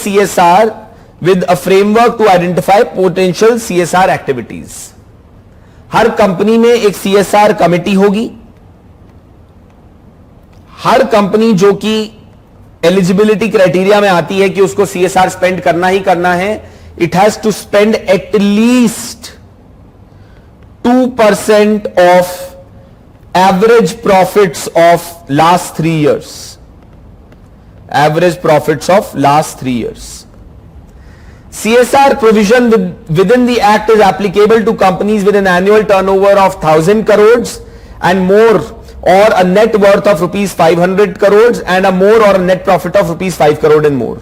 CSR with a framework to identify potential CSR activities. Her company में एक CSR committee होगी. हर company जो कि eligibility criteria में आती है कि उसको CSR स्पेंड करना ही करना है, it has to spend at least 2% of average profits of last 3 years. Average profits of last 3 years. CSR provision within the act is applicable to companies with an annual turnover of 1000 crores and more, or a net worth of rupees 500 crores and a more, or a net profit of rupees 5 crore and more.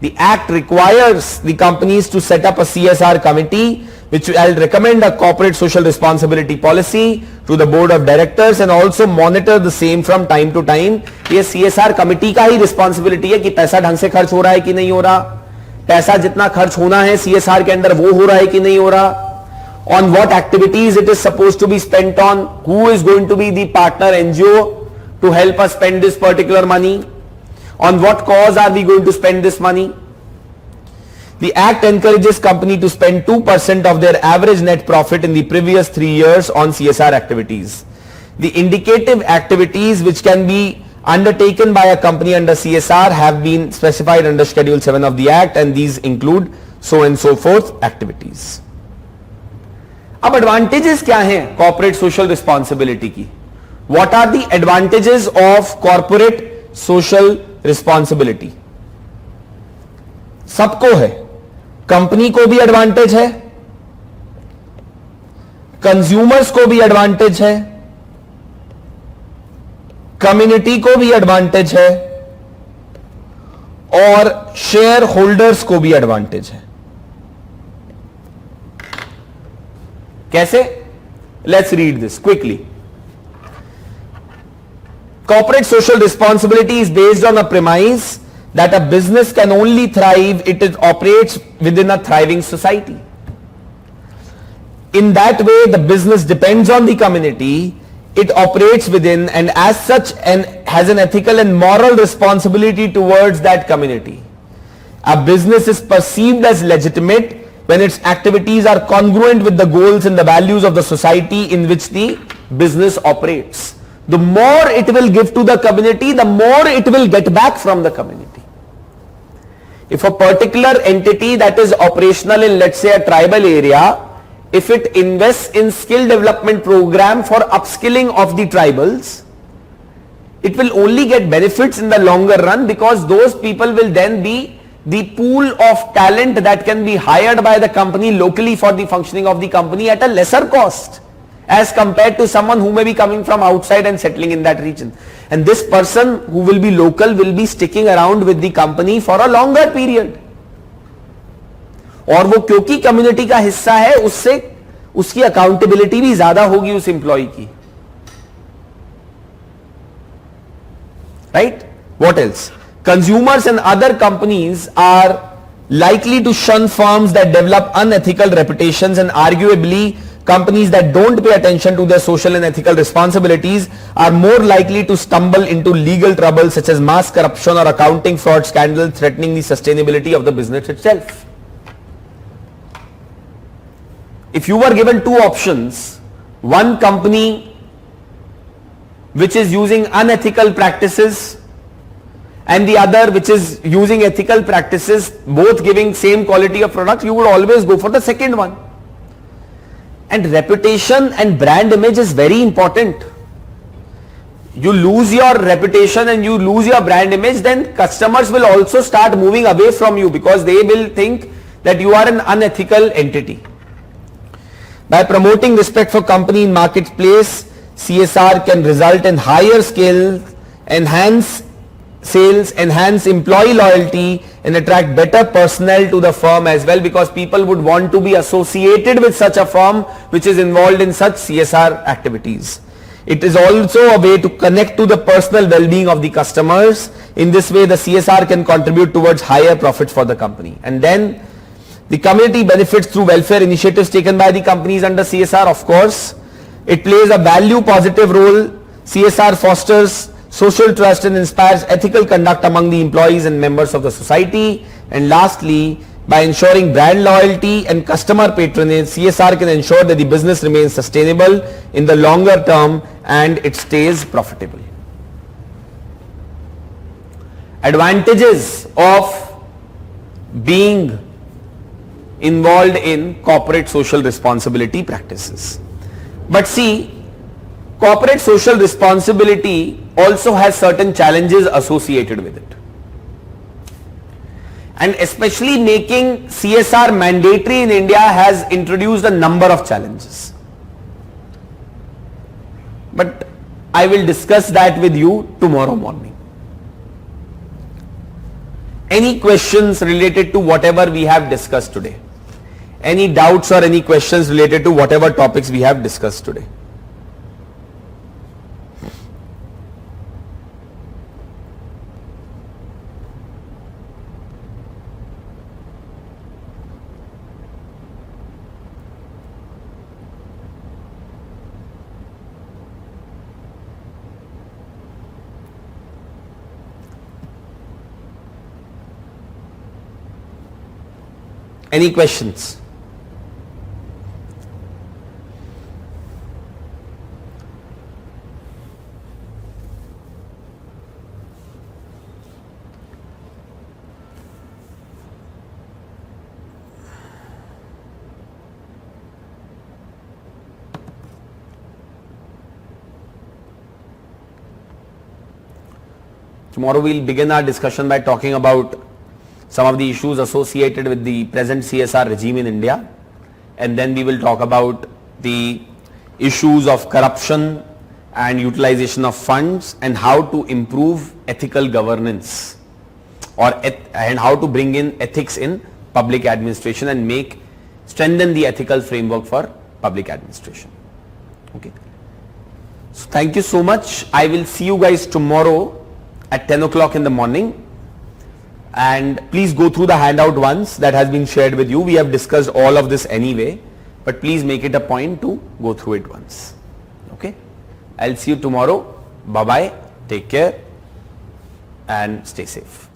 The act requires the companies to set up a CSR committee which will recommend a corporate social responsibility policy to the board of directors and also monitor the same from time to time. ये CSR committee का ही responsibility है कि पैसा ढंग से खर्च हो रहा है कि नहीं हो रहा, पैसा जितना खर्च होना है CSR के अंदर वो हो रहा है कि नहीं हो रहा, on what activities it is supposed to be spent on, who is going to be the partner NGO to help us spend this particular money, on what cause are we going to spend this money. The act encourages company to spend 2% of their average net profit in the previous 3 years on CSR activities. The indicative activities which can be undertaken by a company under CSR have been specified under Schedule 7 of the Act, and these include so and so forth activities. अब advantages क्या हैं corporate social responsibility की? What are the advantages of corporate social responsibility? सबको है, company को भी advantage है, consumers को भी एडवांटेज है, कम्युनिटी को भी एडवांटेज है, और शेयर होल्डर्स को भी एडवांटेज है. कैसे? Let's read this quickly. Corporate social responsibility is based on a premise that a business can only thrive if it operates within a thriving society. In that way, the business depends on the community it operates within, and as such has an ethical and moral responsibility towards that community. A business is perceived as legitimate when its activities are congruent with the goals and the values of the society in which the business operates. The more it will give to the community, the more it will get back from the community. If a particular entity that is operational in, let's say, a tribal area, if it invests in skill development program for upskilling of the tribals, it will only get benefits in the longer run, because those people will then be the pool of talent that can be hired by the company locally for the functioning of the company at a lesser cost as compared to someone who may be coming from outside and settling in that region. And this person who will be local will be sticking around with the company for a longer period. और वो क्योंकि community का हिस्सा है, उससे उसकी accountability भी ज्यादा होगी उस एम्प्लॉय की. Right? What else? Consumers and other companies are likely to shun firms that develop unethical reputations, and arguably companies that don't pay attention to their social and ethical responsibilities are more likely to stumble into legal trouble such as mass corruption or accounting fraud scandal threatening the sustainability of the business itself. If you were given two options, one company which is using unethical practices and the other which is using ethical practices, both giving same quality of product, you would always go for the second one. And reputation and brand image is very important. You lose your reputation and you lose your brand image, then customers will also start moving away from you because they will think that you are an unethical entity. By promoting respect for company in marketplace, CSR can result in higher scale, enhance sales, enhance employee loyalty, and attract better personnel to the firm as well, because people would want to be associated with such a firm which is involved in such CSR activities. It is also a way to connect to the personal well-being of the customers. In this way, the CSR can contribute towards higher profits for the company. And then the community benefits through welfare initiatives taken by the companies under CSR. Of course, it plays a value positive role. CSR fosters social trust and inspires ethical conduct among the employees and members of the society. And lastly, By ensuring brand loyalty and customer patronage, CSR can ensure that the business remains sustainable in the longer term and it stays profitable. Advantages of being involved in corporate social responsibility practices. But see, corporate social responsibility also has certain challenges associated with it. And especially making CSR mandatory in India has introduced a number of challenges. But I will discuss that with you tomorrow morning. Any questions related to whatever we have discussed today? Any doubts or any questions related to whatever topics we have discussed today? Any questions? Tomorrow we'll begin our discussion by talking about some of the issues associated with the present CSR regime in India, and then we will talk about the issues of corruption and utilization of funds and how to improve ethical governance and how to bring in ethics in public administration and strengthen the ethical framework for public administration. Okay. So thank you so much. I will see you guys tomorrow at 10 o'clock in the morning. And please go through the handout once that has been shared with you. We have discussed all of this anyway, but please make it a point to go through it once. Okay. I'll see you tomorrow. Bye bye. Take care and stay safe.